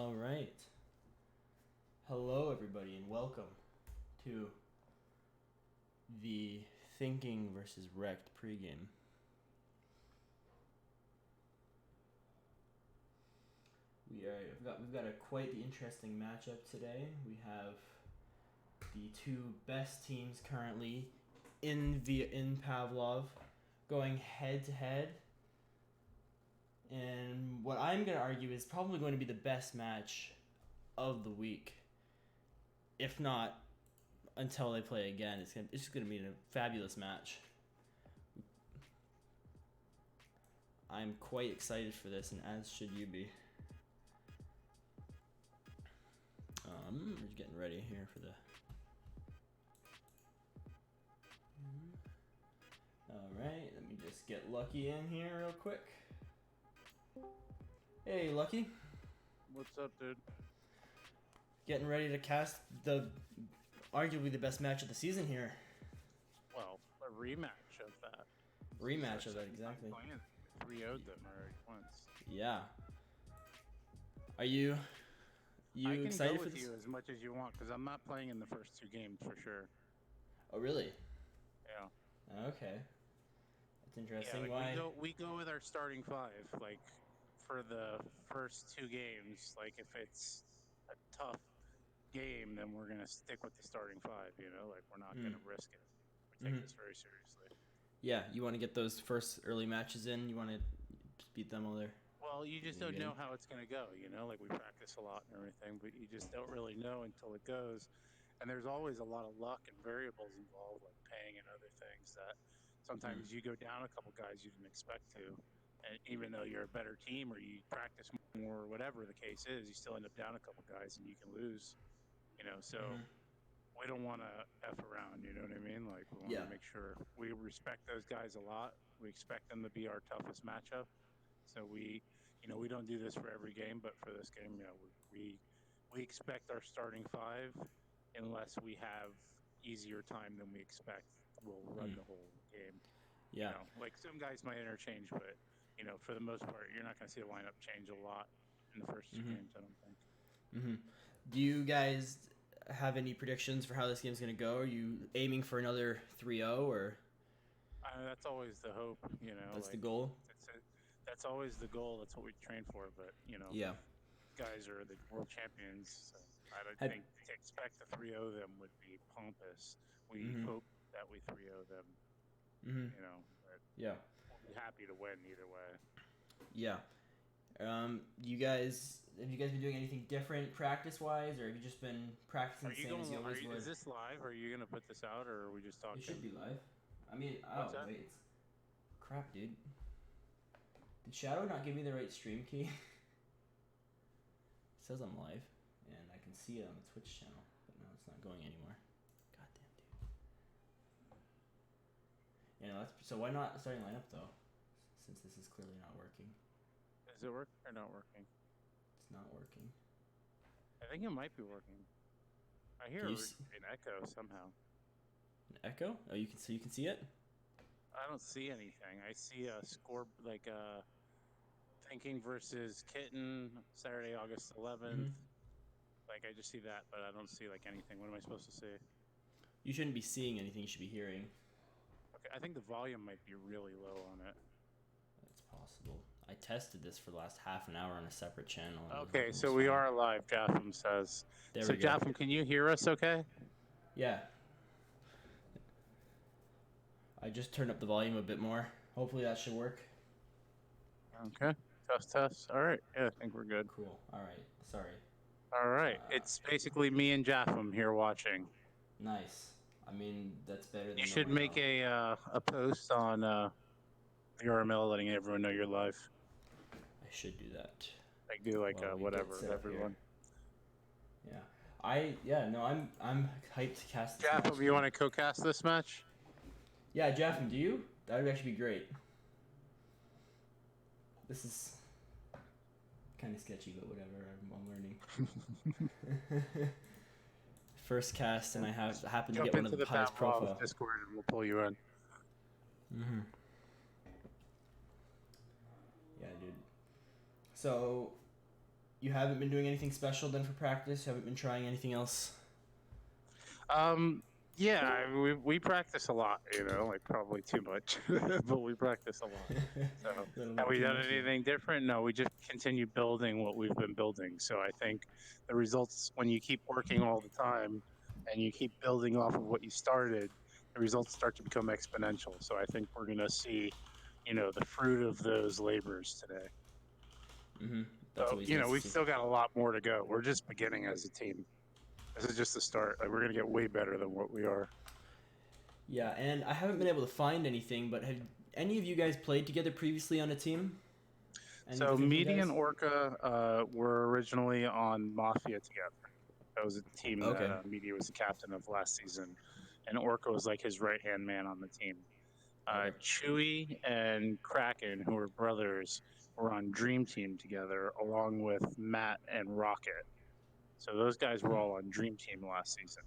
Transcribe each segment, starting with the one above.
All right. Hello, everybody, and welcome to the Thinking versus REKT pregame. We've got quite the interesting matchup today. We have the two best teams currently in Pavlov going head to head. And what I'm going to argue is probably going to be the best match of the week. If not, until they play again, it's just going to be a fabulous match. I'm quite excited for this, and as should you be. We're just getting ready here for the... Alright, let me just get Lucky in here real quick. Hey, Lucky. What's up, dude? Getting ready to cast arguably the best match of the season here. Well, a rematch of that. Rematch of that, exactly. 3-0'd them already once. Yeah. Are you excited for this? I can go with you as much as you want because I'm not playing in the first two games for sure. Oh, really? Yeah. Okay. That's interesting. Yeah, Why? we go with our starting five, like for the first two games. Like if it's a tough game, then we're gonna stick with the starting five. You know, like we're not gonna risk it. We take this very seriously. Yeah, you want to get those first early matches in. You want to just beat them all there. Well, you just don't know how it's going to go, you know? Like, we practice a lot and everything, but you just don't really know until it goes. And there's always a lot of luck and variables involved, like paying and other things that sometimes you go down a couple guys you didn't expect to. And even though you're a better team or you practice more or whatever the case is, you still end up down a couple guys and you can lose, you know? So we don't want to F around, you know what I mean? Like, we want to make sure we respect those guys a lot. We expect them to be our toughest matchup. So we don't do this for every game, but for this game, we expect our starting five, unless we have easier time than we expect, we'll run the whole game. Yeah. You know, like some guys might interchange, but for the most part, you're not going to see the lineup change a lot in the first two games, I don't think. Do you guys have any predictions for how this game's going to go? Are you aiming for another 3-0 or? That's always the hope, That's the goal? That's always the goal. That's what we train for. But, Yeah. guys are the world champions. So I don't think to expect to 3-0 them would be pompous. We hope that we 3-0 them, but Yeah. we'll be happy to win either way. Yeah. Have you guys been doing anything different practice-wise, or have you just been practicing the same as you always would? Is this live? Are you going to put this out, or are we just talking? It should be live. I mean, wait. Crap, dude. Did Shadow not give me the right stream key? It says I'm live, and I can see it on the Twitch channel, but now it's not going anymore. Goddamn, dude. So why not starting lineup, though, since this is clearly not working? Is it working or not working? It's not working. I think it might be working. I hear an echo somehow. An echo? Oh, you can see it? I don't see anything. I see a score like Thinking versus Kitten, Saturday, August 11th. Like I just see that, but I don't see like anything. What am I supposed to see? You shouldn't be seeing anything. You should be hearing. Okay, I think the volume might be really low on it. That's possible. I tested this for the last half an hour on a separate channel. Okay, so we are live, Jaffam says. So Jaffam, can you hear us okay? Yeah. I just turned up the volume a bit more. Hopefully that should work. Okay. Test. All right. Yeah, I think we're good. Cool. All right. Sorry. All right. It's basically me and Jaffam here watching. Nice. I mean, that's better than... You should make a post on VRML letting everyone know you're live. I should do that. Like do like whatever, everyone. Here. Yeah. I'm hyped to cast this Jaffam, you want to co-cast this match? Yeah, Jaffam, do you? That would actually be great. This is kind of sketchy, but whatever. I'm learning. First cast, and I happen to get one of the highest profile. Discord, and we'll pull you in. Yeah, dude. So, you haven't been doing anything special then for practice? You haven't been trying anything else? Yeah, we practice a lot, like probably too much, but we practice a lot. So, A little have bit we too done much, yeah. anything different? No, we just continue building what we've been building. So I think the results, when you keep working all the time and you keep building off of what you started, the results start to become exponential. So I think we're going to see, the fruit of those labors today. Mm-hmm. That's So, always nice to we've see. still got a lot more to go. We're just beginning as a team. This is just the start. Like, we're going to get way better than what we are. Yeah, and I haven't been able to find anything, but have any of you guys played together previously on a team? Any of So the thinking Meaty guys? and Orca were originally on Mafia together. That was a team that Okay. Meaty was the captain of last season, and Orca was like his right hand man on the team. Okay. Chewy and Kraken, who were brothers, were on Dream Team together, along with Matt and Rocket. So those guys were all on Dream Team last season.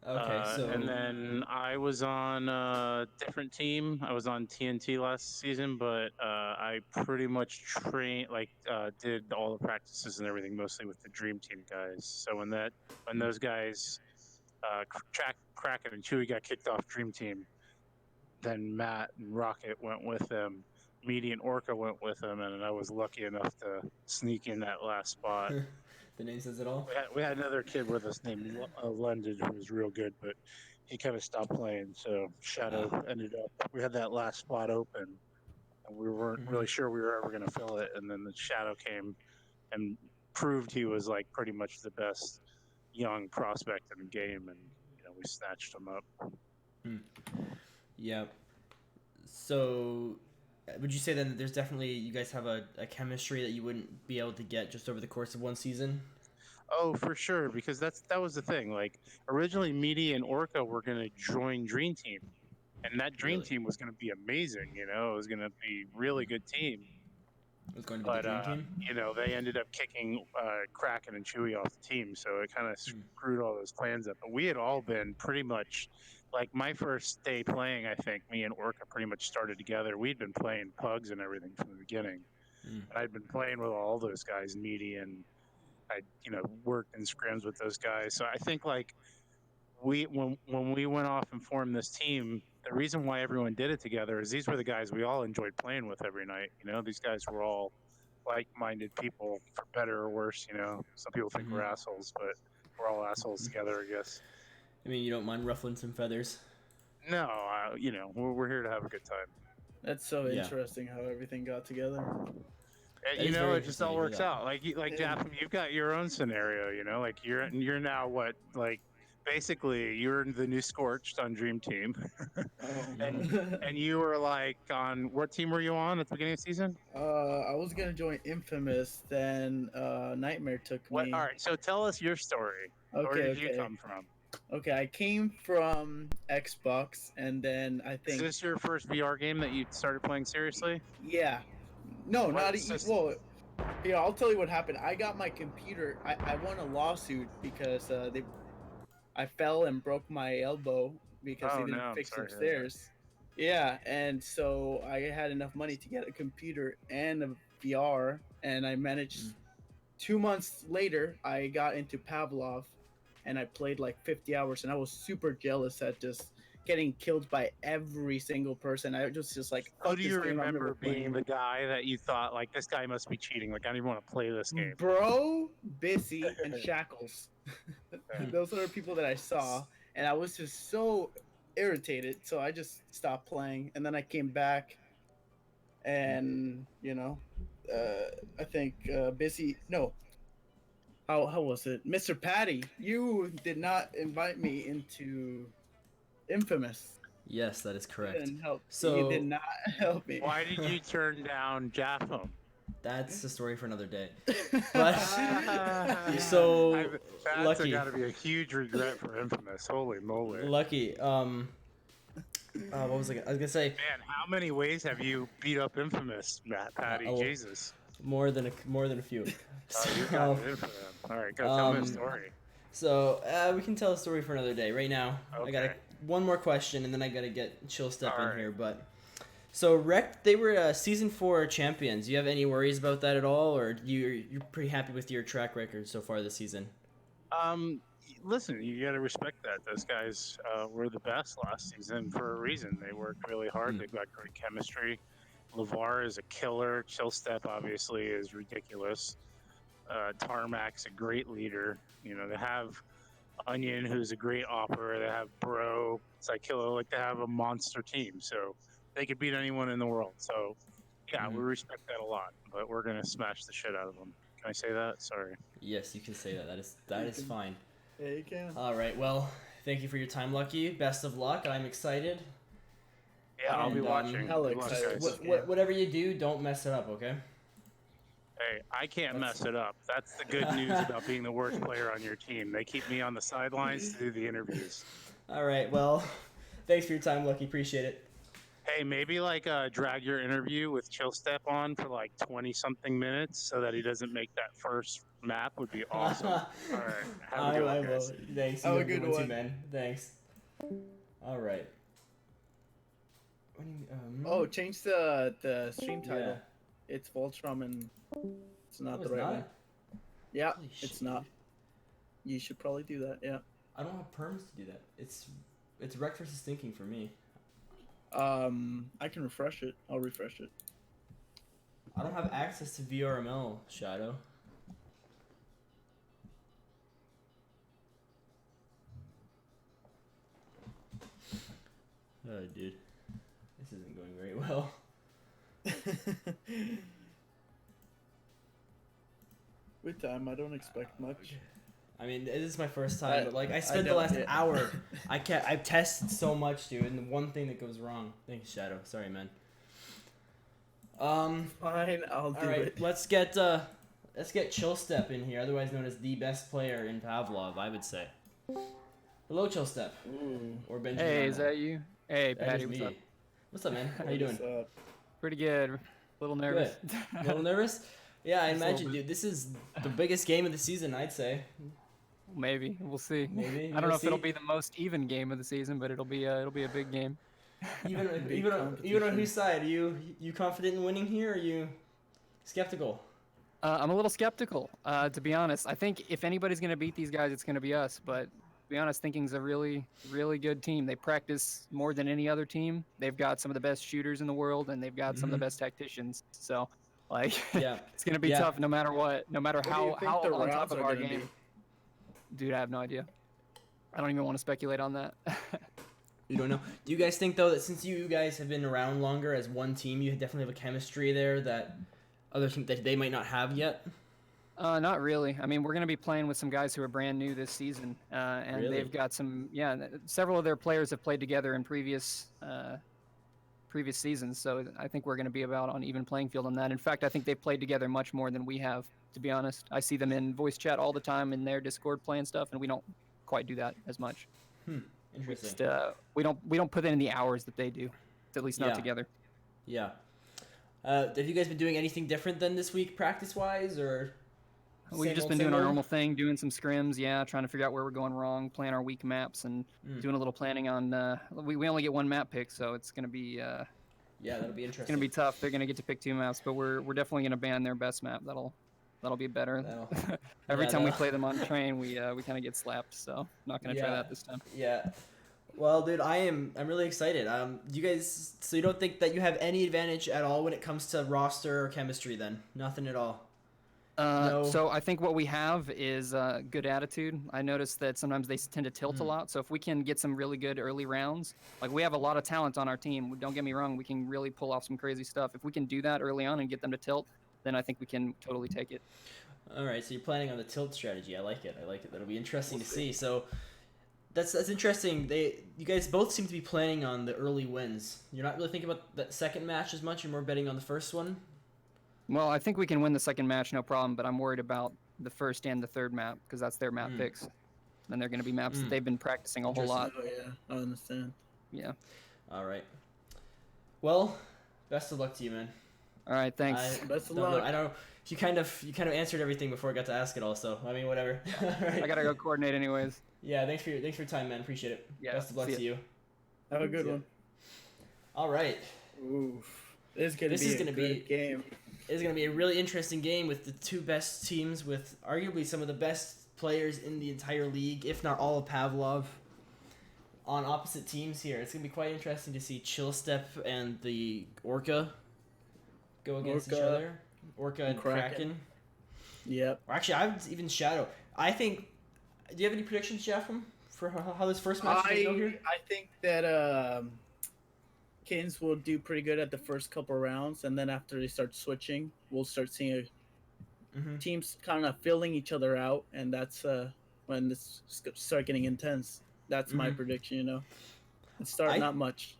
Okay, And so then I was on a different team. I was on TNT last season, but I pretty much did all the practices and everything mostly with the Dream Team guys. So when those guys, Kraken and Chewy got kicked off Dream Team, then Matt and Rocket went with them. Meaty and Orca went with them, and I was lucky enough to sneak in that last spot. the name says it all. We had another kid with us named London who was real good, but he kind of stopped playing. So Shadow ended up. We had that last spot open, and we weren't really sure we were ever going to fill it. And then the Shadow came and proved he was like pretty much the best young prospect in the game, and we snatched him up. Yeah. So, would you say then that there's definitely you guys have a chemistry that you wouldn't be able to get just over the course of one season? Oh, for sure, because that was the thing. Like originally, Meaty and Orca were going to join Dream Team, and that Dream Really? Team was going to be amazing. It was going to be a really good team. It was going to be the But dream team. they ended up kicking Kraken and Chewy off the team, so it kind of screwed all those plans up. But we had all been pretty much like my first day playing. I think me and Orca pretty much started together. We'd been playing pugs and everything from the beginning, and I'd been playing with all those guys, Meaty, and I worked in scrims with those guys. So I think like when we went off and formed this team, the reason why everyone did it together is these were the guys we all enjoyed playing with every night. These guys were all like-minded people, for better or worse. Some people think we're assholes, but we're all assholes together, I guess. I mean, you don't mind ruffling some feathers? No, we're here to have a good time. That's so interesting how everything got together. It just all works out. Like Japham, you've got your own scenario. Like you're now what, like basically you're the new Scorched on Dream Team, and you were like on what team were you on at the beginning of the season? I was gonna join Infamous, then Nightmare took me. All right, so tell us your story. Okay, Where did you come from? Okay, I came from Xbox, and then I think. Is this your first VR game that you started playing seriously? Yeah. No, well. Yeah, I'll tell you what happened. I got my computer. I won a lawsuit because I fell and broke my elbow because they didn't fix upstairs. Yeah, and so I had enough money to get a computer and a VR, and I managed. 2 months later, I got into Pavlov, and I played like 50 hours, and I was super jealous at just getting killed by every single person. I was just like, how do you remember being the guy that you thought, like, this guy must be cheating, like, I don't even want to play this game? Bro, Bissy, and Shackles. Those are the people that I saw, and I was just so irritated, so I just stopped playing, and then I came back, and I think Bissy, no, how was it, Mr. Patty, you did not invite me into Infamous. Yes, that is correct. You didn't help. So you did not help me. Why did you turn down Japham? That's a story for another day. But so that's got to be a huge regret for Infamous. Holy moly! Lucky. What was I gonna say? Man, how many ways have you beat up Infamous, Patty? Jesus. More than a few. You got it in for them. All right, go tell me a story. So we can tell a story for another day. Right now, okay. I got one more question, and then I gotta get Chill Step in here. But So REKT, they were season 4 champions. Do you have any worries about that at all, or you're pretty happy with your track record so far this season? Listen, you got to respect that. Those guys were the best last season for a reason. They worked really hard. They've got great chemistry. LeVar is a killer. Chillstep obviously is ridiculous. Tarmac's a great leader. You know, they have Onion, who's a great opera. They have Bro, Psychillo. Like, they have a monster team. So they could beat anyone in the world. So, yeah, we respect that a lot. But we're going to smash the shit out of them. Can I say that? Sorry. Yes, you can say that. That is fine. Yeah, you can. All right. Well, thank you for your time, Lucky. Best of luck. I'm excited. Yeah, I'll be watching. Hella excited. Whatever you do, don't mess it up, okay? Hey, I can't mess it up. That's the good news about being the worst player on your team. They keep me on the sidelines to do the interviews. All right. Well, thanks for your time, Lucky. Appreciate it. Hey, maybe drag your interview with Chillstep on for 20-something minutes so that he doesn't make that first map would be awesome. All right. Have a good one, guys. Thanks. Have a good one too, man. Thanks. All right. Change the stream title. Yeah. It's Voltron and it's not the it's right not? one. Yeah, Holy it's shit. not. You should probably do that. Yeah. I don't have perms to do that. It's REKT versus Thinking for me. I can refresh it. I'll refresh it. I don't have access to VRML, Shadow. Oh, dude. This isn't going very well. With time, I don't expect much. Okay. I mean, this is my first time, but I I spent the don't- last yeah. hour. I've tested so much, dude, and the one thing that goes wrong. Thanks, Shadow. Sorry, man. Fine, I'll do All right, it. let's get Chillstep in here, otherwise known as the best player in Pavlov, I would say. Hello, Chillstep. Ooh. Or Benjamin. Hey, is that you? Hey, That Patty, is what's me. up? What's up, man? How you doing? What's up? Pretty good. A little nervous. A little nervous? Yeah, I Just a little imagine, bit. dude. This is the biggest game of the season, I'd say. Maybe we'll see. Maybe I don't know if it'll see. be the most even game of the season, but it'll be a big game. Even Big on competition. whose side? Are you confident in winning here? Or are you skeptical? I'm a little skeptical, to be honest. I think if anybody's gonna beat these guys, it's gonna be us. But to be honest, Thinking's a really good team. They practice more than any other team. They've got some of the best shooters in the world, and they've got some of the best tacticians. So, Yeah. it's gonna be Yeah. tough no matter what. No matter What do you how think the on top rounds of are our gonna game. be? Dude, I have no idea. I don't even want to speculate on that. You don't know. Do you guys think though that since you guys have been around longer as one team, you definitely have a chemistry there that other teams that they might not have yet? Not really. I mean, we're going to be playing with some guys who are brand new this season, and Really? they've got some. Yeah, several of their players have played together in previous seasons. So I think we're going to be about on even playing field on that. In fact, I think they've played together much more than we have. To be honest, I see them in voice chat all the time in their Discord playing stuff, and we don't quite do that as much. Interesting. Just, we don't put in the hours that they do, at least not Yeah. together. Yeah. Have you guys been doing anything different than this week, practice-wise, or? We've same just old, been same doing our old? normal thing, doing some scrims, trying to figure out where we're going wrong, playing our weak maps, and doing a little planning on. We only get one map pick, so it's gonna be Yeah, that'll be interesting. gonna be tough. They're gonna get to pick 2 maps, but we're definitely gonna ban their best map. That'll be better. Every yeah, time we that'll- play them on train, we kind of get slapped. So not gonna try Yeah. that this time. Yeah. Well, dude, I'm really excited. You guys, so you don't think that you have any advantage at all when it comes to roster or chemistry? Then nothing at all. No. So I think what we have is good attitude. I noticed that sometimes they tend to tilt a lot. So if we can get some really good early rounds, we have a lot of talent on our team. Don't get me wrong, we can really pull off some crazy stuff. If we can do that early on and get them to tilt, then I think we can totally take it. All right, so you're planning on the tilt strategy. I like it. That'll be interesting to see. So that's interesting. You guys both seem to be planning on the early wins. You're not really thinking about that second match as much. You're more betting on the first one. Well, I think we can win the second match, no problem, but I'm worried about the first and the third map because that's their map picks. And they're going to be maps that they've been practicing a whole lot. Oh yeah, I understand. Yeah. All right. Well, best of luck to you, man. All right, thanks. Best of Don't know- luck. I don't. You kind of answered everything before I got to ask it. Also, I mean, whatever. All right. I got to go coordinate anyways. Yeah, thanks for your time, man. Appreciate it. Yeah, Best of luck see to ya. you. Have a good See ya. one. All right. Oof. This is gonna be a game. It's gonna be a really interesting game with the two best teams, with arguably some of the best players in the entire league, if not all of Pavlov, on opposite teams here. It's gonna be quite interesting to see Chill Step and the Orca go against each other. Orca and Kraken. Yep. Or actually, I would even Shadow. I think. Do you have any predictions, Jeff, for how this first match is going to go here? I think that Kings will do pretty good at the first couple rounds, and then after they start switching, we'll start seeing teams kind of filling each other out, and that's when this start getting intense. That's my prediction. You know, not much.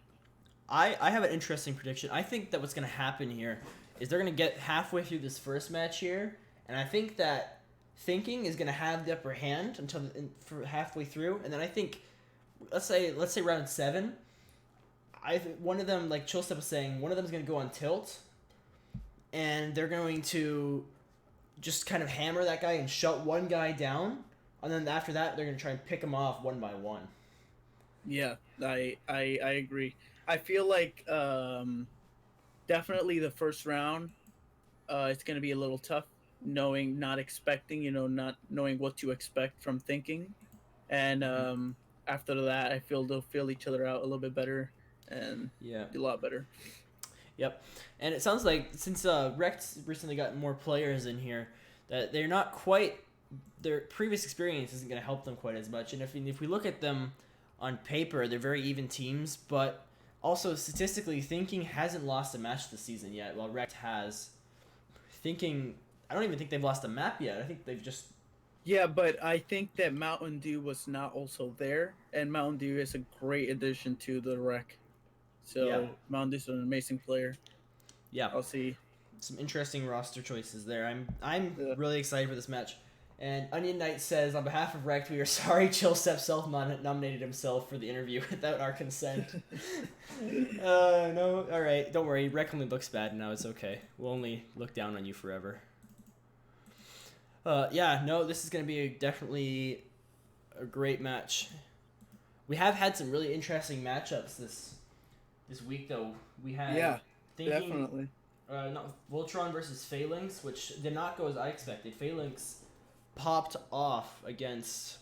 I have an interesting prediction. I think that what's going to happen here is they're going to get halfway through this first match here, and I think that thinking is going to have the upper hand for halfway through, and then I think, let's say round 7, one of them, like Chillstep was saying, one of them is going to go on tilt, and they're going to just kind of hammer that guy and shut one guy down, and then after that they're going to try and pick him off one by one. Yeah, I agree. I feel like definitely the first round, it's going to be a little tough. Not expecting, not knowing what to expect from thinking. And after that, I feel they'll feel each other out a little bit better and do a lot better. Yep. And it sounds like since REKT recently got more players in here, that they're not quite, their previous experience isn't going to help them quite as much. And if we look at them on paper, they're very even teams, but also statistically, Thinking hasn't lost a match this season yet, while REKT has. Thinking, I don't even think they've lost a map yet. I think they've just... Yeah, but I think that Mountain Dew was not also there, and Mountain Dew is a great addition to the REK. So Mountain Dew's an amazing player. Yeah, I'll see. Some interesting roster choices there. I'm really excited for this match. And Onion Knight says, on behalf of REKT, we are sorry Chillstep self-nominated himself for the interview without our consent. No, all right, don't worry. REKT only looks bad now. It's okay. We'll only look down on you forever. This is going to be definitely a great match. We have had some really interesting matchups this week, though. We had definitely. Voltron versus Phalanx, which did not go as I expected. Phalanx popped off against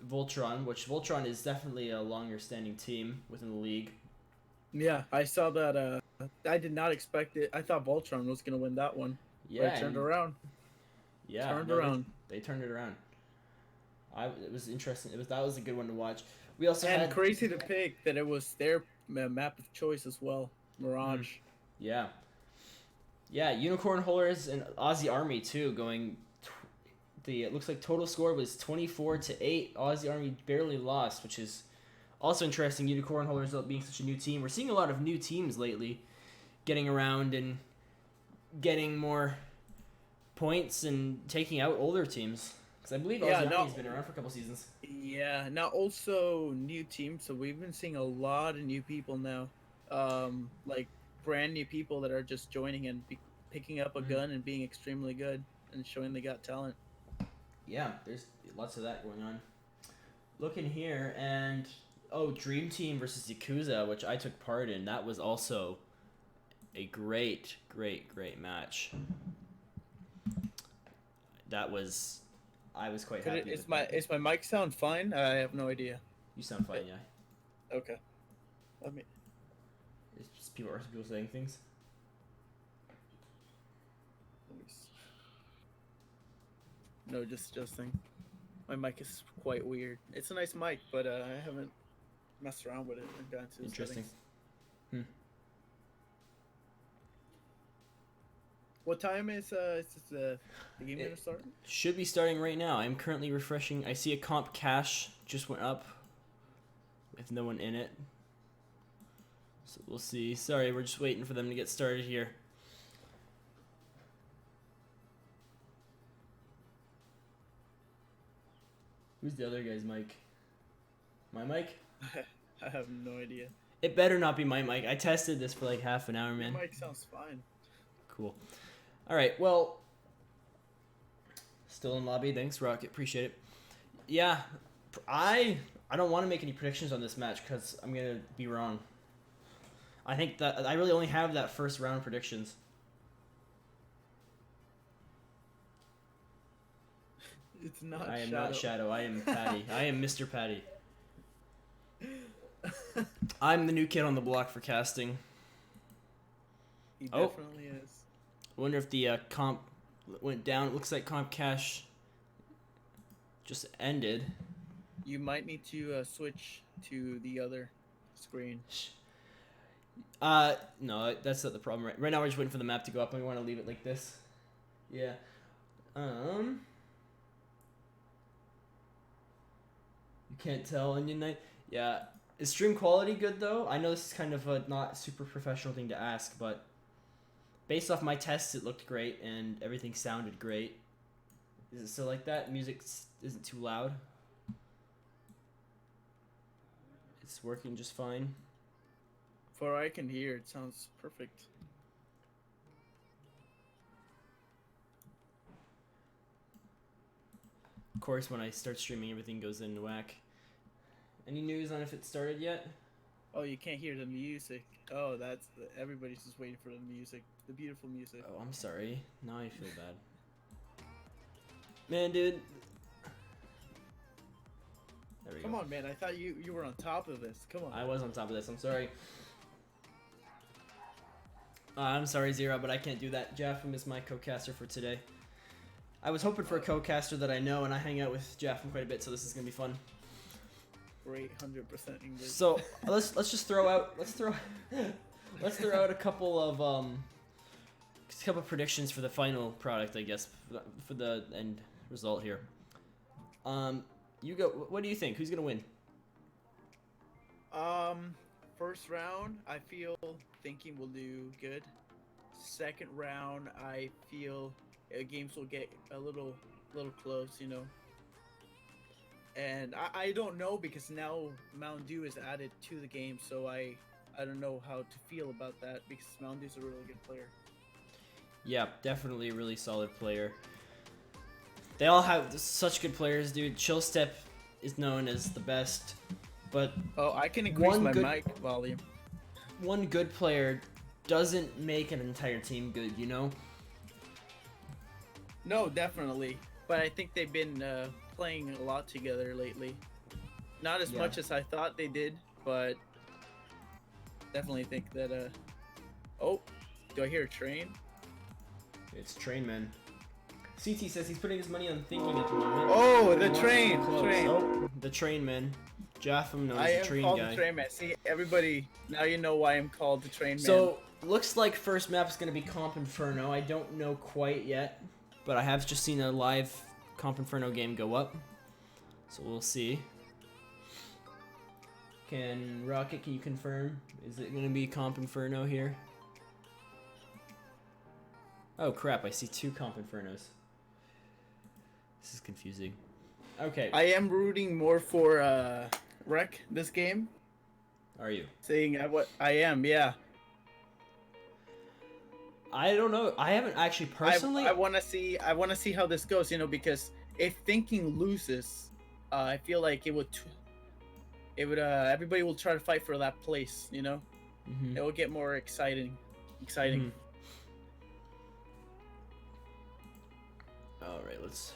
Voltron, which Voltron is definitely a longer-standing team within the league. Yeah, I saw that. I did not expect it. I thought Voltron was going to win that one. Yeah, but it turned around. Yeah, around. They turned it around. It was interesting. That was a good one to watch. We also had crazy to pick that it was their map of choice as well, Mirage. Yeah. Yeah, Unicorn Holders and Aussie Army too going. It looks like total score was 24-8. Aussie Army barely lost, which is also interesting. Unicorn Holders being such a new team. We're seeing a lot of new teams lately, getting around and getting more points and taking out older teams. Because I believe Aussie Army's been around for a couple seasons. Yeah, now also new teams. So we've been seeing a lot of new people now, like brand new people that are just joining and picking up a gun and being extremely good and showing they got talent. Yeah, there's lots of that going on. Looking here, and Dream Team versus Yakuza, which I took part in. That was also a great match. I was quite happy. Is my mic sound fine? I have no idea. You sound fine, yeah. Okay. It's just people saying things. No, just thing. My mic is quite weird. It's a nice mic, but I haven't messed around with it and gone to interesting. Settings. What time is the game gonna start? Should be starting right now. I'm currently refreshing. I see a comp cache just went up with no one in it. So we'll see. Sorry, we're just waiting for them to get started here. Who's the other guy's mic? My mic? I have no idea. It better not be my mic. I tested this for like half an hour, man. Your mic sounds fine. Cool. All right, well, still in lobby. Thanks, Rocket. Appreciate it. Yeah, I don't want to make any predictions on this match because I'm going to be wrong. I think that I really only have that first round predictions. It's not I am Shadow. not Shadow. I am Patty. I am Mr. Patty. I'm the new kid on the block for casting. He definitely is. I wonder if the comp went down. It looks like comp cash just ended. You might need to switch to the other screen. No, that's not the problem. Right now we're just waiting for the map to go up, and we want to leave it like this. Yeah. You can't tell Onion Knight. Yeah. Is stream quality good though? I know this is kind of a not super professional thing to ask, but based off my tests, it looked great and everything sounded great. Is it still like that? Music isn't too loud. It's working just fine. For what I can hear, it sounds perfect. Of course, when I start streaming, everything goes in whack. Any news on if it started yet? Oh, you can't hear the music. Oh, everybody's just waiting for the music. The beautiful music. Oh, I'm sorry. Now I feel bad. Man, dude. There we go. Come on, man. I thought you were on top of this. Come on. I was on top of this. I'm sorry. I'm sorry, Zero, but I can't do that. Jaffam is my co-caster for today. I was hoping for a co-caster that I know, and I hang out with Jaffam quite a bit, so this is gonna be fun. Great, 100% English. So let's just throw out a couple predictions for the final product, I guess, for the end result here. You go. What do you think? Who's gonna win? First round, I feel Thinking will do good. Second round, I feel games will get a little close, you know. And I don't know because now Mountain Dew is added to the game, so I don't know how to feel about that because Mountain Dew's a really good player. Yeah, definitely a really solid player. They all have such good players, dude. Chillstep is known as the best, but I can increase my mic volume. One good player doesn't make an entire team good, you know? No, definitely. But I think they've been playing a lot together lately. Not as much as I thought they did, but definitely think that oh, do I hear a train? It's Train Man. CT says he's putting his money on Thinking at the moment. Oh, the train! Oh, the Train Man. Jaffam knows the Train Guy. I am called the Train Man. See, everybody, now you know why I'm called the Train Man. So, looks like first map is going to be Comp Inferno. I don't know quite yet, but I have just seen a live Comp Inferno game go up. So we'll see. Rocket, can you confirm? Is it going to be Comp Inferno here? Oh crap, I see two Comp Infernos. This is confusing. Okay. I am rooting more for REKT this game. Are you? Saying what I am, yeah. I don't know. I haven't actually personally. I want to see how this goes, you know, because if Thinking loses, I feel like it would everybody will try to fight for that place, you know. Mm-hmm. It will get more exciting. Mm-hmm. All right, let's.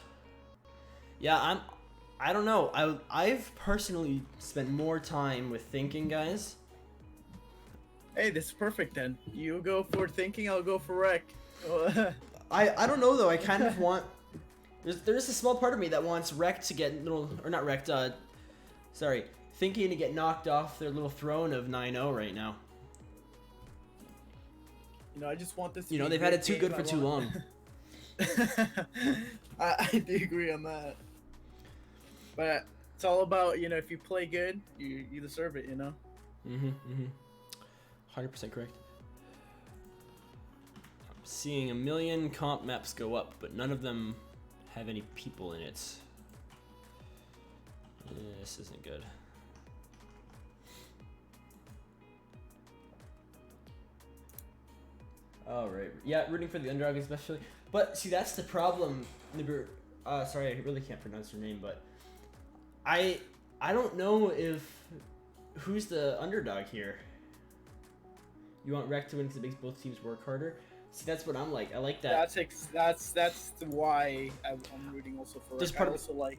Yeah, I don't know. I've personally spent more time with Thinking, guys. Hey, this is perfect then. You go for Thinking, I'll go for REKT. I don't know though. I kind of want. There's a small part of me that wants REKT to get not REKT. Thinking to get knocked off their little throne of 9-0 right now. You know, I just want this. You know, they've had it too good for too long. I do agree on that. But it's all about, you know, if you play good, you deserve it, you know? 100% correct. I'm seeing 1 million comp maps go up, but none of them have any people in it. This isn't good. Alright, yeah, rooting for the underdog especially. But see, that's the problem. Sorry, I really can't pronounce your name, but I don't know who's the underdog here. You want REKT to win because it makes both teams work harder. See, that's what I'm like. I like that. That's why I'm rooting also for REKT. I also like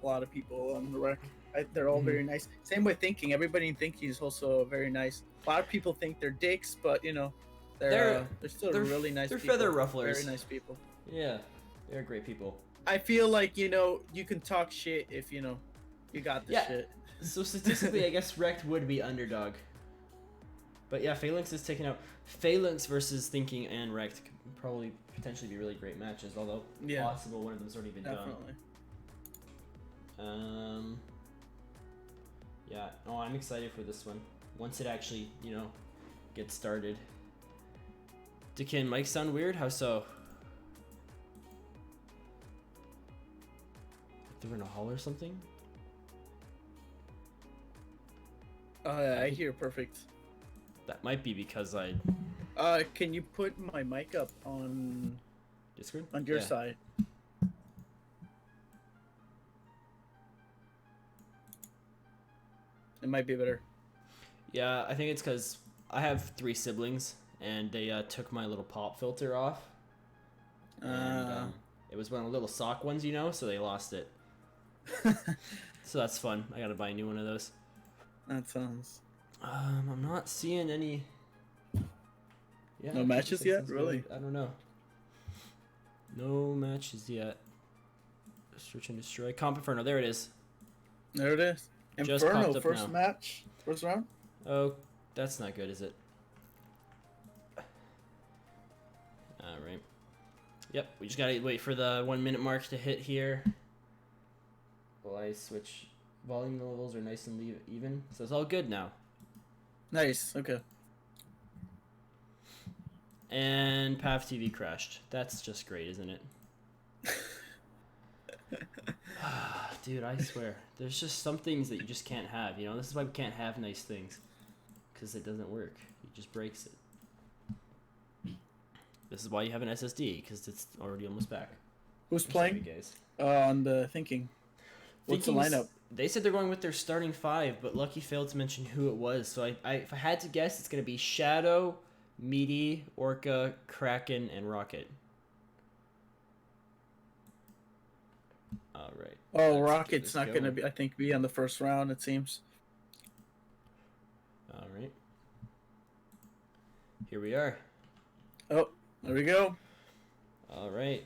a lot of people on the REKT. They're all very nice. Same with thinking. Everybody in thinking is also very nice. A lot of people think they're dicks, but you know, they're still really nice. They're people. feather rufflers. Very nice people. Yeah, they're great people. I feel like, you know, you can talk shit if, you know, you got the shit. So statistically, I guess REKT would be underdog. But yeah, Phalanx is taking out Phalanx versus Thinking and REKT could probably potentially be really great matches, although possible one of them's already been done. Yeah. Oh, I'm excited for this one. Once it actually, you know, gets started. Can mic sound weird? How so? They're in a hall or something? I hear perfect. That might be because I... can you put my mic up on... Discord? On your side. It might be better. Yeah, I think it's because I have 3 siblings, and they took my little pop filter off. And it was one of the little sock ones, you know, so they lost it. So that's fun. I gotta buy a new one of those. That sounds... I'm not seeing any... Yeah, no matches yet? Really? I don't know. No matches yet. Search and destroy. Comp Inferno. There it is. There it is. Just Inferno, popped up first now. match. First round? Oh, that's not good, is it? Alright. Yep, we just gotta wait for the 1 minute mark to hit here. Will I switch? Volume levels are nice and even, so it's all good now. Nice, okay. And Pav TV crashed. That's just great, isn't it? Dude, I swear. There's just some things that you just can't have, you know? This is why we can't have nice things. Because it doesn't work. It just breaks it. This is why you have an SSD, because it's already almost back. Who's playing? Guys. On the Thinking. What's the lineup? They said they're going with their starting 5, but Lucky failed to mention who it was. So if I had to guess, it's going to be Shadow, Meaty, Orca, Kraken, and Rocket. All right. Oh, Rocket's not going to be, I think, be on the first round, it seems. All right. Here we are. Oh, there we go. All right.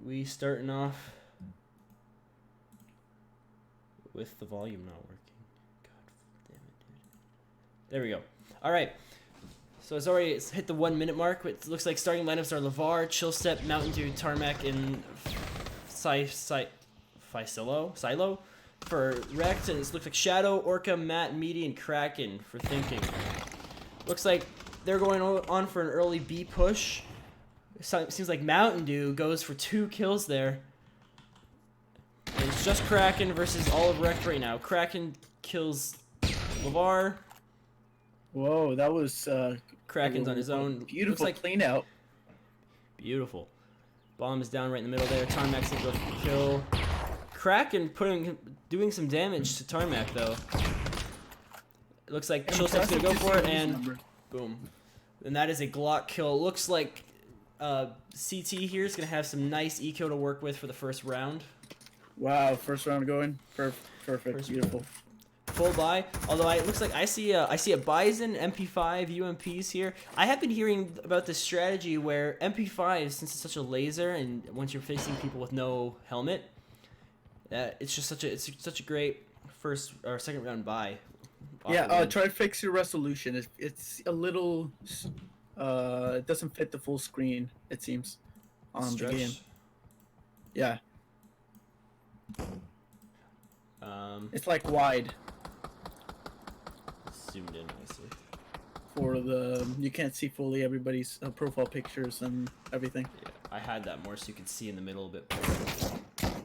We starting off with the volume not working. God damn it, dude. There we go. All right. So it's hit the 1 minute mark. It looks like starting lineups are LeVar, Chillstep, Mountain Dew, Tarmac, and Silo for REKT, and it looks like Shadow, Orca, Matt, Meaty, and Kraken for Thinking. Looks like they're going on for an early B push. Seems like Mountain Dew goes for 2 kills there. And it's just Kraken versus all of REKT right now. Kraken kills LeVar. Whoa, that was... Kraken's on his own. Beautiful like, clean out. Beautiful. Bomb is down right in the middle there. Tarmac's gonna go for kill. Kraken doing some damage to Tarmac though. It looks like Chillstep's gonna go for it, and boom. And that is a Glock kill. Looks like CT here is gonna have some nice eco to work with for the first round. Wow, first round going. Perfect. Beautiful. Full buy. Although it looks like I see a Bison, MP5, UMPs here. I have been hearing about this strategy where MP5, since it's such a laser, and once you're facing people with no helmet, it's just such a great first or second round buy. Yeah, try to fix your resolution. It's a little, it doesn't fit the full screen, it seems, on the game. Yeah. It's like wide. Zoomed in nicely. For the, you can't see fully everybody's profile pictures and everything. Yeah, I had that more so you could see in the middle a bit.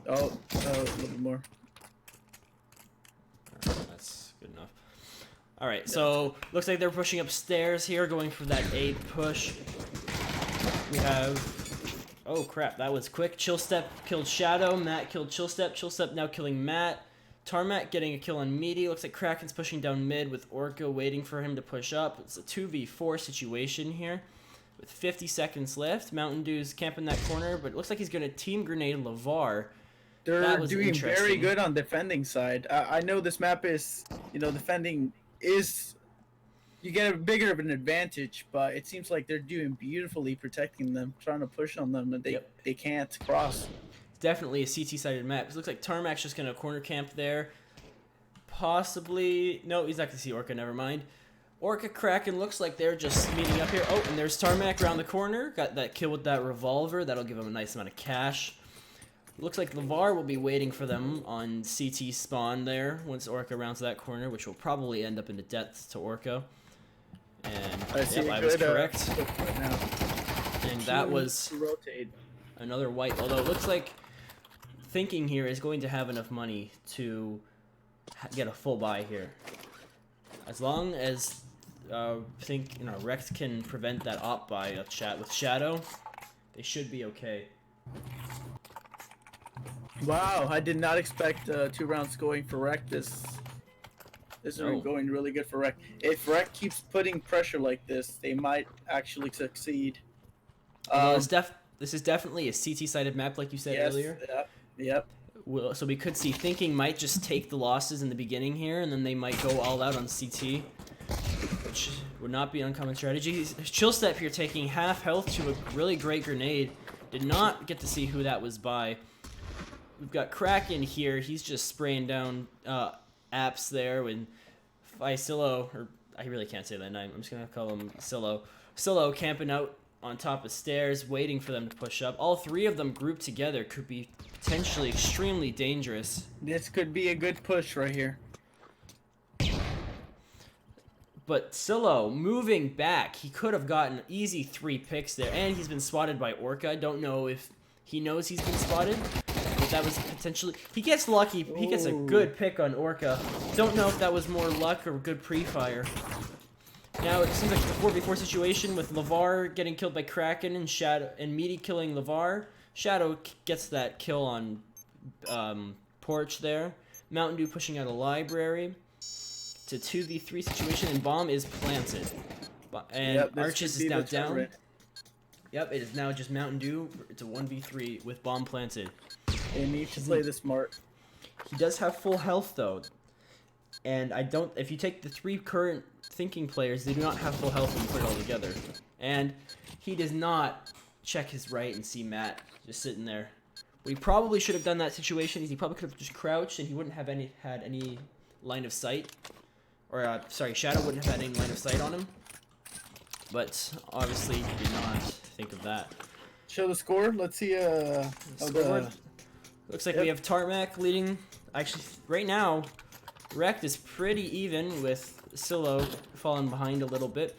Oh, a little bit more. Alright, that's good enough. Alright, so looks like they're pushing upstairs here, going for that A push. We have... Oh crap, that was quick. Chillstep killed Shadow, Matt killed Chillstep, Chillstep now killing Matt. Tarmac getting a kill on Meaty. Looks like Kraken's pushing down mid with Orca waiting for him to push up. It's a 2v4 situation here with 50 seconds left. Mountain Dew's camping that corner, but it looks like he's going to team grenade LeVar. They're doing very good on defending side. I know this map is, defending is, you get a bigger of an advantage, but it seems like they're doing beautifully protecting them, trying to push on them, and they can't cross. Definitely a CT-sided map. It looks like Tarmac's just going to corner camp there. Possibly... No, he's not going to see Orca, never mind. Orca, Kraken looks like they're just meeting up here. Oh, and there's Tarmac around the corner. Got that kill with that revolver. That'll give him a nice amount of cash. Looks like LeVar will be waiting for them on CT spawn there once Orca rounds that corner, which will probably end up in the depth to Orca. And I was correct. And that was another white. Although it looks like Thinking here is going to have enough money to get a full buy here. As long as REKT can prevent that op buy of with Shadow, they should be okay. Wow, I did not expect 2 rounds going for REKT. This is going really good for REKT. If REKT keeps putting pressure like this, they might actually succeed. This is definitely a CT-sided map, like you said earlier. Yep. So we could see Thinking might just take the losses in the beginning here, and then they might go all out on CT, which would not be an uncommon strategy. Chillstep here taking half health to a really great grenade. Did not get to see who that was by. We've got Kraken here. He's just spraying down apps there with Silo, or I really can't say that name. I'm just going to call him Silo. Silo camping out on top of stairs, waiting for them to push up. All 3 of them grouped together could be potentially extremely dangerous. This could be a good push right here. But Silo moving back, he could have gotten easy 3 picks there, and he's been spotted by Orca. Don't know if he knows he's been spotted. But that was potentially... He gets lucky. He gets a good pick on Orca. Don't know if that was more luck or good pre-fire. Now it seems like a 4v4 situation with LeVar getting killed by Kraken and Shadow and Meaty killing LeVar. Shadow gets that kill on Porch there. Mountain Dew pushing out a library. It's a 2v3 situation, and bomb is planted. And Arches is now down. Yep, it is now just Mountain Dew. It's a 1v3 with bomb planted. They need to play this smart. He does have full health though, and if you take the 3 current Thinking players, they do not have full health when you put it all together. And he does not check his right and see Matt just sitting there. What he probably should have done in that situation is he probably could have just crouched and he wouldn't have had any line of sight. Or, sorry, Shadow wouldn't have had any line of sight on him. But obviously he did not think of that. Show the score. Let's see. Looks like we have Tarmac leading. Actually, right now, REKT is pretty even with Silo falling behind a little bit.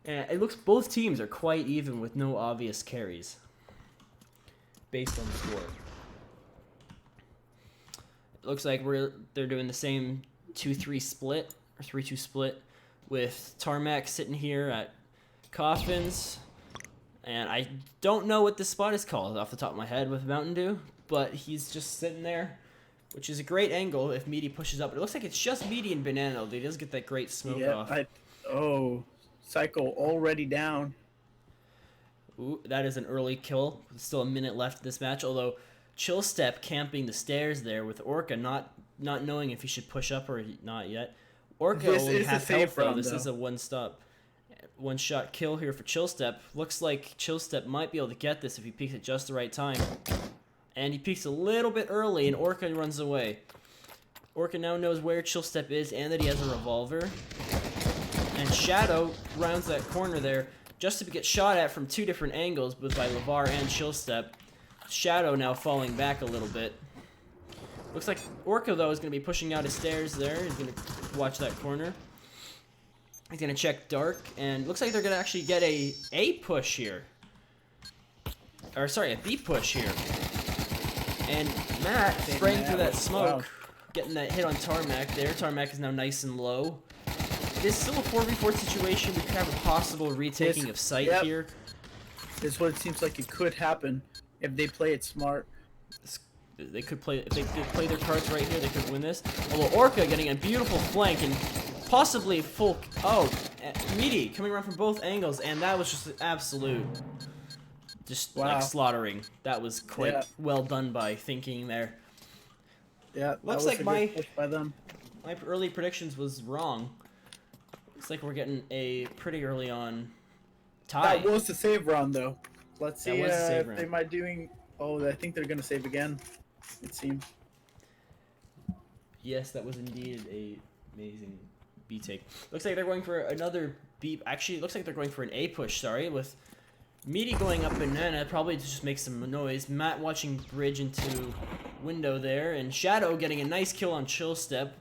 And it looks both teams are quite even with no obvious carries based on the score. It looks like they're doing the same 2-3 split or 3-2 split with Tarmac sitting here at Coffins. And I don't know what this spot is called off the top of my head with Mountain Dew, but he's just sitting there, which is a great angle if Meaty pushes up. But it looks like it's just Meaty and Banana. He does get that great smoke off. Psycho already down. Ooh, that is an early kill. Still a minute left in this match, although Chillstep camping the stairs there with Orca not knowing if he should push up or not yet. Orca only half health though. This is a one-shot kill here for Chillstep. Looks like Chillstep might be able to get this if he peeks at just the right time. And he peeks a little bit early, and Orca runs away. Orca now knows where Chillstep is and that he has a revolver. And Shadow rounds that corner there just to get shot at from 2 different angles, both by LeVar and Chillstep. Shadow now falling back a little bit. Looks like Orca, though, is going to be pushing out his stairs there. He's going to watch that corner. He's going to check Dark, and looks like they're going to actually get a push here. Or, sorry, a B push here. And Matt spraying through that smoke, getting that hit on Tarmac there. Tarmac is now nice and low. It is still a 4v4 situation. We could have a possible retaking of site here. This is what it seems like it could happen if they play it smart. they could play, if they could play their cards right here, they could win this. Although Orca getting a beautiful flank and possibly full, Meaty coming around from both angles, and that was just an absolute, just Wow. like slaughtering. That was quite well done by Thinking there. Yeah, looks that was like a my good push by them. my early predictions was wrong. Looks like we're getting a pretty early on tie. That was the save round though. Let's see if round. they might doing. Oh, I think they're gonna save again. It seems. Yes, that was indeed a amazing B take. Looks like they're going for another B. Actually, it looks like they're going for an A push. Sorry, with Meaty going up banana, probably to just make some noise. Matt watching bridge into window there, and Shadow getting a nice kill on Chill Step.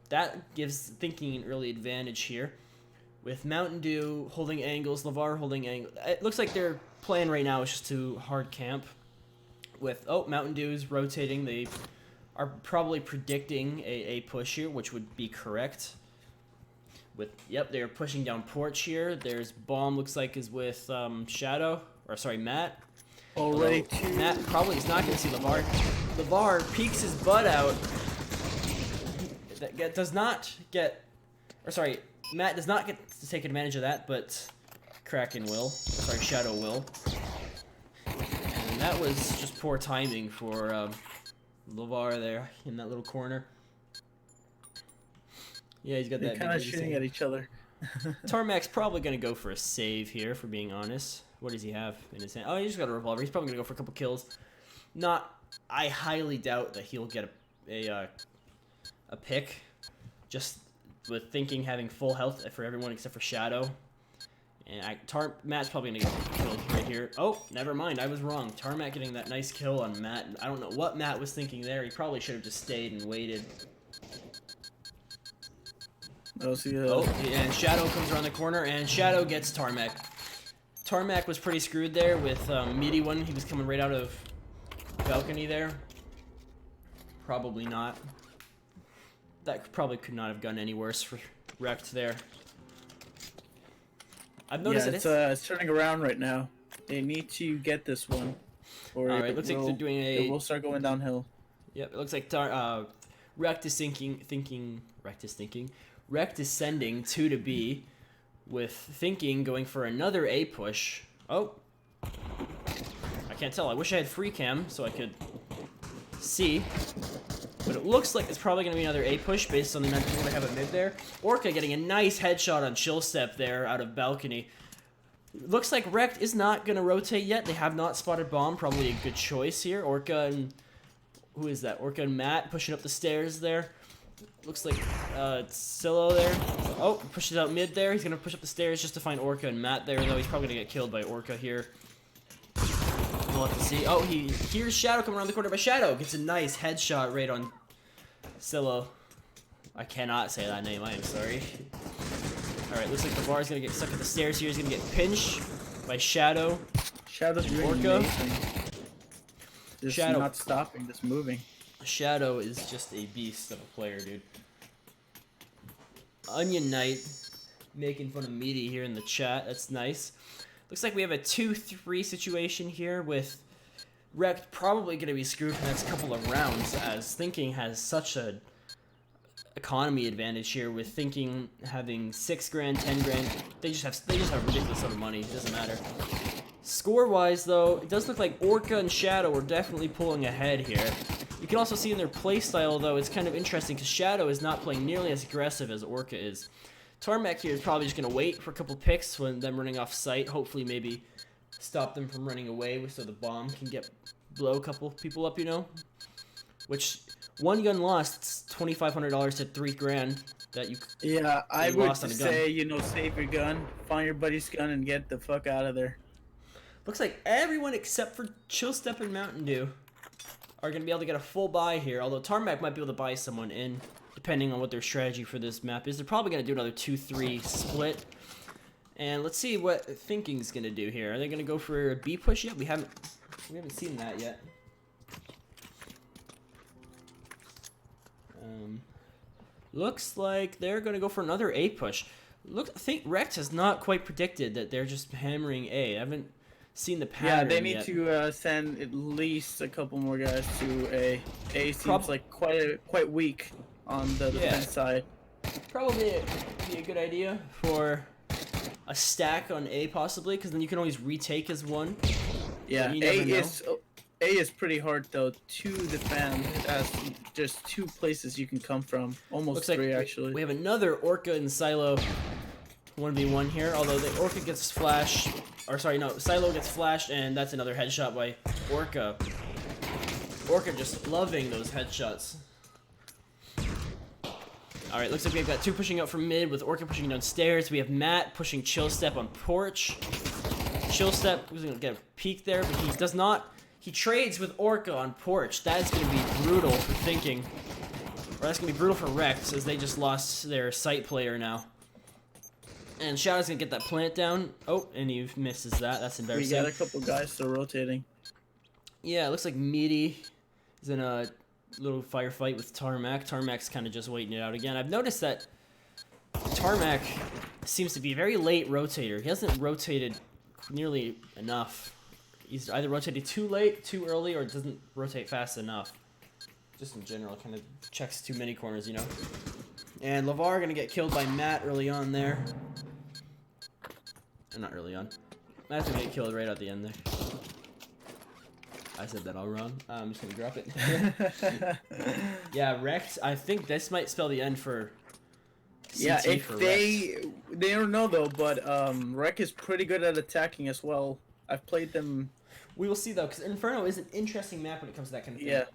That gives Thinking an early advantage here. With Mountain Dew holding angles, LeVar holding angles. It looks like their plan right now is just to hard camp. With, Mountain Dew's rotating. They are probably predicting a push here, which would be correct. With, they're pushing down porch here. There's Bomb, looks like, is with Shadow. Or, sorry, Matt. Already Matt probably is not going to see LeVar. LeVar peeks his butt out. That does not get... Or, sorry, Matt does not get to take advantage of that, but Kraken will. Sorry, Shadow will. And that was just poor timing for LeVar there in that little corner. Yeah, he's got They're that. kind of shooting at each other. Tarmac's probably going to go for a save here, for being honest. What does he have in his hand? Oh, he just got a revolver. He's probably going to go for a couple kills. I highly doubt that he'll get a pick. Just with Thinking having full health for everyone except for Shadow. And Matt's probably going to get killed right here. Oh, never mind. I was wrong. Tarmac getting that nice kill on Matt. I don't know what Matt was thinking there. He probably should have just stayed and waited. And Shadow comes around the corner, and Shadow gets Tarmac. Tarmac was pretty screwed there with Meaty one. He was coming right out of balcony there. Probably not. That probably could not have gone any worse for REKT there. I've noticed it's turning around right now. They need to get this one, or it looks like they're doing it will start going downhill. Yep, it looks like REKT is thinking. REKT is sending 2 to B, with Thinking going for another A push. Oh, I can't tell. I wish I had free cam so I could see. But it looks like it's probably going to be another A push based on the amount of people they have at mid there. Orca getting a nice headshot on Chill Step there out of balcony. Looks like REKT is not going to rotate yet. They have not spotted Bomb. Probably a good choice here. Orca and... Who is that? Orca and Matt pushing up the stairs there. Looks like Silo there. Oh, pushes out mid there. He's going to push up the stairs just to find Orca and Matt there, though. He's probably going to get killed by Orca here. We'll have to see. Oh, he hears Shadow coming around the corner, but Shadow gets a nice headshot right on Silo. I cannot say that name. I am sorry. Alright, looks like the bar is going to get stuck at the stairs here. He's going to get pinched by Shadow. Shadow's doing Orca. amazing. Just Shadow. not stopping, just moving. Shadow is just a beast of a player, dude. Onion Knight making fun of Meaty here in the chat. That's nice. Looks like we have a 2-3 situation here with REKT probably going to be screwed for the next couple of rounds, as Thinking has such a economy advantage here, with Thinking having 6 grand, 10 grand. They just have a ridiculous amount of money. It doesn't matter. Score-wise, though, it does look like Orca and Shadow are definitely pulling ahead here. You can also see in their playstyle, though, it's kind of interesting because Shadow is not playing nearly as aggressive as Orca is. Tarmac here is probably just going to wait for a couple picks when them running off site. Hopefully maybe stop them from running away so the Bomb can blow a couple people up, you know? Which, one gun lost, it's $2,500 to 3 grand that you I would lost on a gun. say, save your gun, find your buddy's gun, and get the fuck out of there. Looks like everyone except for Chill Step and Mountain Dew are going to be able to get a full buy here, although Tarmac might be able to buy someone in, depending on what their strategy for this map is. They're probably going to do another 2-3 split. And let's see what Thinking's going to do here. Are they going to go for a B push yet? We haven't seen that yet. Looks like they're going to go for another A push. I think REKT has not quite predicted that they're just hammering A. I haven't seen the pattern Yeah, they need yet. to send at least a couple more guys to A. A seems like quite weak on the defense side. Probably be a good idea for a stack on A possibly, because then you can always retake as one. Yeah, A is pretty hard though to defend, as just 2 places you can come from, almost Looks 3 like actually. we have another Orca and Silo 1v1 here, although the Orca gets flashed, or sorry, no, Silo gets flashed, and that's another headshot by Orca. Orca just loving those headshots. Alright, looks like we've got 2 pushing out from mid with Orca pushing downstairs. We have Matt pushing Chill Step on porch. Chill Step is going to get a peek there, but he does not. He trades with Orca on porch. That is going to be brutal for thinking. Or that's going to be brutal for REKT, as they just lost their site player now. And Shadow's going to get that plant down. Oh, and he misses that. That's embarrassing. We got a couple guys still rotating. Yeah, it looks like Meaty is in a little firefight with Tarmac. Tarmac's kind of just waiting it out again. I've noticed that Tarmac seems to be a very late rotator. He hasn't rotated nearly enough. He's either rotated too late, too early, or doesn't rotate fast enough. Just in general, kind of checks too many corners, you know. And LeVar gonna get killed by Matt early on there. Not early on. Matt's gonna get killed right at the end there. I said that all wrong. I'm just gonna drop it. Yeah, REKT. I think this might spell the end for CT. Yeah, if for they don't know though, but REKT is pretty good at attacking as well. I've played them. We will see though, because Inferno is an interesting map when it comes to that kind of thing. Yeah.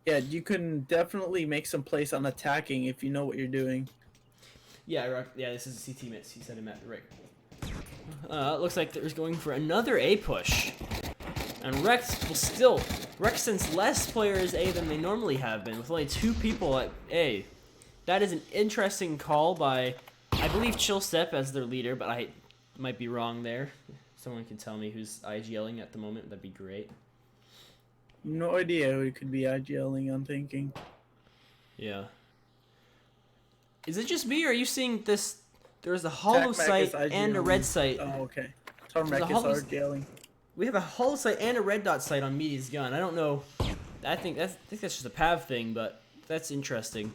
Yeah, you can definitely make some plays on attacking if you know what you're doing. Yeah, this is a CT miss. He said it Matt right. Looks like there's going for another A push. And REKT will still... REKT sends less players A than they normally have been, with only 2 people at A. That is an interesting call by, I believe, Chill Step as their leader, but I might be wrong there. Someone can tell me who's IGLing at the moment. That'd be great. No idea who it could be IGLing, I'm thinking. Yeah. Is it just me, or are you seeing this? There's a hollow site and a red site. Oh, okay. Tarmac is IGLing. We have a hollow site and a red dot site on Meaty's gun. I don't know. I think that's just a Pav thing, but that's interesting.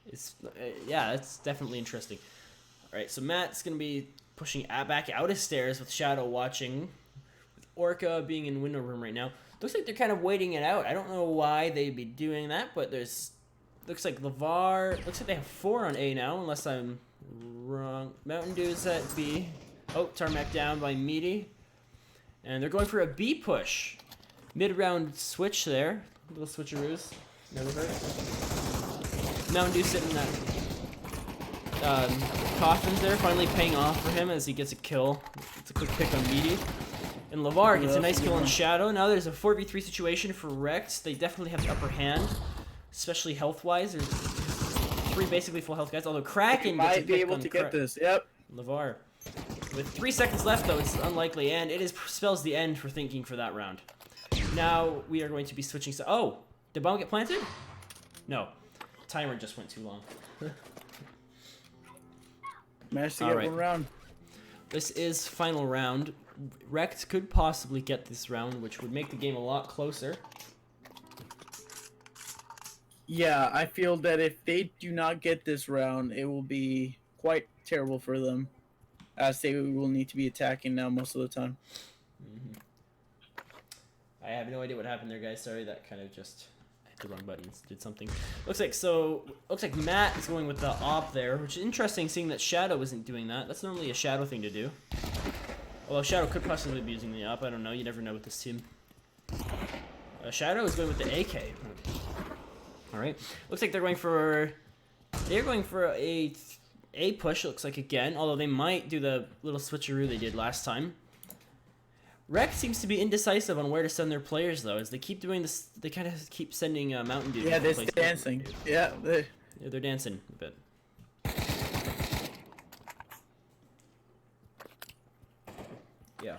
It's yeah, that's definitely interesting. All right, so Matt's gonna be pushing back out of stairs with Shadow watching, with Orca being in window room right now. Looks like they're kind of waiting it out. I don't know why they'd be doing that, but there's looks like LeVar. Looks like they have 4 on A now, unless I'm wrong. Mountain Dew's at B. Oh, Tarmac down by Meaty. And they're going for a B push. Mid-round switch there. Little switcheroos. Never hurt. Mountain Dew sitting in that coffins there, finally paying off for him as he gets a kill. It's a quick pick on Meaty. And LeVar gets a nice kill on Shadow. Now there's a 4v3 situation for REKT. They definitely have the upper hand, especially health-wise. There's 3 basically full health guys, although Kraken might be able to get this. Yep. LeVar. With 3 seconds left, though, it's unlikely, and it spells the end for thinking for that round. Now we are going to be switching. Oh, did bomb get planted? No, timer just went too long. Managed to get one round. This is final round. REKT could possibly get this round, which would make the game a lot closer. Yeah, I feel that if they do not get this round, it will be quite terrible for them, as they will need to be attacking now most of the time. Mm-hmm. I have no idea what happened there, guys. Sorry, that kind of just hit the wrong buttons. Did something. Looks like Matt is going with the op there, which is interesting, seeing that Shadow isn't doing that. That's normally a Shadow thing to do. Although Shadow could possibly be using the op. I don't know. You never know with this team. Shadow is going with the AK. All right. Looks like they're going for a push, looks like, again, although they might do the little switcheroo they did last time. REKT seems to be indecisive on where to send their players, though, as they keep doing this. They kind of keep sending Mountain Dew. Yeah, they're dancing. Yeah, they're dancing a bit. Yeah.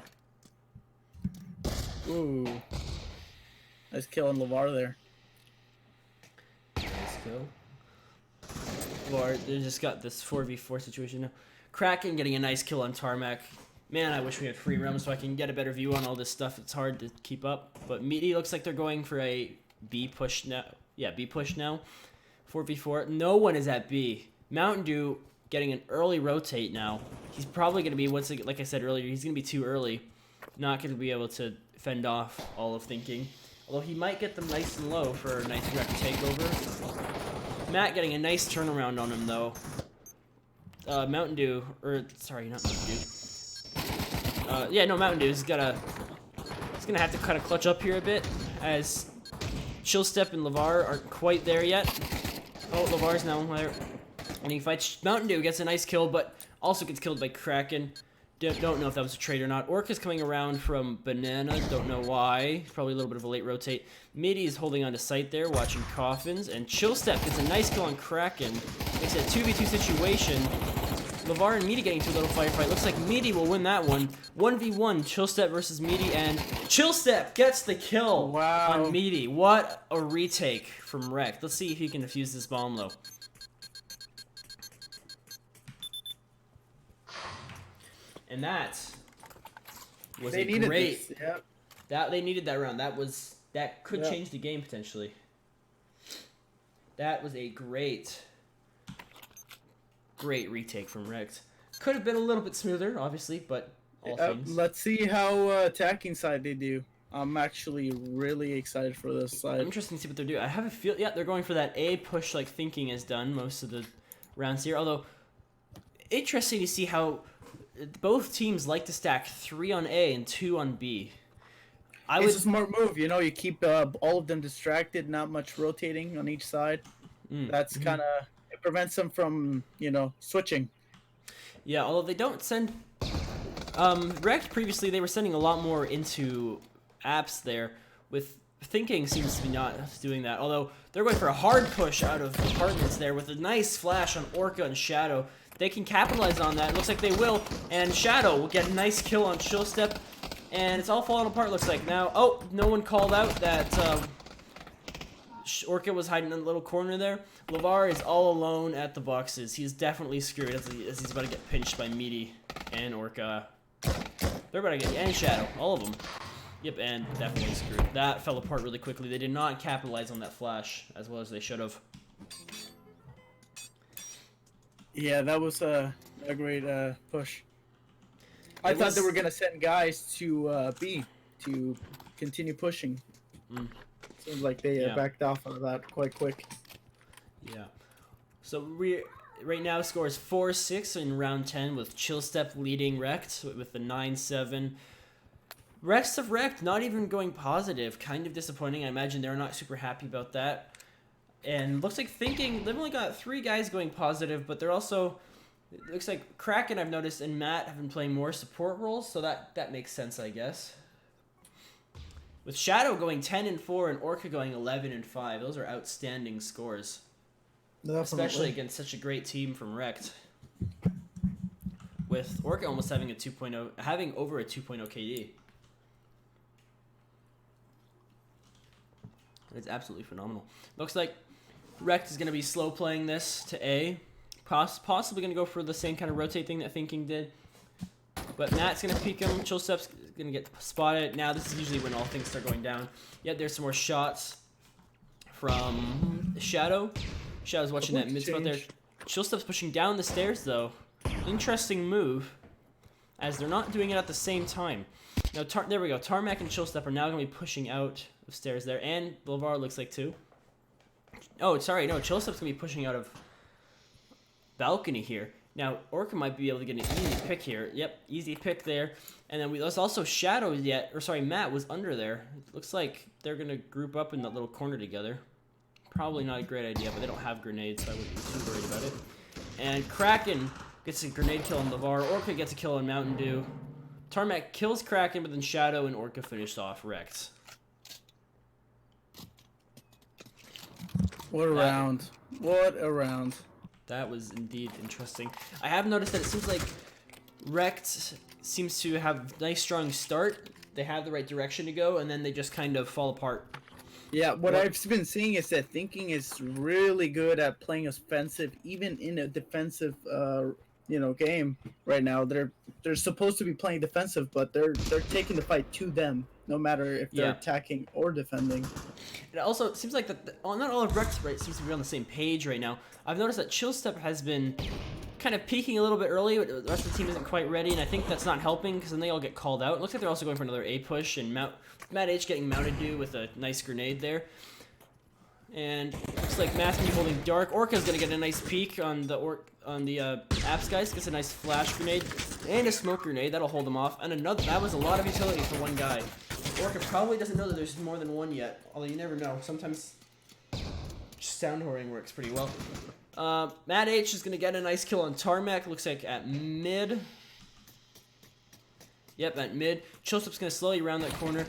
Ooh. Nice kill on LeVar there. Nice kill. LeVar, they just got this 4v4 situation now. Kraken getting a nice kill on Tarmac. Man, I wish we had free roam so I can get a better view on all this stuff. It's hard to keep up. But Meaty looks like they're going for a B push now. Yeah, B push now. 4v4. No one is at B. Mountain Dew getting an early rotate now. He's probably going to be, once again, like I said earlier, he's going to be too early. Not going to be able to fend off all of Thinking. Although he might get them nice and low for a nice REKT takeover. Matt getting a nice turnaround on him, though. Mountain Dew, or sorry, not Mountain Dew. Yeah, no, Mountain Dew. He's gonna have to kind of clutch up here a bit, as Chillstep and LeVar aren't quite there yet. Oh, LeVar's now there, and he fights Mountain Dew, gets a nice kill, but also gets killed by Kraken. Don't know if that was a trade or not. Orca's coming around from Banana. Don't know why. Probably a little bit of a late rotate. Midi is holding on to sight there, watching Coffins. And Chillstep gets a nice kill on Kraken. Makes it a 2v2 situation. LeVar and Midi getting into a little firefight. Looks like Midi will win that one. 1v1, Chillstep versus Midi. And Chillstep gets the kill on Midi. What a retake from REKT. Let's see if he can defuse this bomb low. And that was a great. This. Yep. That they needed that round. That could change the game potentially. That was a great retake from REKT. Could have been a little bit smoother, obviously, but all things. Let's see how attacking side they do. I'm actually really excited for this side. Interesting to see what they're doing. I have a feel. Yeah, they're going for that A push like Thinking has done most of the rounds here. Although interesting to see how both teams like to stack 3 on A and 2 on B. It's a smart move, you know. You keep all of them distracted, not much rotating on each side. That's kind of it prevents them from switching. Yeah, although they don't send. REKT previously they were sending a lot more into apps there. With Thinking seems to be not doing that. Although they're going for a hard push out of apartments there with a nice flash on Orca and Shadow. They can capitalize on that. It looks like they will. And Shadow will get a nice kill on Chillstep. And it's all falling apart, looks like. Now, oh, no one called out that Orca was hiding in a little corner there. LeVar is all alone at the boxes. He's definitely screwed as he's about to get pinched by Meaty and Orca. They're about to get, and Shadow, all of them. Yep, and definitely screwed. That fell apart really quickly. They did not capitalize on that flash as well as they should have. Yeah, that was a great push. I thought they were going to send guys to B to continue pushing. Seems like they backed off of that quite quick. Yeah. So right now score is 4-6 in round 10 with Chillstep leading REKT with the 9-7. Rest of REKT not even going positive. Kind of disappointing. I imagine they're not super happy about that. And looks like Thinking, they've only got 3 guys going positive, but they're also, it looks like Kraken, I've noticed, and Matt have been playing more support roles, so that makes sense, I guess. With Shadow going 10-4 and Orca going 11-5, those are outstanding scores. Definitely. Especially against such a great team from REKT. With Orca almost having a 2.0, having over a 2.0 KD. It's absolutely phenomenal. Looks like REKT is going to be slow playing this to A. Possibly going to go for the same kind of rotate thing that Thinking did. But Matt's going to peek him. Chillstep's going to get spotted. Now this is usually when all things start going down. Yet there's some more shots from Shadow. Shadow's watching that mid spot there. Chillstep's pushing down the stairs though. Interesting move, as they're not doing it at the same time. Now there we go. Tarmac and Chillstep are now going to be pushing out of stairs there, and LeVar looks like too. Oh, sorry, no. Chillstep's going to be pushing out of balcony here. Now Orca might be able to get an easy pick here. Yep, easy pick there. And then there's also Shadow Matt was under there. It looks like they're going to group up in that little corner together. Probably not a great idea, but they don't have grenades, so I wouldn't be too worried about it. And Kraken gets a grenade kill on LeVar. Orca gets a kill on Mountain Dew. Tarmac kills Kraken, but then Shadow and Orca finished off REKT. What a round. What a round. That was indeed interesting. I have noticed that it seems like REKT seems to have a nice strong start. They have the right direction to go, and then they just kind of fall apart. Yeah, what I've been seeing is that Thinking is really good at playing offensive, even in a defensive game right now. They're supposed to be playing defensive, but they're taking the fight to them, no matter if they're attacking or defending. It also seems like that not all of REKT seems to be on the same page right now. I've noticed that Chillstep has been kind of peaking a little bit early, but the rest of the team isn't quite ready, and I think that's not helping because then they all get called out. It looks like they're also going for another A push, and Matt H getting mounted due with a nice grenade there. And looks like Matt's gonna be holding dark. Orca's gonna get a nice peek on the apps guys. Gets a nice flash grenade and a smoke grenade. That'll hold them off. And that was a lot of utility for one guy. Orca probably doesn't know that there's more than one yet, although you never know. Sometimes sound whoring works pretty well. Matt H is gonna get a nice kill on Tarmac. Looks like at mid. Yep, at mid. Chillstep's gonna slowly round that corner.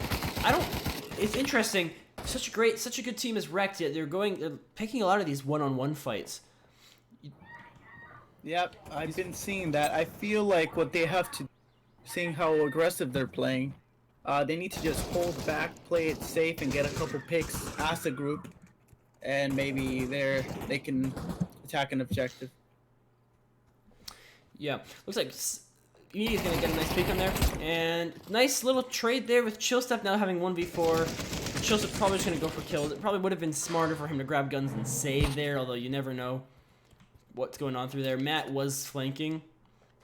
It's interesting. Such a good team as REKT. They're picking a lot of these one-on-one fights. Yep, I've been seeing that. I feel like what they have to, seeing how aggressive they're playing, they need to just hold back, play it safe, and get a couple picks as a group, and maybe they can attack an objective. Yeah, looks like Unity's gonna get a nice peek on there, and nice little trade there with Chillstep now having 1v4. Chillstep's probably just gonna go for kills. It probably would have been smarter for him to grab guns and save there, although you never know what's going on through there. Matt was flanking.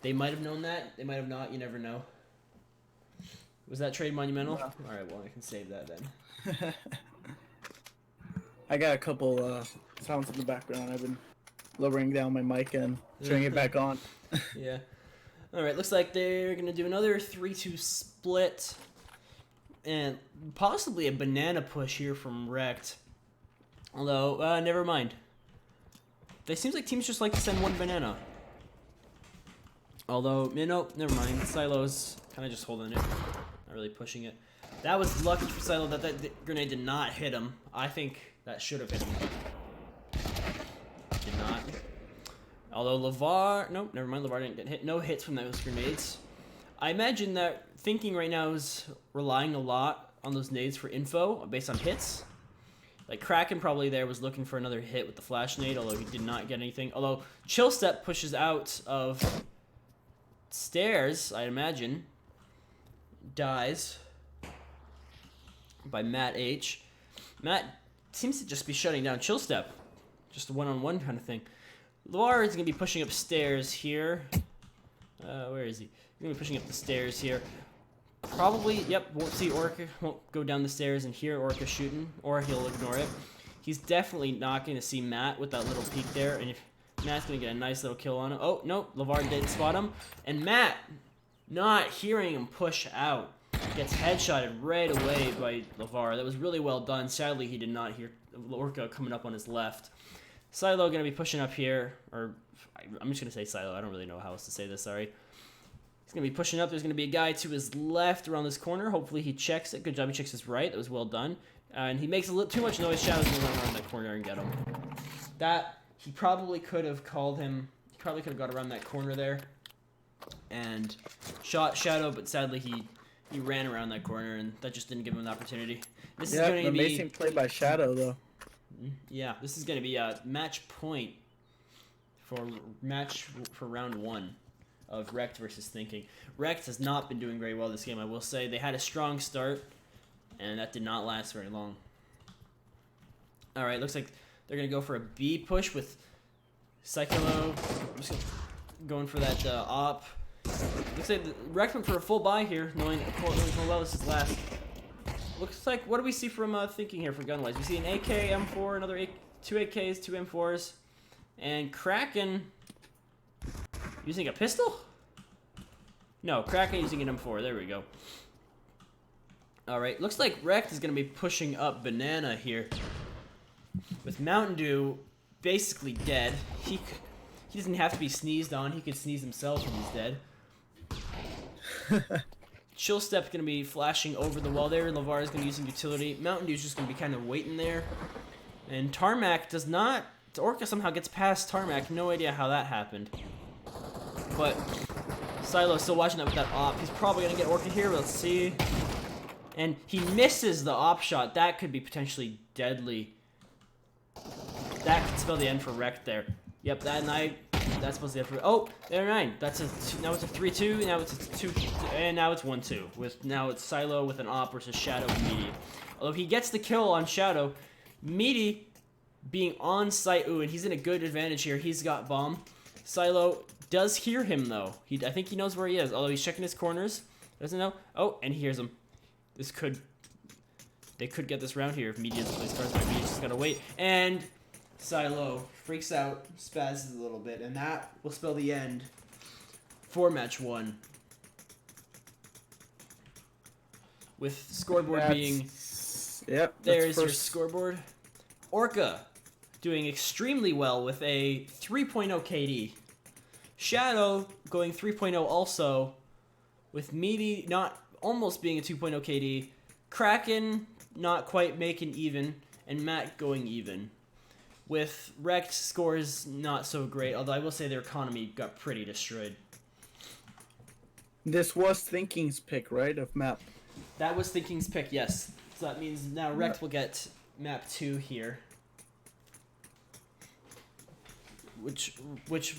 They might have known that. They might have not. You never know. Was that trade monumental? No. All right, well, I can save that then. I got a couple sounds in the background. I've been lowering down my mic and turning it back on. Yeah. All right, looks like they're going to do another 3-2 split. And possibly a banana push here from REKT. Although, never mind. It seems like teams just like to send one banana. Although, no, never mind. Silo's kind of just holding it. Not really pushing it. That was lucky for Silo that grenade did not hit him. I think that should have hit him. Did not. Although LeVar... Nope, never mind. LeVar didn't get hit. No hits from those grenades. I imagine that thinking right now is relying a lot on those nades for info based on hits. Like Kraken probably there was looking for another hit with the flash nade, although he did not get anything. Although Chillstep pushes out of stairs, I imagine. Dies by Matt H. Matt seems to just be shutting down Chillstep. Just a one-on-one kind of thing. LeVar is going to be pushing upstairs here. Where is he? He's going to be pushing up the stairs here. Probably, yep, won't see Orca, won't go down the stairs and hear Orca shooting, or he'll ignore it. He's definitely not going to see Matt with that little peek there, and if Matt's going to get a nice little kill on him. Oh, no, LeVar did spot him, and Matt, not hearing him push out, gets headshotted right away by LeVar. That was really well done. Sadly, he did not hear Orca coming up on his left. Silo going to be pushing up here, or I'm just going to say Silo. I don't really know how else to say this, sorry. He's going to be pushing up. There's going to be a guy to his left around this corner. Hopefully he checks it. Good job, he checks his right. That was well done. And he makes a little too much noise. Shadow's going to run around that corner and get him. That, he probably could have called him. He probably could have got around that corner there and shot Shadow, but sadly he ran around that corner, and that just didn't give him an opportunity. This is going to be amazing play by Shadow, though. Yeah, this is going to be a match point for round one of REKT versus Thinking. REKT has not been doing very well this game, I will say. They had a strong start, and that did not last very long. All right, looks like they're going to go for a B push with Cyclo. I'm just going for that op. Looks like REKT went for a full buy here, knowing well this is last. Looks like, what do we see from Thinking here for gun-wise? We see an AK, M4, another two AKs, two M4s, and Kraken using a pistol? No, Kraken using an M4. There we go. All right, looks like REKT is going to be pushing up Banana here. With Mountain Dew basically dead. He doesn't have to be sneezed on. He could sneeze himself when he's dead. Chillstep's going to be flashing over the wall there. LeVar is going to be using utility. Mountain Dew's just going to be kind of waiting there. And Tarmac does not... Orca somehow gets past Tarmac. No idea how that happened. But Silo's still watching that with that op. He's probably going to get Orca here. Let's see. And he misses the op shot. That could be potentially deadly. That could spell the end for REKT there. Yep, that night. That's supposed to be for. Oh, they're 9. That's now it's a 3-2. Now it's a 2, and now it's 1-2. Now it's Silo with an op versus Shadow and Meaty. Although he gets the kill on Shadow, Meaty being on site. Ooh, and he's in a good advantage here. He's got bomb. Silo does hear him though. I think he knows where he is. Although he's checking his corners, doesn't know. Oh, and he hears him. They could get this round here if Meaty doesn't play cards. But Meaty just gotta wait. And Silo freaks out, spazzes a little bit, and that will spell the end for match 1. With scoreboard being... Yep, there's your scoreboard. Orca doing extremely well with a 3.0 KD. Shadow going 3.0 also, with Meaty not almost being a 2.0 KD. Kraken not quite making even, and Matt going even. With REKT scores not so great, although I will say their economy got pretty destroyed. This was Thinking's pick, right, of map? That was Thinking's pick, yes. So that means now REKT will get map 2 here. Which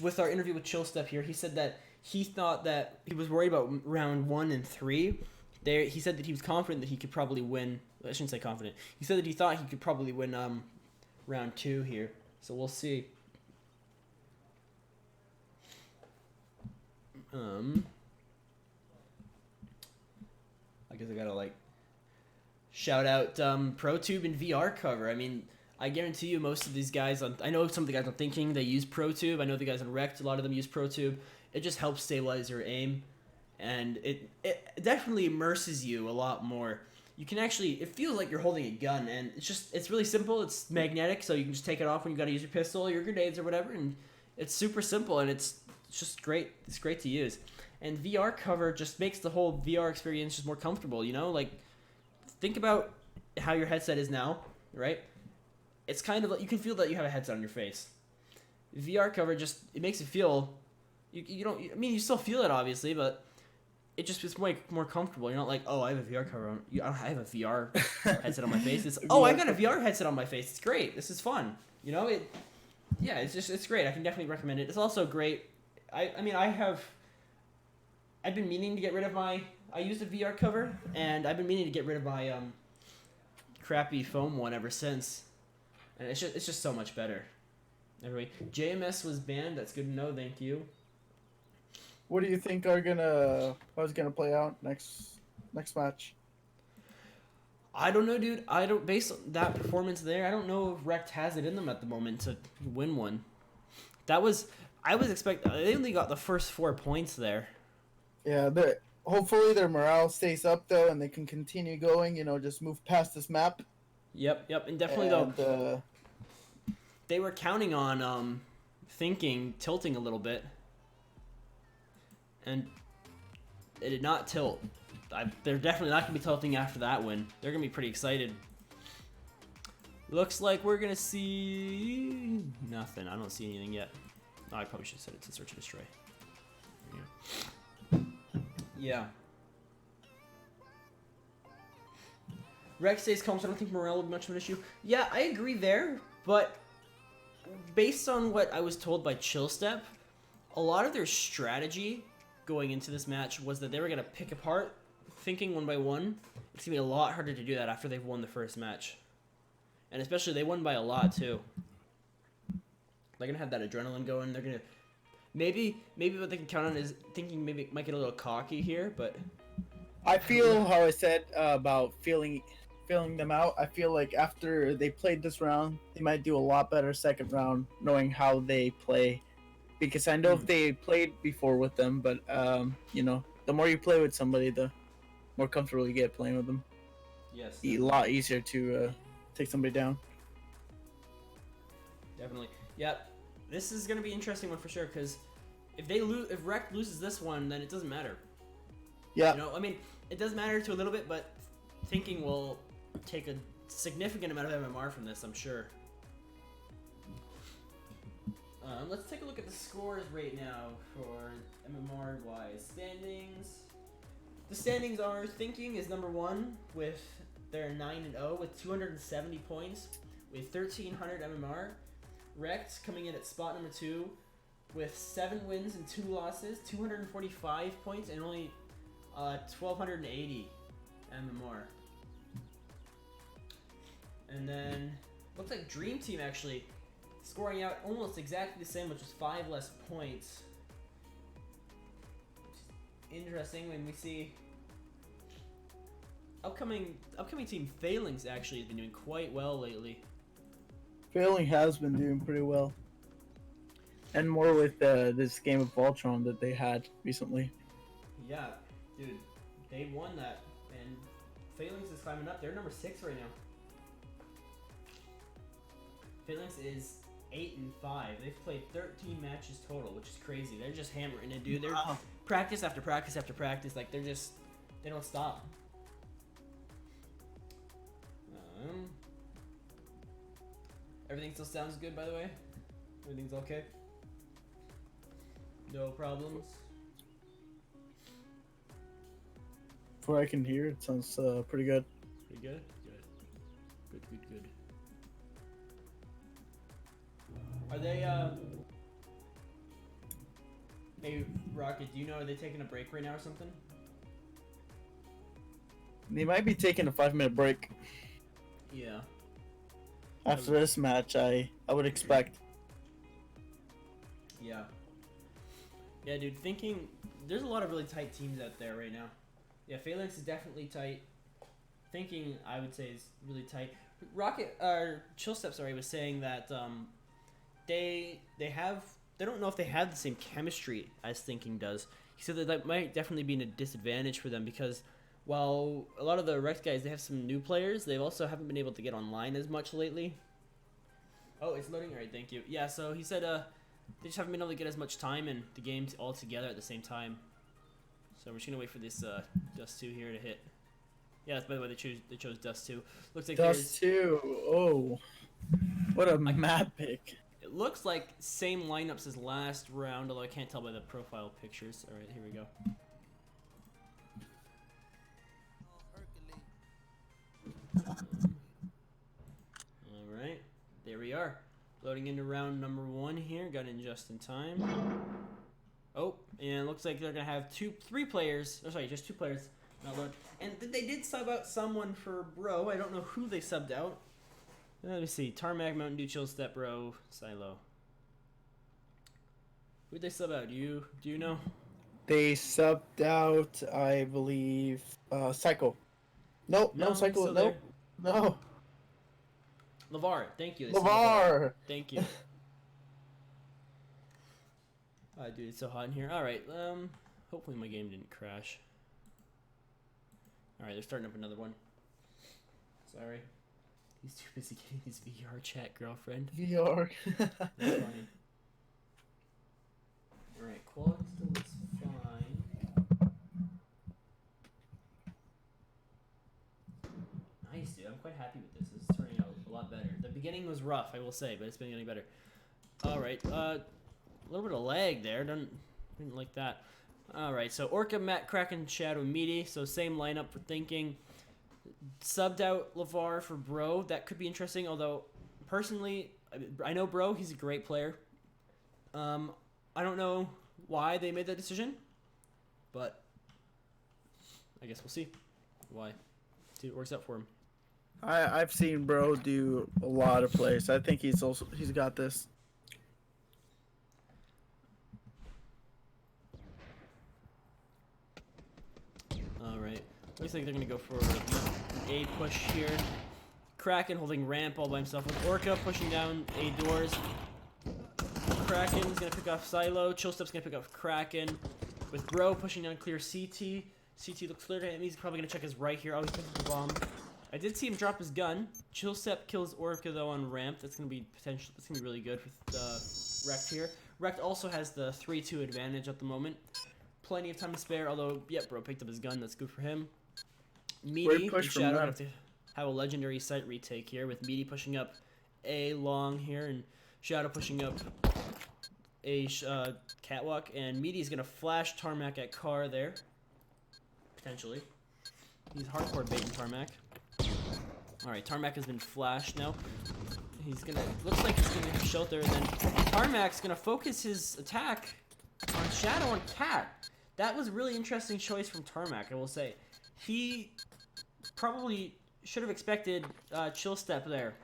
with our interview with Chillstep here, he said that he thought that he was worried about round 1 and 3. He said that he was confident that he could probably win. I shouldn't say confident. He said that he thought he could probably win round 2 here. So we'll see. I guess I gotta shout out ProTube and VR cover. I mean, I guarantee you most of these guys I know some of the guys on Thinking, they use ProTube. I know the guys on REKT, a lot of them use ProTube. It just helps stabilize your aim, and it definitely immerses you a lot more. You can actually, it feels like you're holding a gun, and it's really simple. It's magnetic, so you can just take it off when you gotta use your pistol or your grenades or whatever, and it's super simple, and it's just great. It's great to use. And VR cover just makes the whole VR experience just more comfortable, you know? Think about how your headset is now, right? It's kind of like, you can feel that you have a headset on your face. VR cover it makes it feel, you don't, I mean, you still feel it obviously, but it's more comfortable. You're not like, oh, I have a VR cover on. I have a VR headset on my face. It's, oh, I got a VR headset on my face. It's great. This is fun. You know, it's great. I can definitely recommend it. It's also great. I've been meaning to get rid of I used a VR cover, and I've been meaning to get rid of my crappy foam one ever since. And it's just so much better. Anyway, JMS was banned. That's good to know. Thank you. What do you think how it's gonna play out next match? I don't know, dude. Based on that performance there, I don't know if REKT has it in them at the moment to win one. I was expecting, they only got the first 4 points there. Yeah, hopefully their morale stays up though, and they can continue going. You know, just move past this map. Yep, and definitely though. They were counting on Thinking tilting a little bit. And it did not tilt. They're definitely not going to be tilting after that win. They're going to be pretty excited. Looks like we're going to see nothing. I don't see anything yet. Oh, I probably should have said it's a search and destroy. Yeah. REKT stays calm, so I don't think morale will be much of an issue. Yeah, I agree there, but based on what I was told by Chillstep, a lot of their strategy going into this match was that they were going to pick apart Thinking one by one. It's going to be a lot harder to do that after they've won the first match. And especially, they won by a lot, too. They're going to have that adrenaline going. They're going to... Maybe what they can count on is Thinking maybe might get a little cocky here, but... I feel how I said about feeling them out. I feel like after they played this round, they might do a lot better second round, knowing how they play. Because I know if they played before with them, but you know, the more you play with somebody, the more comfortable you get playing with them. Yes. A lot easier to take somebody down. Definitely. Yep. This is gonna be an interesting one for sure. Because if REKT loses this one, then it doesn't matter. Yeah. You know, I mean, it does matter to a little bit, but Thinking will take a significant amount of MMR from this, I'm sure. Let's take a look at the scores right now for MMR-wise. Standings. The standings are Thinking is number 1 with their 9-0 with 270 points with 1,300 MMR. REKT coming in at spot number 2 with 7 wins and 2 losses, 245 points, and only 1,280 MMR. And then looks like Dream Team actually scoring out almost exactly the same, which is 5 less points. Interesting when we see upcoming team Failings actually has been doing quite well lately. Failing has been doing pretty well, and more with this game of Voltron that they had recently. Yeah, dude, they won that, and Failings is climbing up. They're number 6 right now. Failings is 8-5. They've played 13 matches total, which is crazy. They're just hammering it, dude. They're practice after practice after practice. Like they don't stop. Everything still sounds good, by the way. Everything's okay. No problems. From what I can hear, it sounds pretty good. Pretty good. Good. Are they Hey Rocket, do you know, are they taking a break right now or something? They might be taking a 5-minute break. Yeah. After this match, I would expect. Yeah. Yeah, dude, there's a lot of really tight teams out there right now. Yeah, Phalanx is definitely tight. Thinking, I would say, is really tight. Chillstep, sorry, was saying that they don't know if they have the same chemistry as Thinking does. He said that might definitely be a disadvantage for them because while a lot of the REKT guys, they have some new players, they also haven't been able to get online as much lately. Oh, it's loading. All right, thank you. Yeah, so he said they just haven't been able to get as much time in the games all together at the same time. So we're just gonna wait for this Dust 2 here to hit. Yeah, by the way, they chose Dust 2. Looks like Dust 2. Oh, what a map pick. It looks like same lineups as last round, although I can't tell by the profile pictures. All right, here we go. All right, there we are. Loading into round number 1 here. Got in just in time. Oh, and it looks like they're gonna have three players. Oh, sorry, just 2 players. Not load. And they did sub out someone for Bro. I don't know who they subbed out. Let me see. Tarmac, Mountain Dew, Chill Step, Bro, Silo. Who'd they sub out? Do you know? They subbed out, I believe, Psycho. Nope, no Psycho. Nope. No. LeVar, thank you. LeVar. Thank you. Dude, it's so hot in here. All right. Hopefully my game didn't crash. All right, they're starting up another one. Sorry. He's too busy getting his VR chat, girlfriend. VR. That's funny. Alright, quality still looks fine. Nice, dude. I'm quite happy with this. This is turning out a lot better. The beginning was rough, I will say, but it's been getting better. Alright, a little bit of lag there. Didn't like that. Alright, so Orca, Matt, Kraken, Shadow, Meaty. So same lineup for Thinking. Subbed out LeVar for Bro. That could be interesting, although personally, I know Bro, he's a great player. I don't know why they made that decision, but I guess we'll see why. See if it works out for him. I've seen Bro do a lot of plays. I think he's got this. All right. Looks like they're gonna go for an A push here. Kraken holding ramp all by himself with Orca pushing down A doors. Kraken's gonna pick off Silo. Chillstep's gonna pick off Kraken. With Bro pushing down clear CT. CT looks clear to him. He's probably gonna check his right here. Oh, he picked up the bomb. I did see him drop his gun. Chillstep kills Orca though on ramp. That's gonna be potential. That's gonna be really good for REKT here. REKT also has the 3-2 advantage at the moment. Plenty of time to spare. Although, yep, Bro picked up his gun. That's good for him. Meaty and Shadow have to have a legendary site retake here with Meaty pushing up A long here and Shadow pushing up A catwalk, and Meaty's gonna flash Tarmac at car there. Potentially. He's hardcore baiting Tarmac. Alright, Tarmac has been flashed now. Looks like he's gonna shelter, and then Tarmac's gonna focus his attack on Shadow and Cat. That was a really interesting choice from Tarmac, I will say. He probably should have expected Chill Step there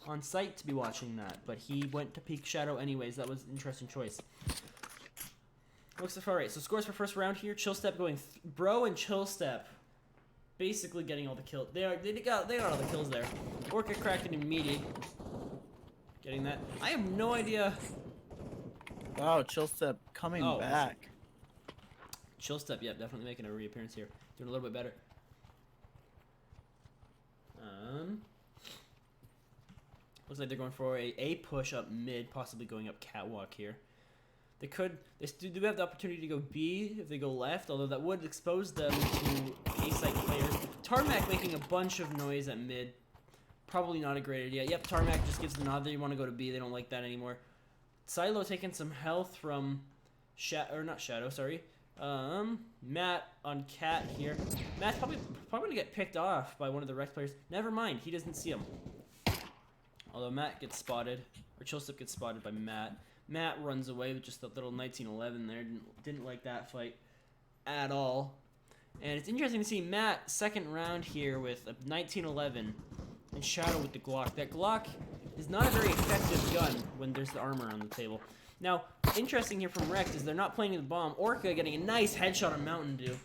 on site to be watching that, but he went to peek Shadow anyways. That was an interesting choice. Looks alright. So scores for first round here. Chill Step going Bro and Chill Step basically getting all the kills. They got all the kills there. Orca, Kraken, and Meaty getting that. I have no idea. Wow, Chill Step coming back. Chill Step, yeah, definitely making a reappearance here. Doing a little bit better. Looks like they're going for a push up mid, possibly going up catwalk here. They do have the opportunity to go B if they go left, although that would expose them to A-site players. Tarmac making a bunch of noise at mid. Probably not a great idea. Yep, Tarmac just gives the nod that you want to go to B. They don't like that anymore. Silo taking some health from Matt on Cat here. Matt's probably gonna get picked off by one of the REKT players. Never mind, he doesn't see him. Although Matt gets spotted, or Chillstep gets spotted by Matt. Matt runs away with just that little 1911 there. Didn't like that fight at all. And it's interesting to see Matt second round here with a 1911 and Shadow with the Glock. That Glock is not a very effective gun when there's the armor on the table. Now, interesting here from REKT is they're not planting the bomb. Orca getting a nice headshot on Mountain Dew.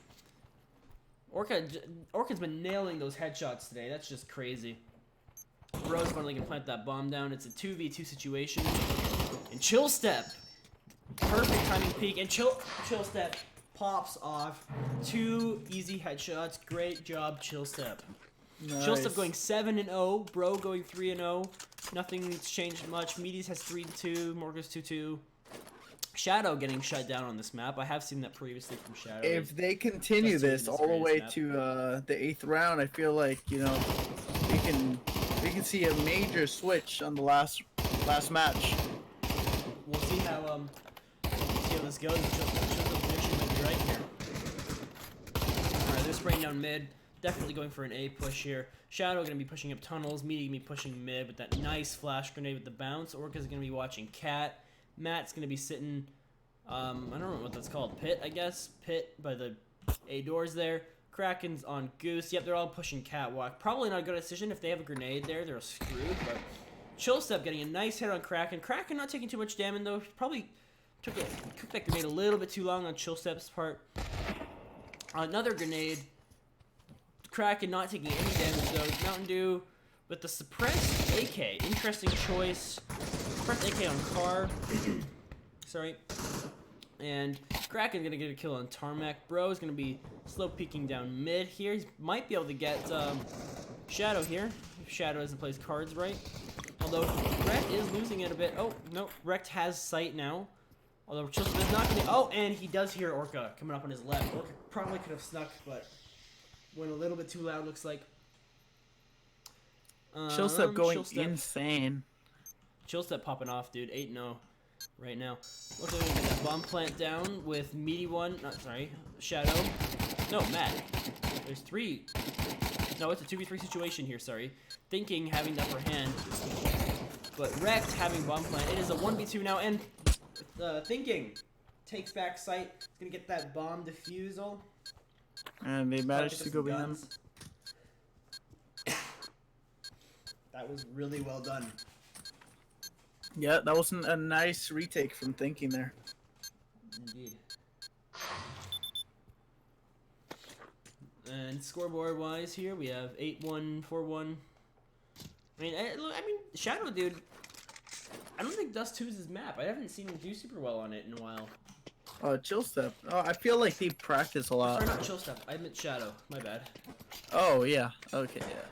Orca's been nailing those headshots today. That's just crazy. Bro's finally gonna plant that bomb down. It's a 2v2 situation. And Chill Step, perfect timing peek, and Chill Step pops off 2 easy headshots. Great job, Chill Step. Nice. Chill Step going 7-0, Bro going 3-0. Nothing's changed much. Meaties has 3-2, Morgus 2-2. Shadow getting shut down on this map. I have seen that previously from Shadow. If they continue this all the way to the 8th round, I feel like we can see a major switch on the last match. We'll see how this goes. Chillstep's prediction might be right here. Alright, they're spraying down mid. Definitely going for an A push here. Shadow going to be pushing up tunnels. Meaty going to be pushing mid with that nice flash grenade with the bounce. Orca's going to be watching Cat. Matt's going to be sitting, I don't know what that's called. Pit, I guess. Pit by the A doors there. Kraken's on Goose. Yep, they're all pushing Catwalk. Probably not a good decision. If they have a grenade there, they're screwed. But Chillstep getting a nice hit on Kraken. Kraken not taking too much damage, though. He probably cooked that grenade a little bit too long on Chillstep's part. Another grenade. Kraken not taking any damage, though. Mountain Dew with the suppressed AK. Interesting choice. Suppressed AK on Car. Sorry. And Kraken's going to get a kill on Tarmac. Bro is going to be slow peeking down mid here. He might be able to get Shadow here, if Shadow doesn't play his cards right. Although REKT is losing it a bit. Oh, no. REKT has sight now. Although Chillstep is not going to... Oh, and he does hear Orca coming up on his left. Orca probably could have snuck, but went a little bit too loud, looks like. Chillstep going insane. Chillstep popping off, dude. 8-0 right now. Looks like we get that bomb plant down with Meaty one. Shadow. No, Matt. There's 3. No, it's a 2v3 situation here, sorry. Thinking having the upper hand. But REKT having bomb plant. It is a 1v2 now, and Thinking takes back sight. It's going to get that bomb defusal. And they managed to go behind him. That was really well done. Yeah, that was a nice retake from Thinking there. Indeed. And scoreboard-wise here, we have 8-1, 4-1. I mean, Shadow, dude, I don't think Dust 2 is his map. I haven't seen him do super well on it in a while. Chillstep. Oh, I feel like they practice a lot. Sorry, not Chillstep. I meant Shadow. My bad. Oh, yeah. Okay, yeah.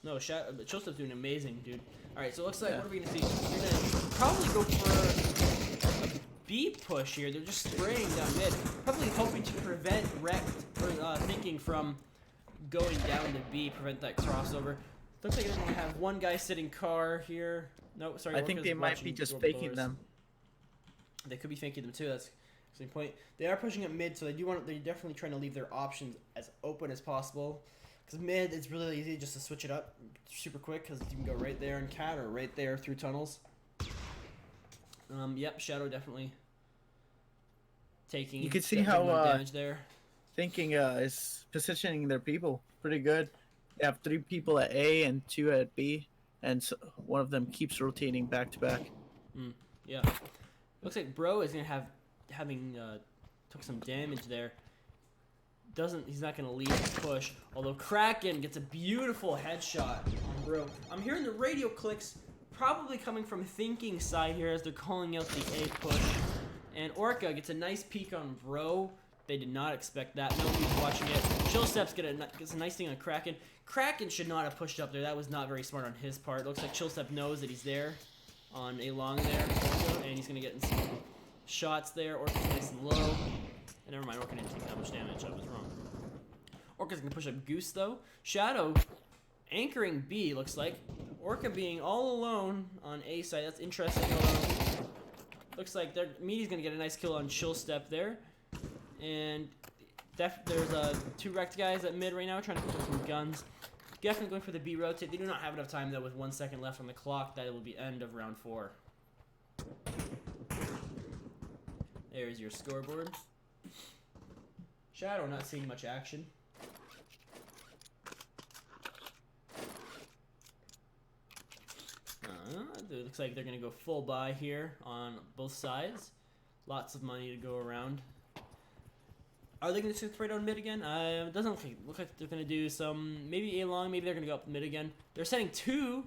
No, Chillstep's doing amazing, dude. Alright, so it looks like, what are we going to see? We're going to probably go for a B push here. They're just spraying down mid. Probably hoping to prevent REKT, or Thinking from going down to B, prevent that crossover. Looks like they're going to have one guy sitting car here. No, sorry. I think they might be just faking them. They could be faking them too. That's the point. They are pushing up mid, so they're definitely trying to leave their options as open as possible. Because mid, it's really easy just to switch it up super quick because you can go right there in cat or right there through tunnels. Yep, Shadow definitely taking. You can see how damage there. Thinking is positioning their people pretty good. They have 3 people at A and 2 at B, and so one of them keeps rotating back to back. Yeah, looks like Bro is gonna having took some damage there. He's not gonna lead the push. Although Kraken gets a beautiful headshot on Bro. I'm hearing the radio clicks probably coming from Thinking side here as they're calling out the A push. And Orca gets a nice peek on Bro. They did not expect that. Nobody's watching it. Chillstep gets a nice thing on Kraken. Kraken should not have pushed up there. That was not very smart on his part. Looks like Chillstep knows that he's there on a long there. Orca, and he's going to get in some shots there. Orca's nice and low. And never mind, Orca didn't take that much damage. I was wrong. Orca's going to push up Goose, though. Shadow anchoring B, looks like. Orca being all alone on A side. That's interesting. Looks like Meaty's going to get a nice kill on Chillstep there. And there's 2 REKT guys at mid right now trying to pick up some guns. Definitely going for the B rotate. They do not have enough time, though, with 1 second left on the clock. That will be end of round 4. There's your scoreboard. Shadow not seeing much action. It looks like they're going to go full buy here on both sides. Lots of money to go around. Are they going to switch right on mid again? It doesn't look like they're going to do some, maybe A long, maybe they're going to go up mid again. They're sending 2.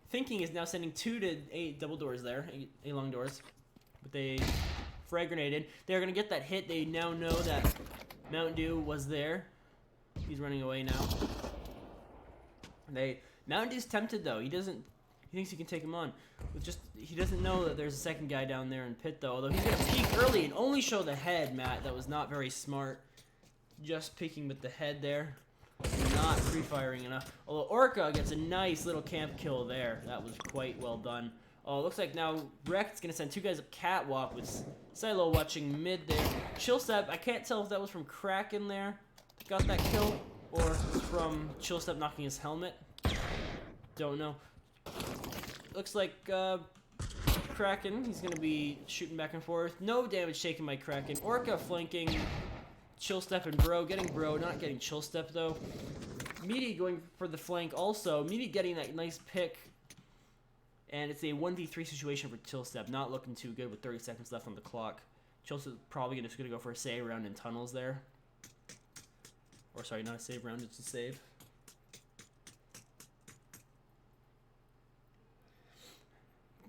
Thinking is now sending 2 to A double doors there, A long doors. But they frag grenaded. They're going to get that hit. They now know that Mountain Dew was there. He's running away now. Mountain Dew's tempted though. He thinks he can take him on. He doesn't know that there's a second guy down there in pit though. Although he's gonna peek early and only show the head, Matt. That was not very smart. Just peeking with the head there. Not pre-firing enough. Although Orca gets a nice little camp kill there. That was quite well done. Oh, it looks like now REKT's gonna send 2 guys up catwalk with Silo watching mid there. Chillstep, I can't tell if that was from Kraken there. Got that kill. Or from Chillstep knocking his helmet. Don't know. Looks like Kraken, he's going to be shooting back and forth. No damage taken by Kraken. Orca flanking Chillstep and Bro. Getting Bro, not getting Chillstep though. Meaty going for the flank also. Meaty getting that nice pick. And it's a 1v3 situation for Chillstep. Not looking too good with 30 seconds left on the clock. Chillstep's probably just going to go for a save round in tunnels there. Or sorry, not a save round, it's a save.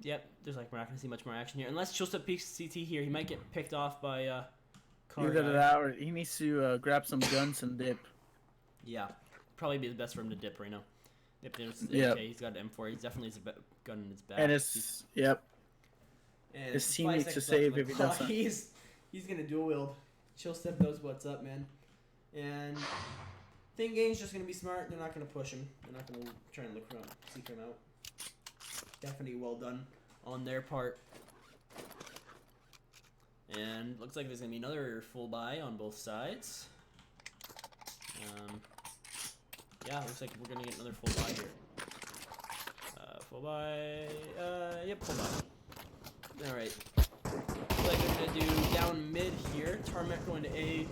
Yep, we're not going to see much more action here. Unless Chillstep peeks CT here, he might get picked off by Either that or he needs to grab some guns and dip. Yeah, probably be the best for him to dip right now. Yep. Okay, he's got an M4. He definitely has a gun in his back. And his team needs to save if he doesn't. He's going to dual wield. Chillstep knows what's up, man. And Thingame's just going to be smart. They're not going to push him. They're not going to try and look around, seek him out. Definitely well done on their part. And looks like there's going to be another full buy on both sides. Yeah, looks like we're going to get another full buy here. Full buy. Yep, full buy. Alright. Looks like they're going to do down mid here. Tarmac going to A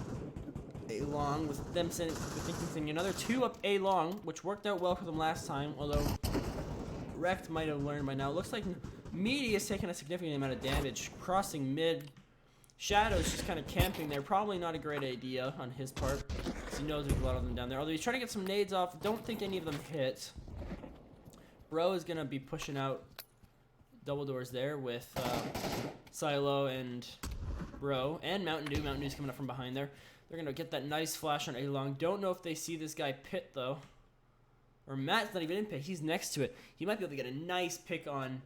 long with them sending another 2 up A long, which worked out well for them last time, although REKT might have learned by now. Looks like Meaty is taking a significant amount of damage. Crossing mid. Shadow's just kind of camping there. Probably not a great idea on his part. Because he knows there's a lot of them down there. Although he's trying to get some nades off. Don't think any of them hit. Bro is going to be pushing out double doors there with Silo and Bro. And Mountain Dew. Mountain Dew's coming up from behind there. They're going to get that nice flash on A long. Don't know if they see this guy pit though. Or Matt's not even in pit. He's next to it. He might be able to get a nice pick on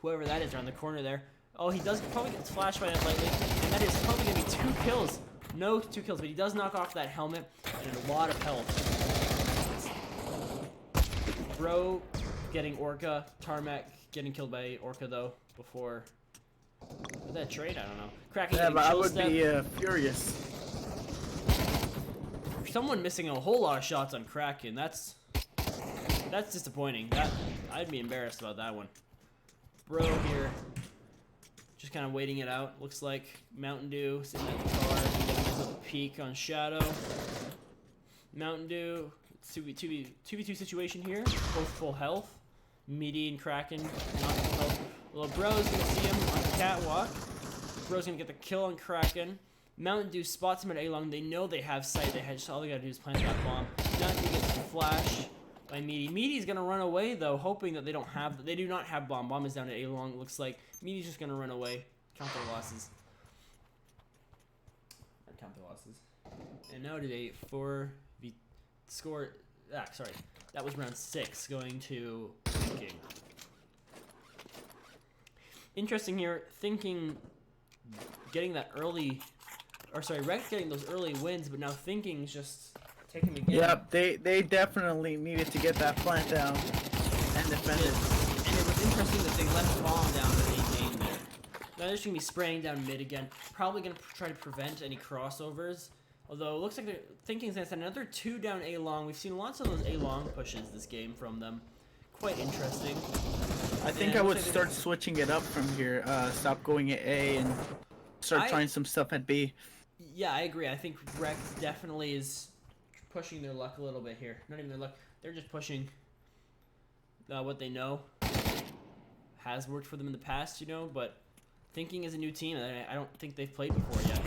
whoever that is around the corner there. Oh, he does probably get flashed by that lightly. And that is probably going to be 2 kills. No 2 kills, but he does knock off that helmet and a lot of health. Bro getting Orca. Tarmac getting killed by Orca, though, before. Was that trade? I don't know. Kraken yeah, but I would step. be furious. someone missing a whole lot of shots on Kraken. That's disappointing. I'd be embarrassed about that one. Bro here, just kind of waiting it out. Looks like Mountain Dew sitting at the car. Getting a peek on Shadow. Mountain Dew, 2v2 situation here. Both full health. Meaty and Kraken not full health. Well, Bro's gonna see him on the catwalk. Bro's gonna get the kill on Kraken. Mountain Dew spots him at A-Long. They know they have sight. All they gotta do is plant that bomb. Mountain Dew gets the flash by Meaty. Meaty's gonna run away though, hoping that they do not have bomb. Bomb is down at A-Long. It looks like Meaty's just gonna run away. Count their losses. Count their losses. And now today for the score. Sorry, that was round 6 going to Thinking. Interesting here. Thinking getting that early. Or sorry, REKT getting those early wins, but now Thinking's just taking them again. Yep, they definitely needed to get that plant down and defend it. And it was interesting that they left bomb down at A main there. Now they're just gonna be spraying down mid again. Probably gonna try to prevent any crossovers. Although it looks like they're Thinking's gonna send another 2 down A long. We've seen lots of those A long pushes this game from them. Quite interesting. I think I would start switching it up from here. Stop going at A and start trying some stuff at B. Yeah, I agree. I think REKT definitely is pushing their luck a little bit here. Not even their luck. They're just pushing what they know. Has worked for them in the past, you know, but Thinking is a new team. I don't think they've played before yet.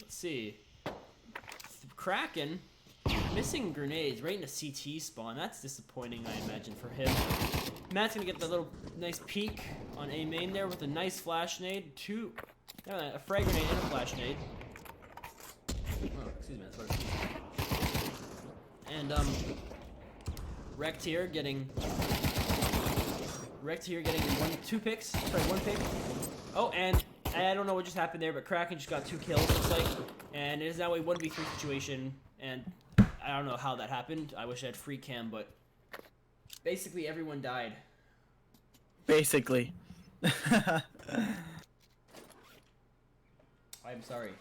Let's see. Kraken missing grenades right in a CT spawn. That's disappointing, I imagine, for him. Matt's gonna get the little nice peek on A main there with a nice flash nade. A frag grenade and a flash nade. Oh, excuse me, that's what it is. And REKT here getting one pick. Oh, and I don't know what just happened there, but Kraken just got 2 kills, looks like. And it is now a 1v3 situation, and I don't know how that happened. I wish I had free cam, but basically everyone died. Basically. I'm sorry.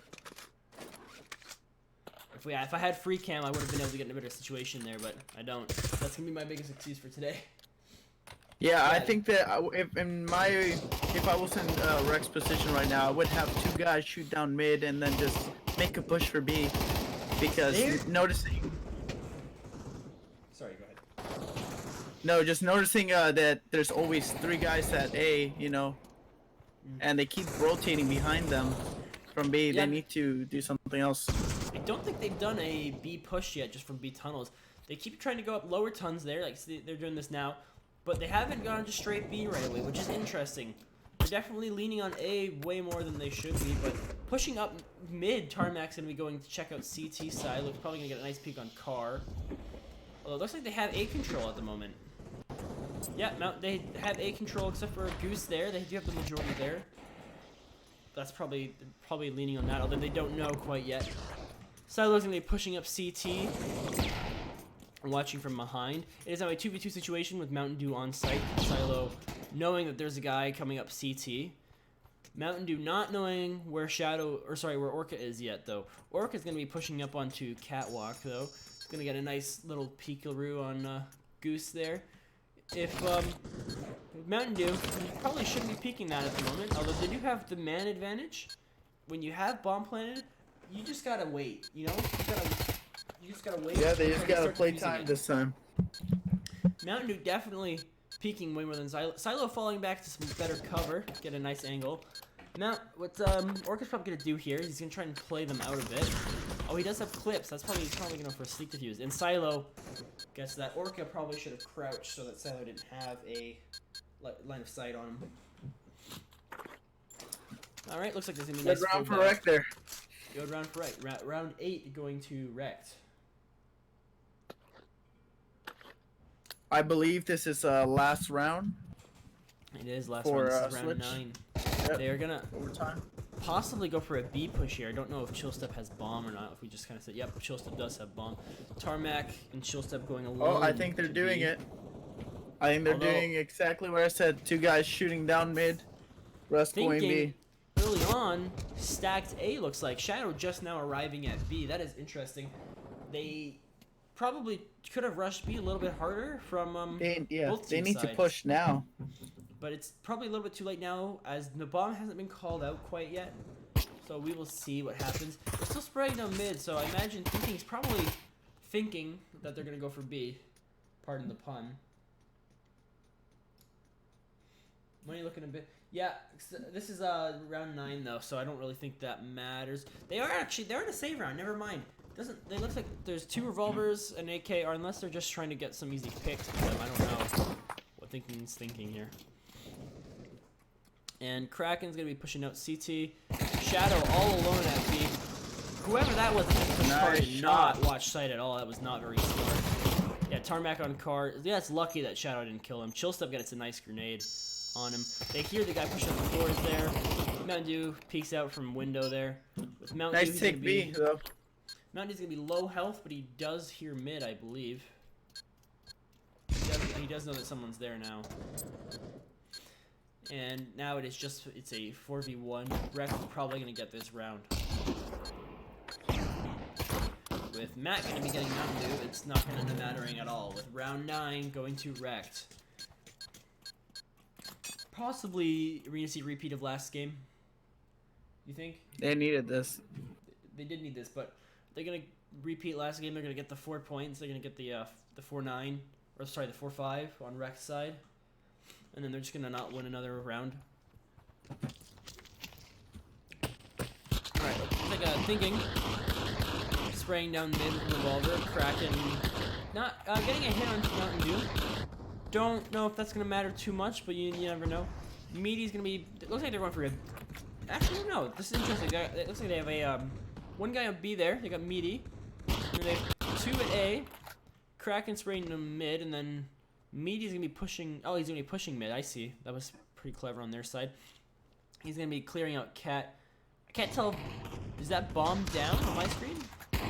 If I had free cam, I would have been able to get in a better situation there, but I don't. That's gonna be my biggest excuse for today. Yeah, I think that if I was in REKT's position right now, I would have 2 guys shoot down mid and then just make a push for B, because noticing. Sorry, go ahead. No, just noticing that there's always 3 guys at A, you know, and they keep rotating behind them from B. Yeah. They need to do something else. I don't think they've done a B push yet, just from B tunnels. They keep trying to go up lower tons there, like they're doing this now. But they haven't gone to straight B right away, which is interesting. They're definitely leaning on A way more than they should be, but pushing up mid, Tarmac's going to be going to check out CT side. Looks probably going to get a nice peek on Car. Although it looks like they have A control at the moment. Yeah, they have A control except for Goose there. They do have the majority there. That's probably leaning on that, although they don't know quite yet. Silo's going to be pushing up CT. Watching from behind. It is now a 2v2 situation with Mountain Dew on site. Silo knowing that there's a guy coming up CT. Mountain Dew not knowing where where Orca is yet though. Orca's gonna be pushing up onto Catwalk though. He's gonna get a nice little peekaroo on Goose there. If Mountain Dew, you probably shouldn't be peeking that at the moment, although they do have the man advantage. When you have bomb planted, you just gotta wait, you know? You just gotta wait. Yeah, they just gotta play time this time. Mountain Dew definitely peeking way more than Silo. Silo falling back to some better cover, get a nice angle. Now, what Orca's probably gonna do here, he's gonna try and play them out a bit. Oh, he does have clips. He's probably gonna go for a sneak defuse. And Silo gets that. Orca probably should have crouched so that Silo didn't have a line of sight on him. All right, looks like there's gonna be a nice good round for REKT there. Good round for REKT. Round 8 going to REKT. I believe this is last round. It is last round. This is round Switch. 9. Yep. They are gonna overtime. Possibly go for a B push here. I don't know if Chillstep has bomb or not. If we just kind of said, yep, Chillstep does have bomb. Tarmac and Chillstep going alone. Oh, I think they're doing it. I think they're doing exactly what I said. 2 guys shooting down mid. Rest going B. It early on, stacked A looks like. Shadow just now arriving at B. That is interesting. They probably could have rushed B a little bit harder from both teams' they need sides. to push now. But it's probably a little bit too late now, as the bomb hasn't been called out quite yet. So we will see what happens. They're still spraying down mid, so I imagine Thinking's probably thinking that they're going to go for B. Pardon the pun. Money looking a bit... Yeah, this is round 9 though, so I don't really think that matters. They're in a save round, never mind. It looks like there's 2 revolvers, an AK, or unless they're just trying to get some easy picks with them. I don't know what Thinking's thinking here. And Kraken's going to be pushing out CT. Shadow all alone at B. Whoever that was did not watch sight at all. That was not very smart. Yeah, Tarmac on car. Yeah, it's lucky that Shadow didn't kill him. Chillstep gets a nice grenade on him. They hear the guy pushing up the floors there. Mountain Dew peeks out from window there. With Mountain Dew, Nice take B, though. Mountain Dew's going to be low health, but he does hear mid, I believe. He does know that someone's there now. And now it's a 4v1. REKT probably going to get this round. With Matt going to be getting Mountain Dew, it's not going to be mattering at all. With round 9 going to REKT. Possibly we're going to see a repeat of last game. You think? They needed this. They did need this, but they're going to repeat last game. They're going to get the 4 points. They're going to get the 4-9, or sorry, the 4-5 on REKT's side. And then they're just going to not win another round. Alright, looks like Thinking. Spraying down mid with the revolver. Kraken not getting a hit on Mountain Dew. Don't know if that's going to matter too much, but you never know. Meaty's going to be... It looks like they're going for a... Actually, no. This is interesting. It looks like they have a... one guy on B there. They got Meaty. And they have 2 at A. Kraken spraying to mid, and then... Meaty's going to be pushing... Oh, he's going to be pushing mid. I see. That was pretty clever on their side. He's going to be clearing out Cat. I can't tell... Is that bomb down on my screen?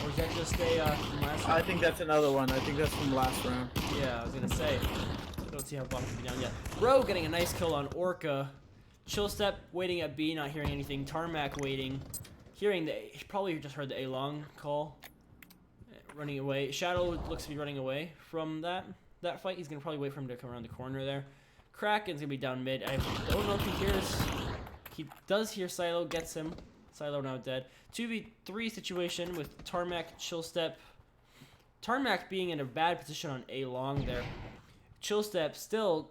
Or is that just a from last round? I think that's another one. I think that's from last round. Yeah, I was going to say. I don't see how bomb can be down yet. Bro getting a nice kill on Orca. Chillstep waiting at B, not hearing anything. Tarmac waiting. Hearing the... He probably just heard the A-long call. Running away. Shadow looks to be running away from that fight. He's going to probably wait for him to come around the corner there. Kraken's going to be down mid. I don't know if he hears... He does hear Silo, gets him. Silo now dead. 2v3 situation with Tarmac, Chillstep. Tarmac being in a bad position on A-long there. Chillstep still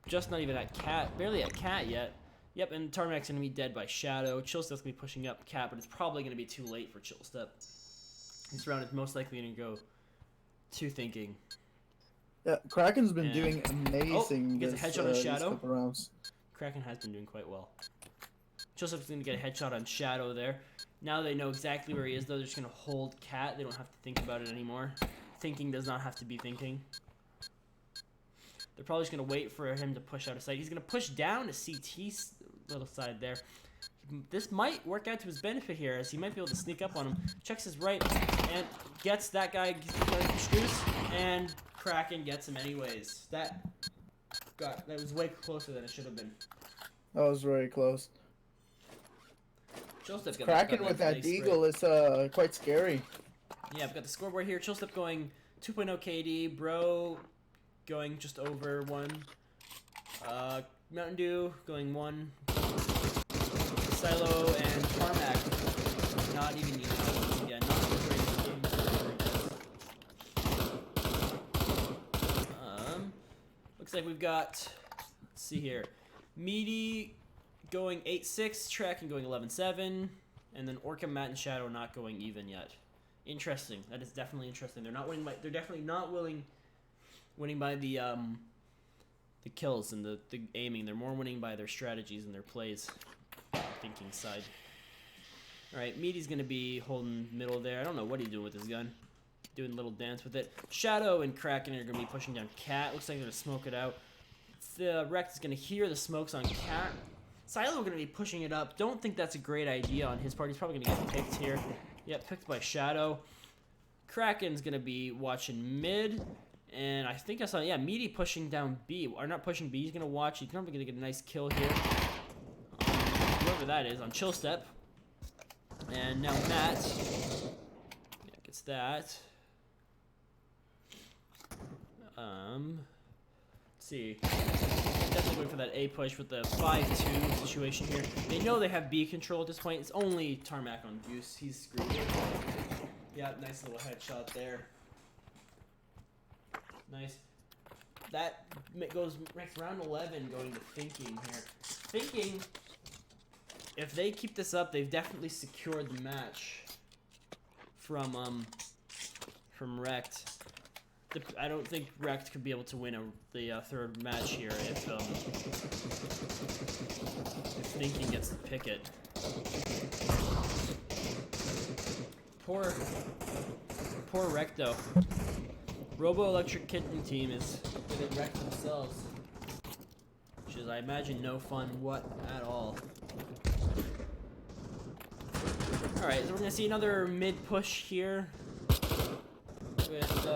just not even at Cat. Barely at Cat yet. Yep, and Tarmac's going to be dead by Shadow. Chillstep's going to be pushing up Cat, but it's probably going to be too late for Chillstep. This round is most likely going to go to Thinking. Yeah, Kraken's been doing amazing. He gets a headshot on Shadow. Rounds. Kraken has been doing quite well. Chillstep's going to get a headshot on Shadow there. Now they know exactly where he is, though. They're just going to hold Cat. They don't have to think about it anymore. Thinking does not have to be thinking. They're probably just going to wait for him to push out of sight. He's going to push down to CT's little side there. This might work out to his benefit here, as he might be able to sneak up on him. Checks his right and gets that guy goose, and Kraken gets him anyways. That was way closer than it should have been. That was very close. Kraken with that deagle is quite scary. Yeah, I've got the scoreboard here. Chillstep going 2.0 KD. Bro going just over 1. Mountain Dew going 1. Silo and Tarmac not even using it again. Not the greatest game. Looks like we've got, let's see here, Meaty going 8-6, Tracking going 11-7, and then Orca, Matt, and Shadow not going even yet. Interesting. That is definitely interesting. They're not winning by. They're definitely not winning by the kills and the aiming. They're more winning by their strategies and their plays. Thinking side. Alright, Meaty's going to be holding middle there. I don't know what he's doing with his gun. Doing a little dance with it. Shadow and Kraken are going to be pushing down Cat. Looks like they're going to smoke it out. The REKT is going to hear the smokes on Cat. Silo going to be pushing it up. Don't think that's a great idea on his part. He's probably going to get picked here. Yep, picked by Shadow. Kraken's going to be watching mid. And I think I saw, yeah, Meaty pushing down B. Or not pushing B. He's going to watch. He's probably going to get a nice kill here. whoever that is, on chill step. And now Matt gets that. Let's see. Definitely going for that A push with the 5-2 situation here. They know they have B control at this point. It's only Tarmac on Goose. He's screwed. Yeah, nice little headshot there. Nice. That goes next round 11 going to Thinking here. Thinking, if they keep this up, they've definitely secured the match from REKT. I don't think REKT could be able to win the third match here if Thinking gets to pick it. Poor REKT though. Robo Electric Kitten team is going to wreck themselves, which is, I imagine, no fun at all. Alright, so we're going to see another mid push here with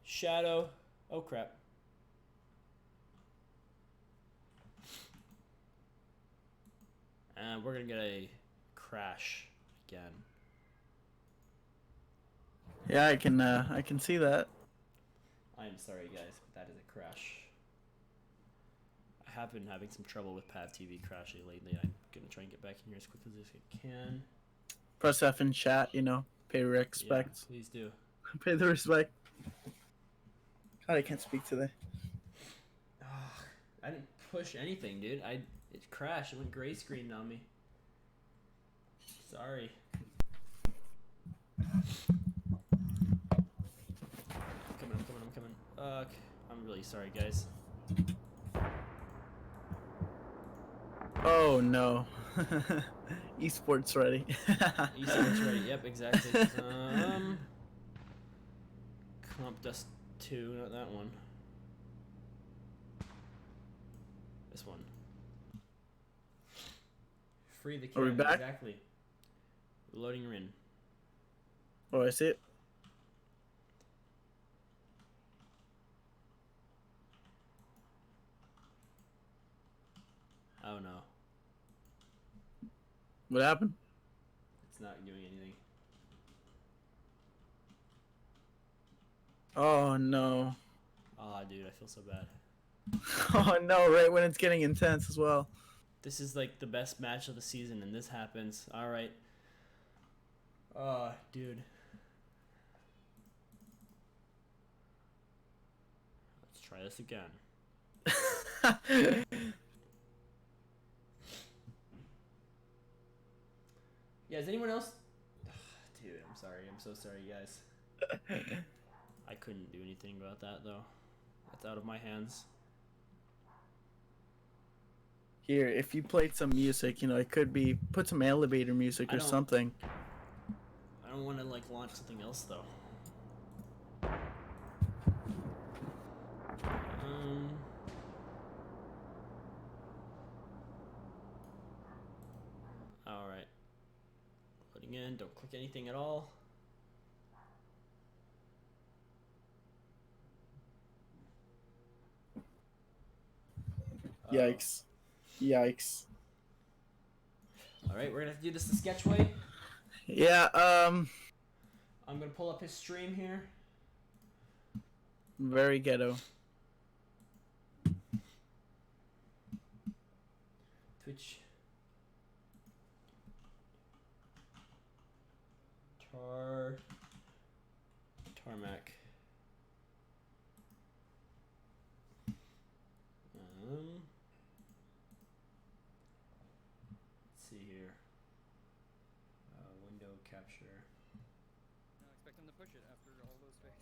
Shadow. Oh crap. And we're going to get a crash again. Yeah, I can see that. I'm sorry, guys, but that is a crash. I have been having some trouble with Pav TV crashing lately. I'm gonna try and get back in here as quickly as I can. Press F in chat, you know. Pay respect. Yeah, please do. Pay the respect. God, I can't speak today. I didn't push anything, dude. It crashed. It went gray screen on me. Sorry. I'm coming. I'm really sorry, guys. Oh no. Esports ready. Esports ready. Yep, exactly. Comp Dust 2, not that one. This one. Free the Are we cam, back? exactly. Loading Rin. Oh, I see it. Oh no. What happened? It's not doing anything. Oh no. Aw, dude, I feel so bad. Oh no, right when it's getting intense as well. This is like the best match of the season and this happens. Alright. Dude. Let's try this again. Yeah, is anyone else? Dude, I'm sorry. I'm so sorry, guys. I couldn't do anything about that, though. That's out of my hands. Here, if you played some music, you know, it could be put some elevator music or something. I don't want to like launch something else though. All right. Loading in. Don't click anything at all. Yikes. Yikes. All right, we're gonna have to do this the sketch way. Yeah, I'm gonna pull up his stream here. Very ghetto. Twitch. Tarmac. Let's see here. Window capture. I expect him to push it after all those fakes.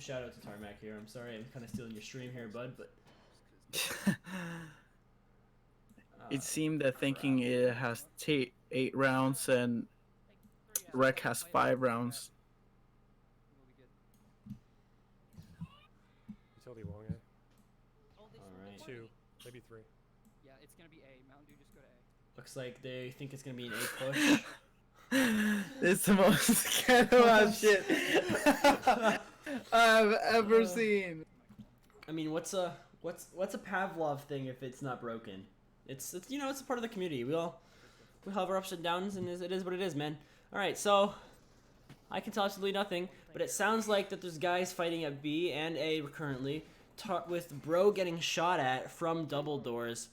Shout out to Tarmac here. I'm sorry, I'm kind of stealing your stream here, bud, but It seemed that thinking it has 8 rounds and REKT has 5 rounds. Utility long A. Alright. 2, maybe 3. Yeah, it's gonna be A. Mountain Dew, just go to A. Looks like they think it's gonna be an A push. It's the most ghetto ass shit I've ever seen. I mean, what's What's a Pavlov thing if it's not broken? It's you know, it's a part of the community. We have our ups and downs, and it is what it is, man. All right, so I can tell absolutely nothing, but it sounds like that there's guys fighting at B and A currently, with Bro getting shot at from double doors.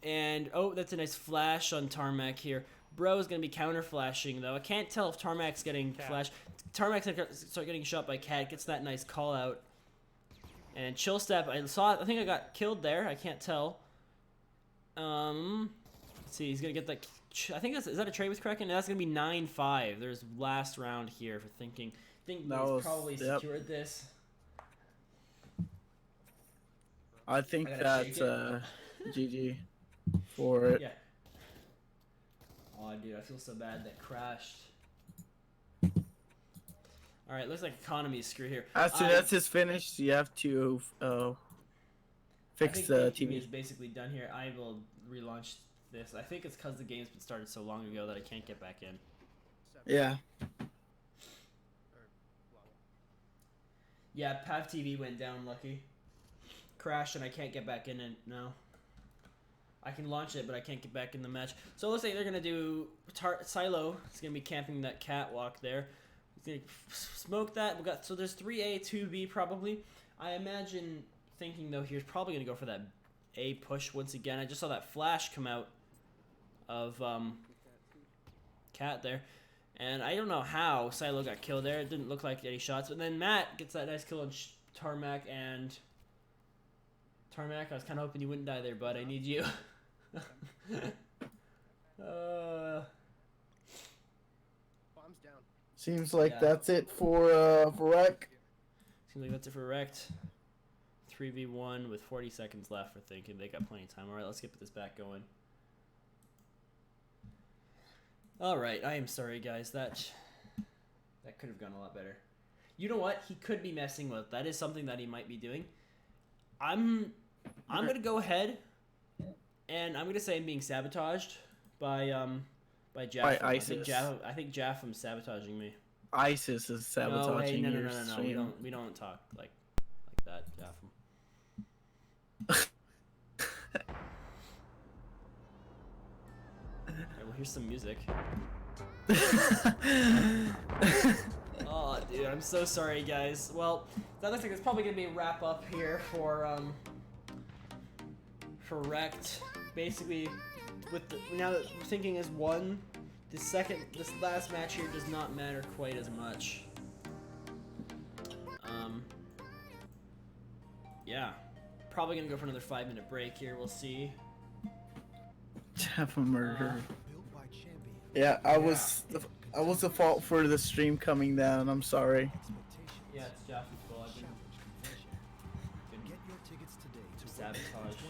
And oh, that's a nice flash on Tarmac here. Bro is gonna be counter flashing though. I can't tell if Tarmac's getting flashed. Tarmac's gonna start getting shot by Cat. Gets that nice call out. And Chill Step, I think I got killed there. I can't tell. Let's see, he's gonna get that. I think is that a trade with Kraken? That's gonna be 9-5. There's last round here for thinking. I think he's probably secured this. I think that's GG for it. Yeah. Oh, dude, I feel so bad that crashed. All right, looks like economy is screwed here. As soon as it's finished, you have to fix the TV. Is basically done here. I will relaunch this. I think it's because the game's been started so long ago that I can't get back in. Yeah. Yeah, Pav TV went down, lucky. Crashed and I can't get back in it now. I can launch it, but I can't get back in the match. So it looks like they're gonna do Silo. It's gonna be camping that catwalk there. He's gonna smoke that. So there's 3A, 2B probably. I imagine thinking though he's probably gonna go for that A push once again. I just saw that flash come out of Cat there. And I don't know how Silo got killed there. It didn't look like any shots. But then Matt gets that nice kill on Tarmac. And Tarmac, I was kind of hoping you wouldn't die there, bud. I need you. Seems like that's it for REKT. Seems like that's it for REKT. 3v1 with 40 seconds left for thinking. They got plenty of time. All right, let's get this back going. All right, I am sorry, guys. That could have gone a lot better. You know what? He could be messing with. That is something that he might be doing. I'm gonna go ahead, and I'm gonna say I'm being sabotaged by Jaff. By ISIS. I think Jaffam's sabotaging me. ISIS is sabotaging no, your no. stream. We don't talk like that, Jaffam. Alright, well, here's some music. Oh, dude, I'm so sorry, guys. Well, that looks like it's probably gonna be a wrap up here for REKT. Basically, now that we're thinking is one, this last match here does not matter quite as much. Yeah, probably gonna go for another 5-minute break here. We'll see. Have a murder. Yeah, I was the fault for the stream coming down. I'm sorry. Yeah, it's Jaff's fault. I've been sabotaged.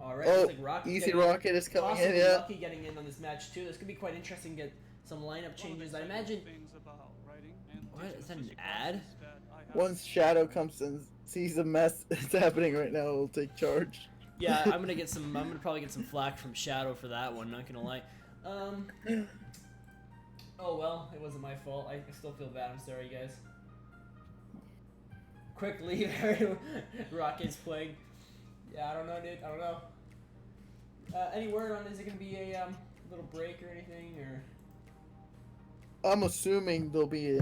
Alright, oh, like Easy Rocket is coming in, yeah. Lucky getting in on this match too. This could be quite interesting. Get some lineup changes. I imagine. What is that? An ad? Once Shadow comes and sees the mess that's happening right now, he'll take charge. Yeah, I'm gonna probably get some flack from Shadow for that one. Not gonna lie. Oh well, it wasn't my fault. I still feel bad. I'm sorry, guys. Quick leave. Rocket's playing. Yeah, I don't know, dude. I don't know. Any word on is it gonna be a little break or anything, or? I'm assuming there'll be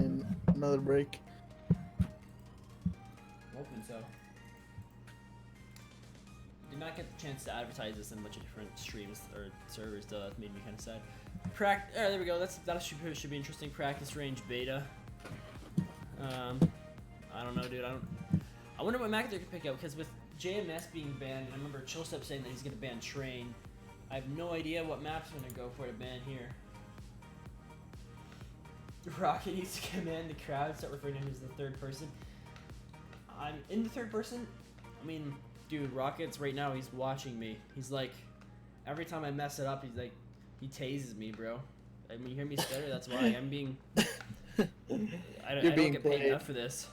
another break. Hoping so. Did not get the chance to advertise this in a bunch of different streams or servers, though. That made me kind of sad. There we go. That should be interesting. Practice range beta. I don't know, dude. I wonder what map they could pick out, because with JMS being banned, I remember Chillstep saying that he's gonna ban Train. I have no idea what map's gonna go for to ban here. Rocket needs to command the crowd, start referring to him as the third person. I'm in the third person. I mean, dude, Rocket's right now, he's watching me. He's like, every time I mess it up, he's like, he tases me, bro. I mean, you hear me stutter? That's why I'm being. I don't get paid enough for this.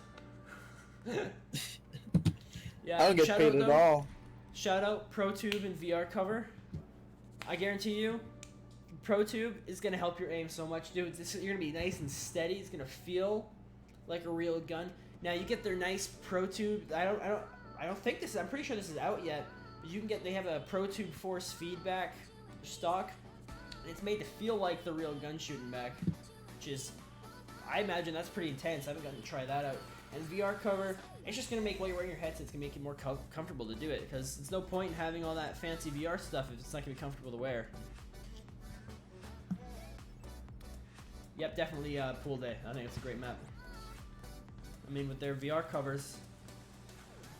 Yeah, I don't get paid at all. Shout out ProTube and VR cover. I guarantee you, ProTube is gonna help your aim so much, dude. You're gonna be nice and steady. It's gonna feel like a real gun. Now you get their nice ProTube. I don't think this is. I'm pretty sure this is out yet. But you can get. They have a ProTube force feedback stock. And it's made to feel like the real gun shooting back, which is, I imagine that's pretty intense. I haven't gotten to try that out. And VR cover, it's just gonna make while you're wearing your headset, it's gonna make it more comfortable to do it. Because it's no point in having all that fancy VR stuff if it's not gonna be comfortable to wear. Yep, definitely pool day. I think it's a great map. I mean, with their VR covers,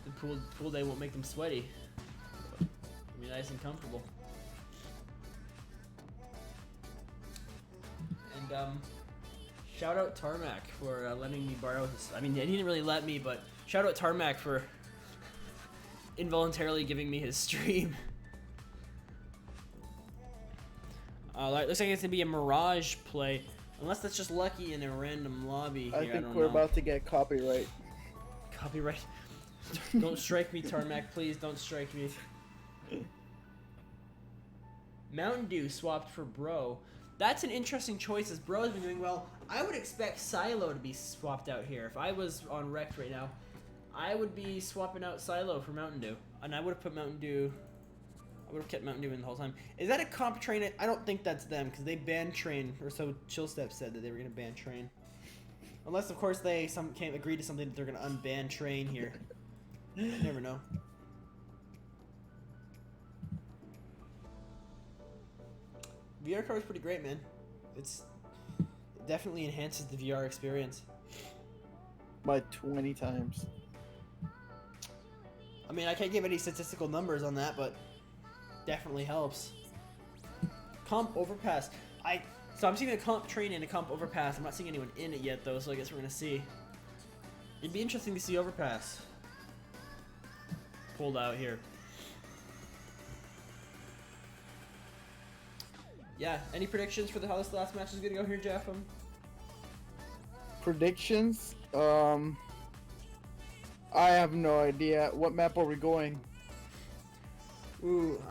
the pool day won't make them sweaty. It'll be nice and comfortable. And shout out Tarmac for letting me borrow his. I mean, he didn't really let me, but shout out Tarmac for involuntarily giving me his stream. Looks like it's gonna be a Mirage play, unless that's just lucky in a random lobby. I here. think we're about to get copyright. Copyright. Don't strike me, Tarmac, please. Don't strike me. Mountain Dew swapped for Bro. That's an interesting choice, as Bro has been doing well. I would expect Silo to be swapped out here. If I was on REKT right now, I would be swapping out Silo for Mountain Dew. And I would have put Mountain Dew... I would have kept Mountain Dew in the whole time. Is that a comp train? I don't think that's them, because they banned Train. Or so Chillstep said that they were going to ban Train. Unless, of course, they can't agree to something that they're going to unban Train here. You never know. VR cover is pretty great, man. It definitely enhances the VR experience. By 20 times. I mean, I can't give any statistical numbers on that, but definitely helps. Comp overpass. So I'm seeing a comp train and a comp overpass. I'm not seeing anyone in it yet, though, so I guess we're gonna see. It'd be interesting to see overpass pulled out here. Yeah, any predictions for how this last match is gonna go here, Jeff? Predictions? I have no idea. What map are we going? Ooh,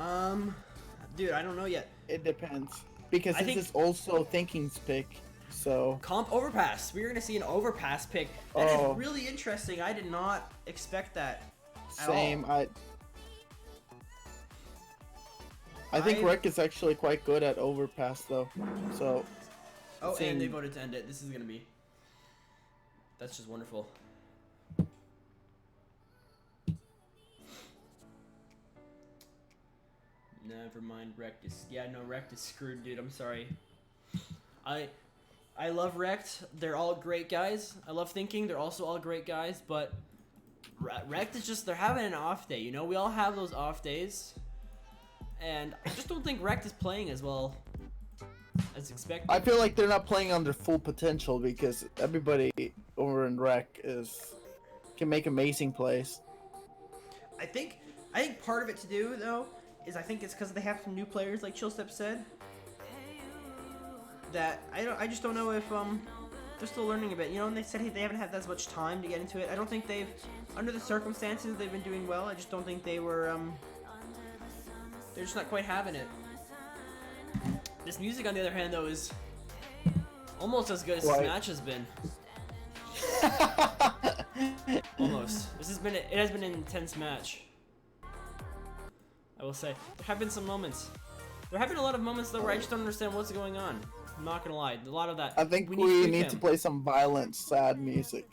dude, I don't know yet. It depends. Because this is also Thinking's pick, so... Comp overpass. We're gonna see an overpass pick. That is really interesting. I did not expect that at Same, all. I think REKT is actually quite good at overpass, though. So. Oh, and they voted to end it. This is gonna be. That's just wonderful. Never mind. REKT is. Yeah, no, REKT is screwed, dude. I'm sorry. I love REKT. They're all great guys. I love Thinking. They're also all great guys, but REKT is just. They're having an off day. You know, we all have those off days. And I just don't think REKT is playing as well as expected. I feel like they're not playing on their full potential because everybody over in REKT can make amazing plays. I think part of it to do though is I think it's because they have some new players, like Chillstep said. That I just don't know if they're still learning a bit. You know, and they said they haven't had as much time to get into it. I don't think they've, under the circumstances, they've been doing well. I just don't think they were they're just not quite having it. This music, on the other hand, though, is almost as good as this match has been. Almost. It has been an intense match. I will say. There have been some moments. There have been a lot of moments, though, where I just don't understand what's going on. I'm not gonna lie. A lot of that. I think we need to play some violent, sad music.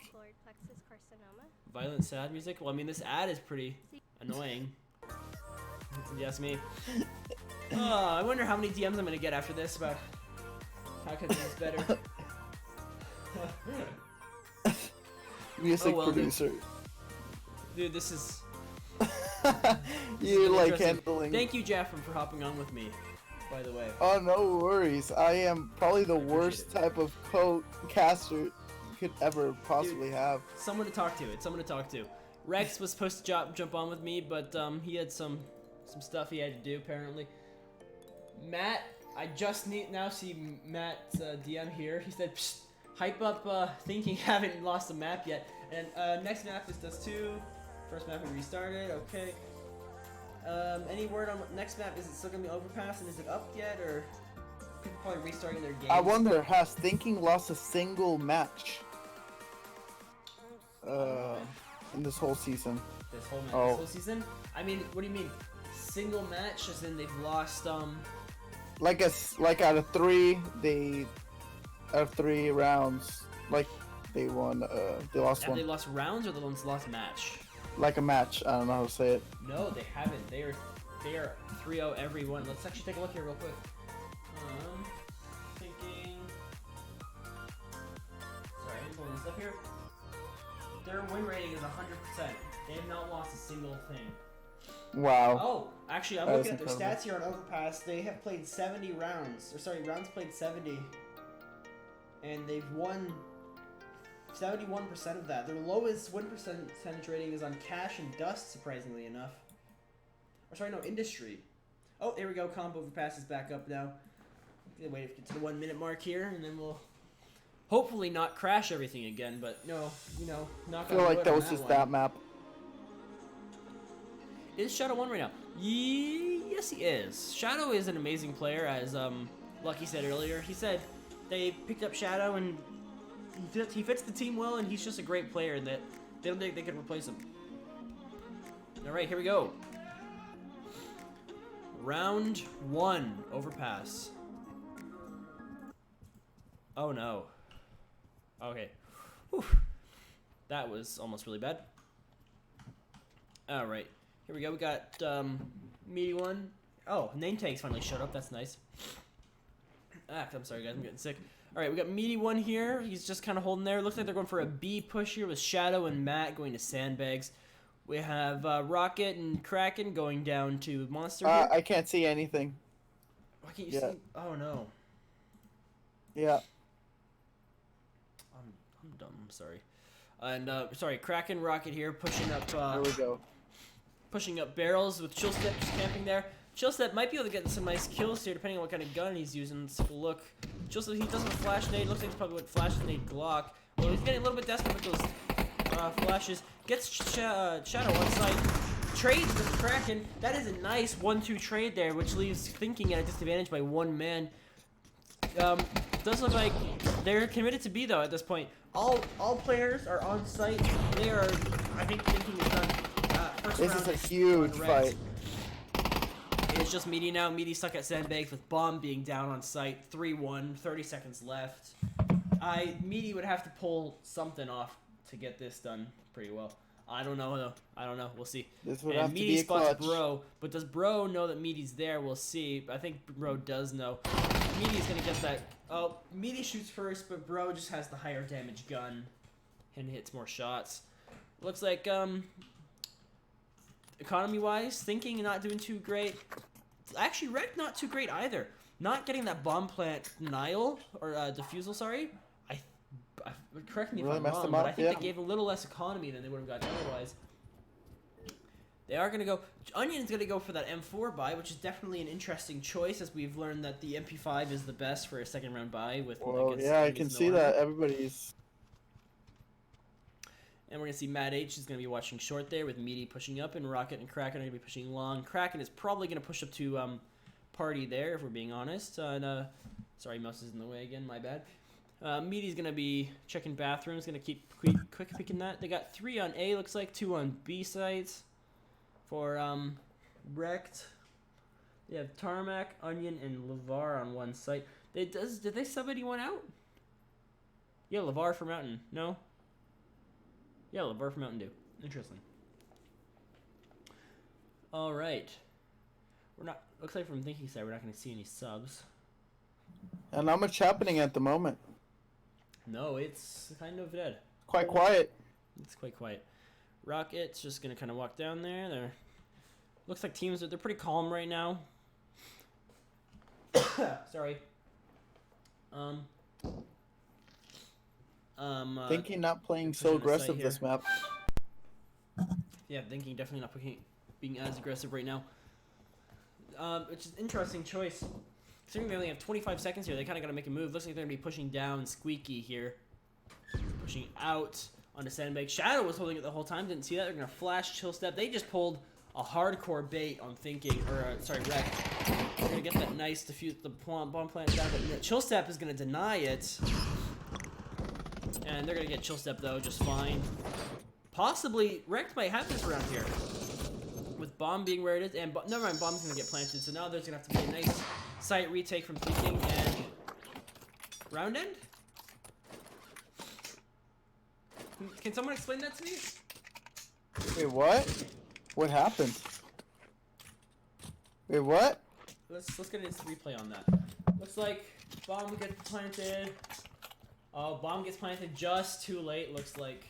Violent, sad music? Well, I mean, this ad is pretty annoying. If you ask me. I wonder how many DMs I'm gonna get after this about how can this better. Music producer. Dude, this is. You like handling. Thank you, Jeff, for hopping on with me. By the way. Oh, no worries. I am probably the worst type of caster you could ever possibly have. Someone to talk to. It's someone to talk to. Rex was supposed to jump on with me, but he had some stuff he had to do apparently. Matt, I just now see Matt's DM here. He said, psst, hype up Thinking haven't lost a map yet. And next map is Dust 2. First map we restarted. Okay. Any word on next map? Is it still gonna be overpass and is it up yet or? People probably restarting their games. I wonder, has Thinking lost a single match in this whole season? This whole season? I mean, what do you mean? Single match, as in they've lost like out of three rounds, like they won. They lost one. Have they lost rounds or the ones lost match? Like a match. I don't know how to say it. No, they haven't. They are 3-0 every one. Let's actually take a look here real quick. Thinking. Sorry, I'm pulling this up here. Their win rating is 100%. They have not lost a single thing. Wow. Oh, actually, I'm looking at their stats here on Overpass. They have played 70 rounds. Or sorry, rounds played 70. And they've won 71% of that. Their lowest win percentage rating is on Cash and Dust, surprisingly enough. Or sorry, no, Industry. Oh, here we go. Comp Overpass is back up now. Wait to get to the 1 minute mark here, and then we'll hopefully not crash everything again. But no, not. I feel like that was just that map. Is Shadow 1 right now? Yes, he is. Shadow is an amazing player, as Lucky said earlier. He said they picked up Shadow, and he fits the team well, and he's just a great player that they don't think they could replace him. All right, here we go. Round 1, Overpass. Oh no. Okay. Whew. That was almost really bad. All right. Here we go. We got Meaty One. Oh, name tags finally showed up. That's nice. I'm sorry, guys. I'm getting sick. All right, we got Meaty One here. He's just kind of holding there. Looks like they're going for a B push here with Shadow and Matt going to Sandbags. We have Rocket and Kraken going down to Monster. I can't see anything. Why can't you see? Oh no. Yeah. I'm dumb. I'm sorry. And sorry, Kraken, Rocket here pushing up. There we go. Pushing up barrels with Chillstep just camping there. Chillstep might be able to get some nice kills here, depending on what kind of gun he's using. Let's take a look. Chillstep, he doesn't have a flash nade. Looks like he's probably with flash nade Glock. Well, he's getting a little bit desperate with those flashes. Gets Shadow on site. Trades with Kraken. That is a nice 1-2 trade there, which leaves Thinking at a disadvantage by 1 man. Does look like they're committed to B though at this point. All players are on site. They are, I think, Thinking is done. This is a huge fight. It's just Meaty now. Meaty stuck at Sandbags with Bomb being down on site. 3-1, 30 seconds left. Meaty would have to pull something off to get this done pretty well. I don't know though. I don't know. We'll see. This would and have Meaty to be a spots clutch. Bro, but does Bro know that Meaty's there? We'll see. I think Bro does know. Meaty's gonna get that. Oh, Meaty shoots first, but Bro just has the higher damage gun and hits more shots. Looks like economy-wise, Thinking not doing too great. Actually, REKT not too great either. Not getting that bomb plant denial or defusal. Sorry, I correct me if I'm wrong, but I think they gave a little less economy than they would have gotten otherwise. They are gonna go. Onion's gonna go for that M4 buy, which is definitely an interesting choice, as we've learned that the MP5 is the best for a second round buy. With well, yeah, I can see that everybody's. And we're going to see Matt H is going to be watching short there with Meaty pushing up, and Rocket and Kraken are going to be pushing long. Kraken is probably going to push up to Party there, if we're being honest. Sorry, mouse is in the way again, my bad. Meaty's going to be checking bathrooms, going to keep quick picking that. They got 3 on A, looks like, 2 on B sites for REKT. They have Tarmac, Onion, and LeVar on one site. Did they sub anyone out? Yeah, LeVar for Mountain. No? Yeah, LeVar from Mountain Dew. Interesting. All right. We're not. Looks like from Thinking side, we're not going to see any subs. And not much happening at the moment. No, it's kind of dead. Quite quiet. It's quite quiet. Rocket's just going to kind of walk down there. They're looks like teams they're pretty calm right now. Sorry. Thinking not playing so aggressive this map. Yeah, Thinking definitely not being as aggressive right now. Which is an interesting choice. Considering they only have 25 seconds here, they kind of got to make a move. Looks like they're going to be pushing down Squeaky here. Pushing out onto Sandbag. Shadow was holding it the whole time. Didn't see that. They're going to flash Chill Step. They just pulled a hardcore bait on thinking, or sorry, REKT. They're gonna get that nice defuse the bomb plant down, but Chill Step is gonna deny it, and they're gonna get Chill Step though just fine. Possibly REKT might have this around here, with bomb being where it is, and never mind, bomb's gonna get planted. So now there's gonna have to be a nice site retake from thinking and round end. Can someone explain that to me? Wait, what? What happened? Wait, what? Let's get an instant replay on that. Looks like bomb gets planted. Oh, bomb gets planted just too late. Looks like.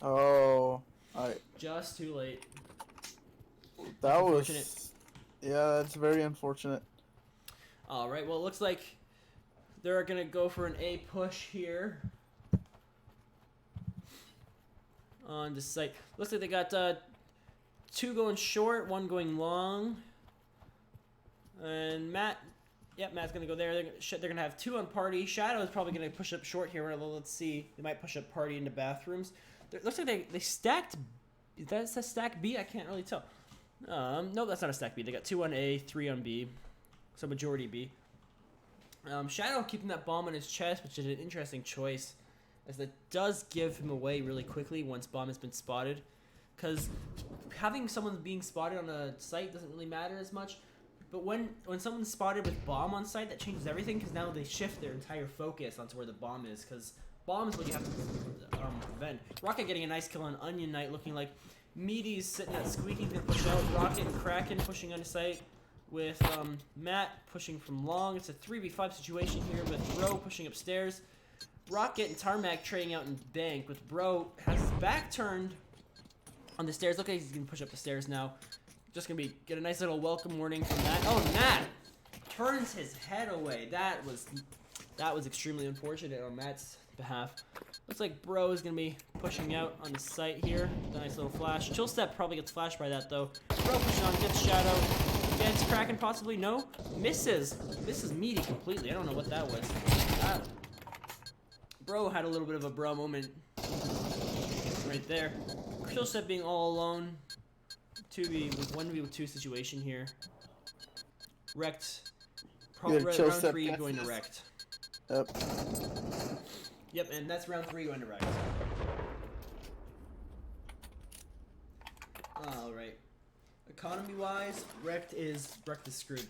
Oh, alright. Just too late. That was. Yeah, that's very unfortunate. All right. Well, it looks like they're gonna go for an A push here. On the site. Looks like they got 2 going short, 1 going long. And Matt's gonna go there. They're gonna have 2 on party. Shadow is probably gonna push up short here. Let's see. They might push up party into bathrooms. Looks like they stacked. Is that a stack B? I can't really tell. No, that's not a stack B. They got 2 on A, 3 on B. So majority B. Shadow keeping that bomb on his chest, which is an interesting choice, as that does give him away really quickly once bomb has been spotted. Because having someone being spotted on a site doesn't really matter as much. But when someone's spotted with bomb on site, that changes everything, because now they shift their entire focus onto where the bomb is, because bomb is what you have to prevent. Rocket getting a nice kill on Onion Knight, looking like Meaty's sitting at Squeaky's gonna push out. Rocket and Kraken pushing on site, with Matt pushing from long. It's a 3v5 situation here with Bro pushing upstairs. Rocket and Tarmac trading out in bank, with Bro has his back turned on the stairs. Look like he's gonna push up the stairs now. Just gonna get a nice little welcome warning from Matt. Oh, Matt turns his head away. That was extremely unfortunate on Matt's behalf. Looks like Bro is gonna be pushing out on the site here. A nice little flash. Chill Step probably gets flashed by that though. Bro pushing on, gets Shadow. Gets Kraken possibly. No, misses Meaty completely. I don't know what that was. Bro had a little bit of a bro moment right there. Chill Step being all alone. 1v2 situation here. REKT. Round 3 going to REKT. Yep. Yep, and that's round 3 going to REKT. Alright. Economy-wise, REKT is screwed.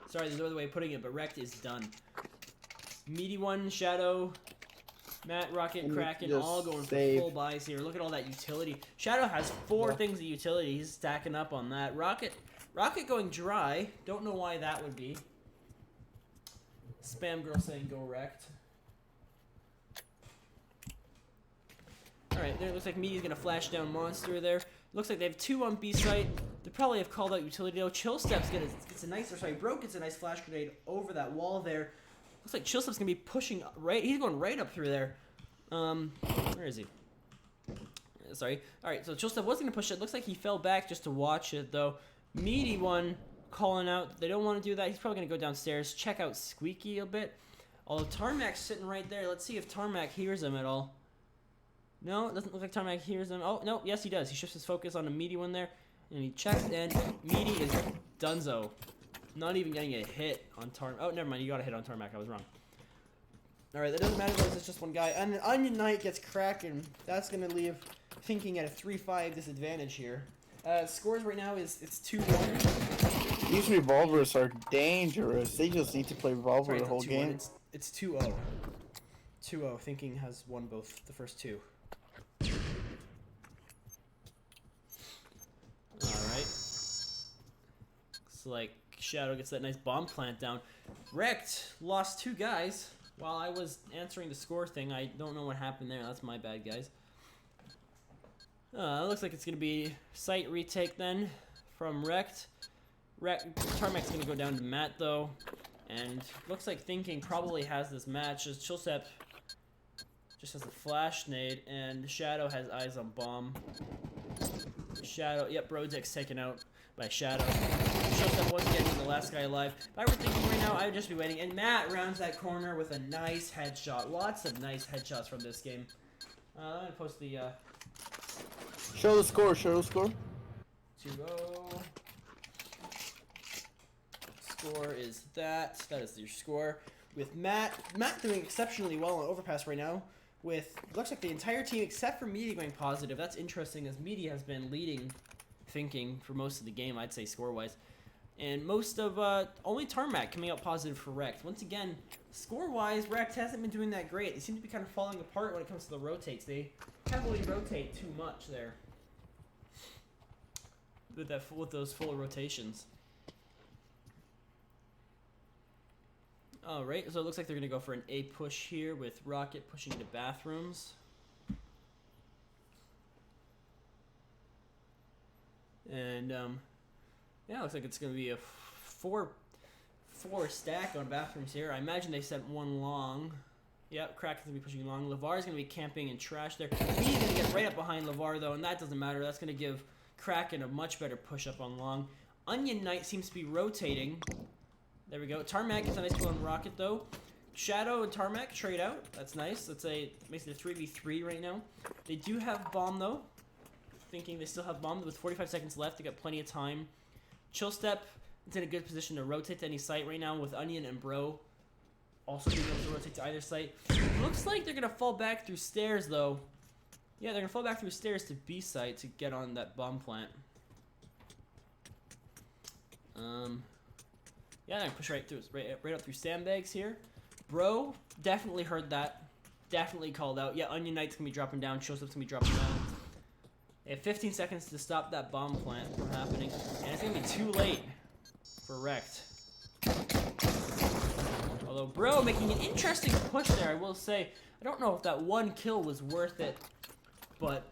Sorry, there's no other way of putting it, but REKT is done. Meaty one, Shadow, Matt, Rocket, Kraken, all going for full buys here. Look at all that utility. Shadow has 4 things of utility. He's stacking up on that. Rocket going dry. Don't know why that would be. Spam girl saying go REKT. Alright, there it looks like Meaty's gonna flash down Monster there. Looks like they have 2 on B site. They probably have called out utility though. Chill Steps gets a nice, Bro gets a nice flash grenade over that wall there. Looks like Chill Step's gonna be pushing right. He's going right up through there. Where is he? Sorry. All right. So Chill Step was gonna push it. Looks like he fell back just to watch it though. Meaty one calling out. They don't want to do that. He's probably gonna go downstairs, check out Squeaky a bit. Although Tarmac's sitting right there. Let's see if Tarmac hears him at all. No, it doesn't look like Tarmac hears him. Oh no, yes he does. He shifts his focus on the Meaty one there, and he checks. And Meaty is dunzo. Not even getting a hit on Tarmac. Oh, never mind. You got a hit on Tarmac. I was wrong. Alright, that doesn't matter though. It's just one guy. And then Onion Knight gets Kraken. That's going to leave Thinking at a 3-5 disadvantage here. Scores right now it's 2-1. These revolvers are dangerous. They just need to play revolver the whole game. It's 2-0. 2-0. Thinking has won both the first 2. Alright. Looks like Shadow gets that nice bomb plant down. REKT lost 2 guys while I was answering the score thing. I don't know what happened there. That's my bad, guys. Looks like it's going to be site retake then from REKT. Tarmac's going to go down to Matt, though. And looks like Thinking probably has this match. As Chillstep just has a flash nade, and Shadow has eyes on bomb. Shadow, yep, Brodek's taken out by Shadow. Chillstep once again being the last guy alive. If I were Thinking right now, I would just be waiting. And Matt rounds that corner with a nice headshot. Lots of nice headshots from this game. I'm going to post the... Show the score, show the score. 2-0. Score is that. That is your score. With Matt doing exceptionally well on Overpass right now. With, looks like the entire team except for Meaty going positive. That's interesting as Meaty has been leading thinking for most of the game, I'd say score-wise. And most of, only Tarmac coming out positive for REKT. Once again, score-wise, REKT hasn't been doing that great. They seem to be kind of falling apart when it comes to the rotates. They heavily rotate too much there. With those full rotations. Alright, so it looks like they're going to go for an A push here with Rocket pushing into bathrooms. And, yeah, looks like it's going to be a four stack on bathrooms here. I imagine they sent one long. Yep, Kraken's going to be pushing long. LeVar's going to be camping and trash there. He's going to get right up behind LeVar, though, and that doesn't matter. That's going to give Kraken a much better push-up on long. Onion Knight seems to be rotating. There we go. Tarmac gets a nice kill on Rocket, though. Shadow and Tarmac trade out. That's nice. Makes it a 3v3 right now. They do have Bomb, though. Thinking they still have Bomb with 45 seconds left. They got plenty of time. Chill Step is in a good position to rotate to any site right now with Onion and Bro also being able to rotate to either site. Looks like they're going to fall back through stairs, though. Yeah, they're going to fall back through stairs to B site to get on that bomb plant. Yeah, they're going to push right up through sandbags here. Bro definitely heard that. Definitely called out. Yeah, Onion Knight's going to be dropping down. Chill Step's going to be dropping down. They have 15 seconds to stop that bomb plant from happening. And it's going to be too late for REKT. Although Bro making an interesting push there, I will say. I don't know if that one kill was worth it. But,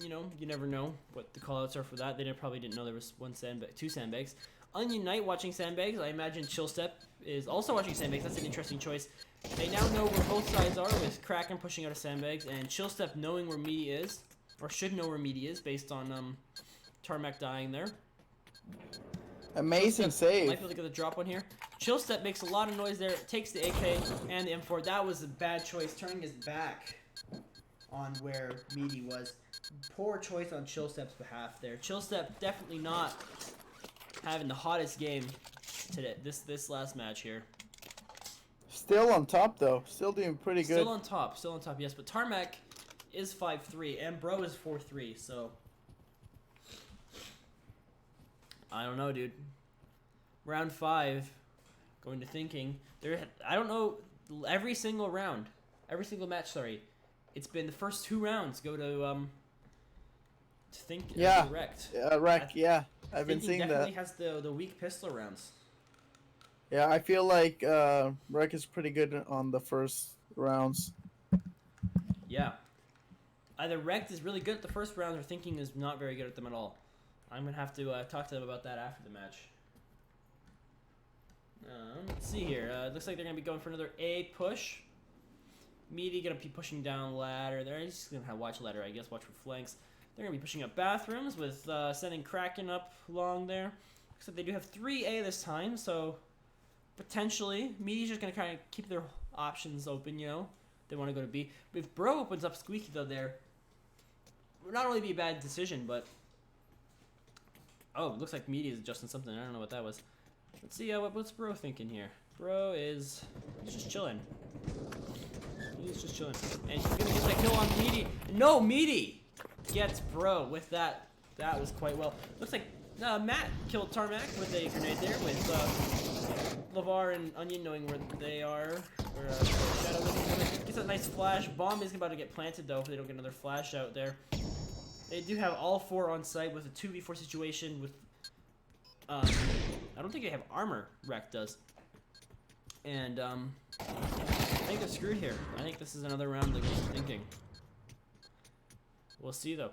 you know, you never know what the callouts are for that. They probably didn't know there was two sandbags. Onion Knight watching sandbags. I imagine Chill Step is also watching sandbags. That's an interesting choice. They now know where both sides are with Kraken pushing out of sandbags and Chill Step knowing where Meaty is. Or should know where Meaty is based on Tarmac dying there. Amazing save. Might be able to get the drop on here. Chill Step makes a lot of noise there. Takes the AK and the M4. That was a bad choice. Turning his back on where Meaty was. Poor choice on Chill Step's behalf there. Chill Step definitely not having the hottest game today. This last match here. Still on top though. Still doing pretty good. Still on top, yes. But Tarmac is 5-3 and Bro is 4-3. So I don't know, dude. Round 5, going to thinking. I don't know. Every single match. Sorry. It's been the first 2 rounds go to think. Yeah. REKT. REKT. Yeah, I've been seeing that. Definitely has the weak pistol rounds. Yeah, I feel like REKT is pretty good on the first rounds. Yeah. Either REKT is really good at the first round or thinking is not very good at them at all. I'm gonna have to talk to them about that after the match. Let's see here. Looks like they're gonna be going for another A push. Meaty gonna be pushing down ladder there. He's just gonna watch ladder, I guess. Watch for flanks. They're gonna be pushing up bathrooms with sending Kraken up long there. Looks like they do have 3A this time, so potentially Meaty's just gonna kind of keep their options open. You know, they want to go to B. But if Bro opens up Squeaky though, there would not only be a bad decision, but oh, it looks like Meaty is adjusting something. I don't know what that was. Let's see what's Bro thinking here. Bro is just chilling. He's just chilling. And he's gonna get that kill on Meaty. No, Meaty gets Bro with that. That was quite well. Looks like Matt killed Tarmac with a grenade there with LeVar and Onion knowing where they are. Shadow gets a nice flash. Bomb is about to get planted though if they don't get another flash out there. They do have all 4 on site with a 2v4 situation with I don't think they have armor. REKT does. And I think they're screwed here. I think this is another round of thinking. We'll see though.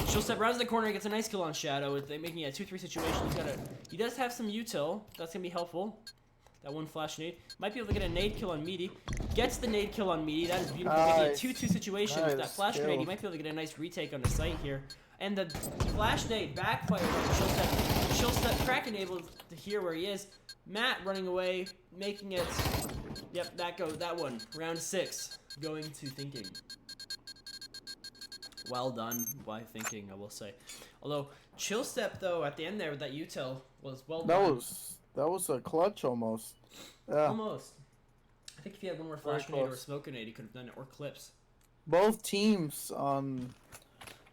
She'll step rounds the corner, gets a nice kill on Shadow. They're making a 2-3 situation. He does have some util. That's gonna be helpful. That one flash nade. Might be able to get a nade kill on Meaty. Gets the nade kill on Meaty. That is beautiful. Nice. Making a 2-2 situation with that flash grenade. He might be able to get a nice retake on the site here. And the flash nade backfires on Chill Step. Kraken able to hear where he is. Matt running away, making it. Yep, that one. Round 6, going to thinking. Well done by thinking, I will say. Although chill step though at the end there with that util was well done. That was a clutch almost. Yeah. Almost. I think if he had one more flash grenade or a smoke grenade, he could have done it, or clips. Both teams on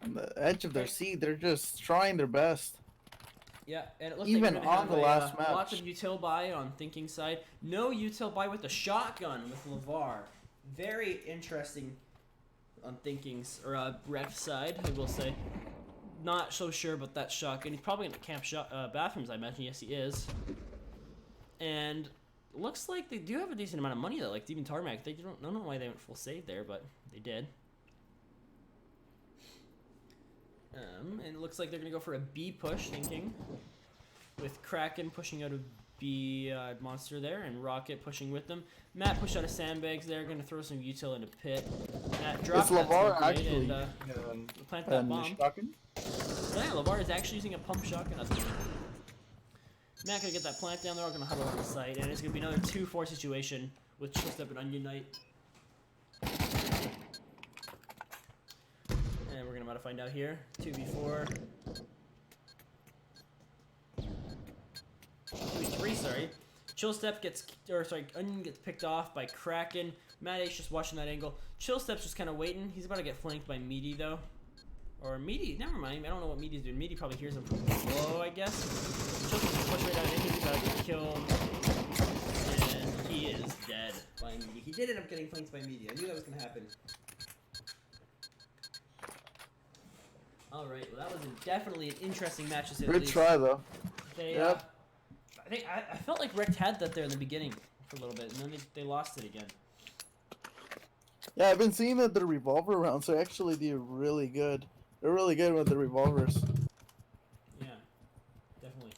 the edge of their seat, they're just trying their best. Yeah, and it looked even like on the last match. Lots of util buy on thinking side. No util buy with the shotgun with LeVar. Very interesting on thinking's or ref side, I will say. Not so sure about that shotgun. He's probably in the camp bathrooms, I imagine. Yes, he is. And looks like they do have a decent amount of money though. Like even Tarmac, they don't know why they went full save there, but they did. And it looks like they're gonna go for a B push, thinking, with Kraken pushing out a B monster there, and Rocket pushing with them. Matt pushed out of sandbags there, gonna throw some util into pit. Matt dropped that LeVar actually and plant that bomb. Shotgun? So yeah, LeVar is actually using a pump shotgun. Matt gonna get that plant down. They're all gonna huddle on the site, and it's gonna be another 2-4 situation with Chill Step and Onion Knight. And we're about to find out here. 2v4. 2v3, sorry. Chill Step Onion gets picked off by Kraken. Matt H just watching that angle. Chill Step's just kind of waiting. He's about to get flanked by Meaty though. Or Meaty, never mind. I don't know what Meaty's doing. Meaty probably hears him from below, I guess. Chill Step's push right out in. He's about to get killed. And he is dead by Meaty. He did end up getting flanked by Meaty. I knew that was going to happen. Alright, well that was definitely an interesting match to say the least. Good try though. Yep. I felt like REKT had that there in the beginning for a little bit, and then they lost it again. Yeah, I've been seeing that the revolver rounds are actually really good. They're really good with the revolvers. Yeah, definitely.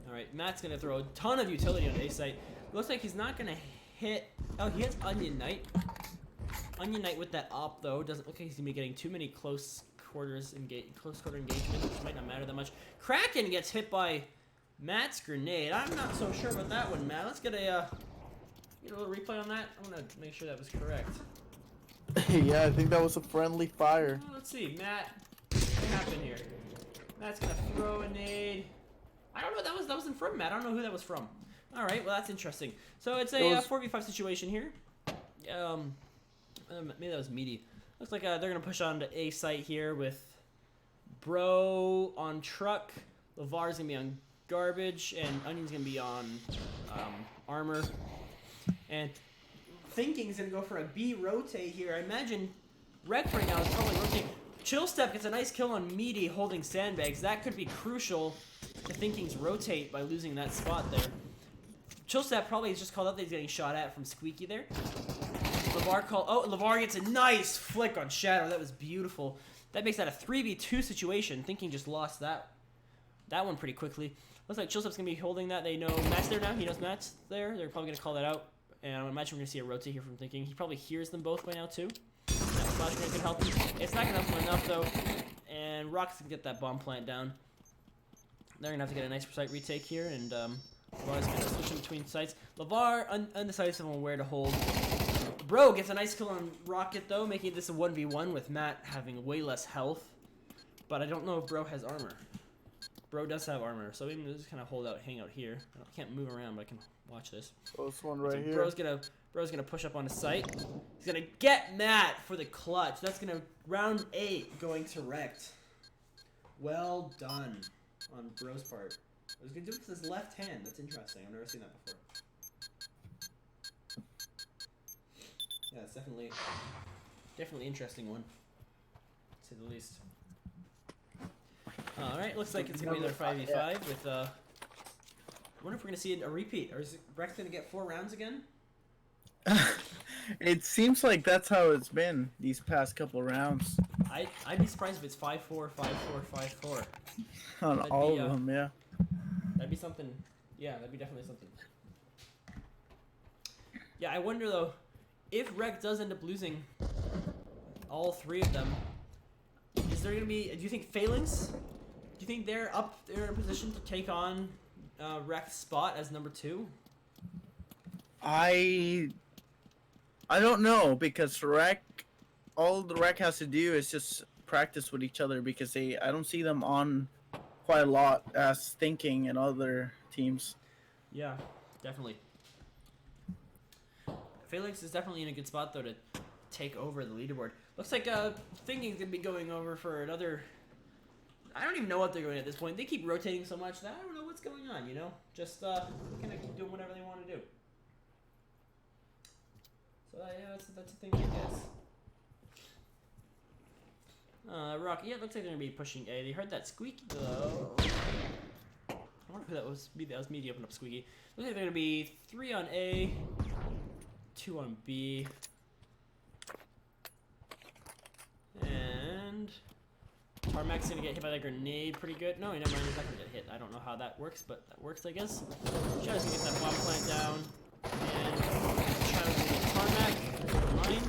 Alright, Matt's going to throw a ton of utility on A site. Looks like he's not going to hit... Oh, he has Onion Knight. Onion Knight with that op, though. Doesn't look like he's going to be getting too many close quarter engagement, which might not matter that much. Kraken gets hit by Matt's grenade. I'm not so sure about that one, Matt. Let's get a little replay on that. I want to make sure that was correct. Yeah, I think that was a friendly fire. Well, let's see, Matt. What happened here? Matt's gonna throw a nade. I don't know. That wasn't from Matt. I don't know who that was from. All right, well that's interesting. So it's a 4v5 situation here. Maybe that was Meaty. Looks like they're gonna push on to A site here with Bro on truck. LeVar's gonna be on garbage, and Onion's gonna be on armor. And Thinking's gonna go for a B rotate here. I imagine REKT right now is probably rotating. Chill Step gets a nice kill on Meaty holding sandbags. That could be crucial to Thinking's rotate by losing that spot there. Chill Step probably has just called out that he's getting shot at from Squeaky there. LeVar gets a nice flick on Shadow. That was beautiful. That makes that a 3v2 situation. Thinking just lost that one pretty quickly. Looks like Chill Step's going to be holding that. They know Matt's there now. He knows Matt's there. They're probably going to call that out. And I imagine we're going to see a rotate here from Thinking. He probably hears them both by now, too. That flash grenade could help him. It's not going to help him enough, though. And Rock's going to get that bomb plant down. They're going to have to get a nice site retake here. And LeVar's kind of switching between sites. LeVar undecided on where to hold. Bro gets a nice kill on Rocket, though, making this a 1v1 with Matt having way less health. But I don't know if Bro has armor. Bro does have armor, so we can just kind of hang out here. I can't move around, but I can watch this. Close one right here. Bro's gonna push up on his site. He's gonna get Matt for the clutch. That's gonna round 8 going to REKT. Well done on Bro's part. I was gonna do it with his left hand. That's interesting. I've never seen that before. Yeah, it's definitely interesting one, to say the least. All right, looks like it's gonna be another 5v5 with. I wonder if we're gonna see a repeat, or is REKT gonna get 4 rounds again? It seems like that's how it's been these past couple rounds. I'd be surprised if it's 5-4, 5-4, 5-4. On all of them, yeah. That'd be something. Yeah, that'd be definitely something. Yeah, I wonder though. If REKT does end up losing all 3 of them, is there going to be... Do you think Phalanx? Do you think they're in a position to take on REKT's spot as number 2? I I don't know because all the REKT has to do is just practice with each other because I don't see them on quite a lot as Thinking and other teams. Yeah, definitely. Felix is definitely in a good spot though to take over the leaderboard. Looks like Thinking's gonna be going over for another. I don't even know what they're doing at this point. They keep rotating so much that I don't know what's going on. You know, just kind of keep doing whatever they want to do. So yeah, that's a thing, I guess. Rocky. Yeah, it looks like they're gonna be pushing A. They heard that squeaky though. I wonder who that was. Maybe that was me. Open up squeaky. Looks like they're gonna be 3 on A, 2 on B, and Tarmac's gonna get hit by that grenade pretty good. No, never mind. He's not gonna get hit. I don't know how that works, but that works, I guess. Shadow's gonna get that bomb plant down, and Shadow's gonna get Tarmac. Never mind.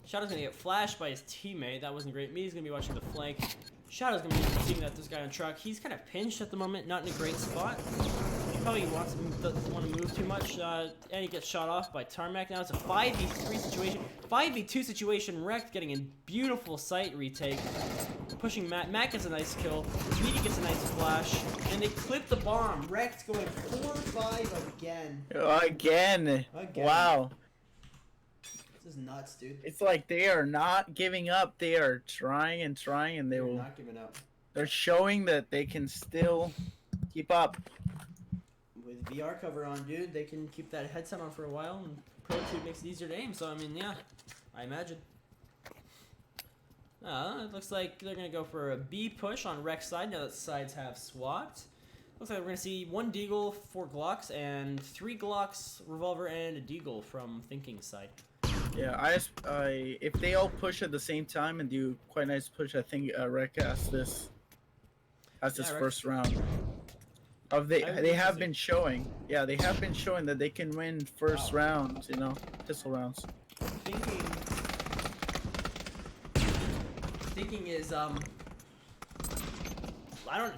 Shadow's gonna get flashed by his teammate. That wasn't great. Me's gonna be watching the flank. Shadow's gonna be seeing that this guy on truck. He's kind of pinched at the moment, not in a great spot. He probably doesn't want to move too much, and he gets shot off by Tarmac. Now it's a 5v3 situation. 5v2 situation. REKT getting a beautiful site retake. Pushing Matt. Matt gets a nice kill. Meaty gets a nice flash. And they clip the bomb. REKT's going 4-5 again. Again. Wow. This is nuts, dude. It's like they are not giving up. They are trying and trying, and they're not giving up. They're showing that they can still keep up. With VR cover on, dude, they can keep that headset on for a while, and Pro 2 makes it easier to aim. So I mean, yeah, I imagine. It looks like they're gonna go for a B push on REKT side now that the sides have swapped. Looks like we're gonna see 1 Deagle, 4 Glocks, and 3 Glocks, revolver, and a Deagle from Thinking's side. Yeah, if they all push at the same time and do quite a nice push, I think REKT has this first round. They have been showing, they have been showing that they can win first rounds, you know, pistol rounds. Thinking is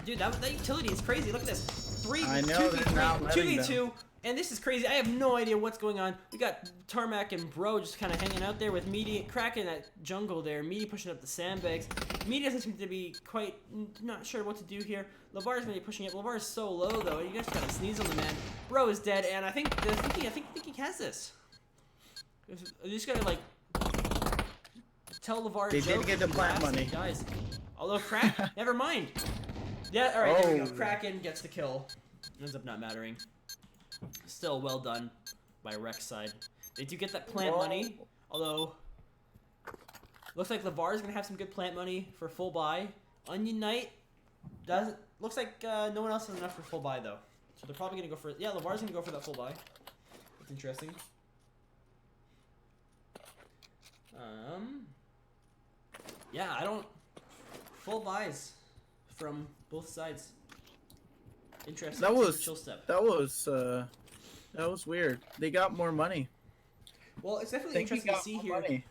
dude, that utility is crazy. Look at this, 2v2. And this is crazy. I have no idea what's going on. We got Tarmac and Bro just kind of hanging out there with Meaty cracking that jungle there. Meaty pushing up the sandbags. Meaty doesn't seem to be quite not sure what to do here. Lavar's gonna be pushing up. Lavar's so low though. You guys gotta sneeze on the man. Bro is dead, and I think Thinking has this. You just gotta like tell Lavar. They did get the plant money, guys. Although never mind. Yeah, all right. There we go. Kraken gets the kill. Ends up not mattering. Still well done by REKT side. They do get that plant money, although looks like Lavar is gonna have some good plant money for full buy. Onion Knight looks like no one else has enough for full buy though, so they're probably gonna go for Lavar's gonna go for that full buy. That's interesting. I don't full buys from both sides. Interesting. That was weird. They got more money. Well, it's definitely interesting to see here.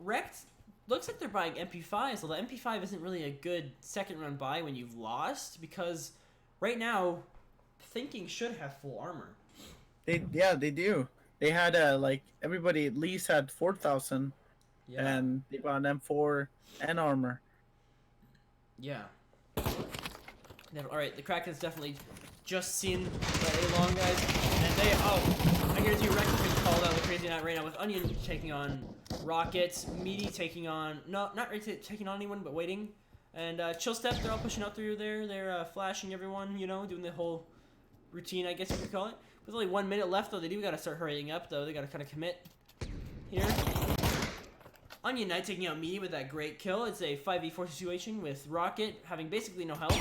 REKT looks like they're buying MP5s, although MP5 isn't really a good second round buy when you've lost, because right now Thinking should have full armor. They do. They had like everybody at least had 4,000, and they bought M4 and armor. Yeah. All right, the Kraken's definitely just seen the A-long guys, and I guarantee you REKT is called out the crazy night right now with Onion taking on Rocket, Meaty taking on not really taking on anyone but waiting, and Chill Step. They're all pushing out through there. They're flashing everyone, you know, doing the whole routine, I guess you could call it. With only 1 minute left though, they do gotta start hurrying up though. They gotta kind of commit here. Onion Knight taking out Meaty with that great kill. It's a 5v4 situation with Rocket having basically no health.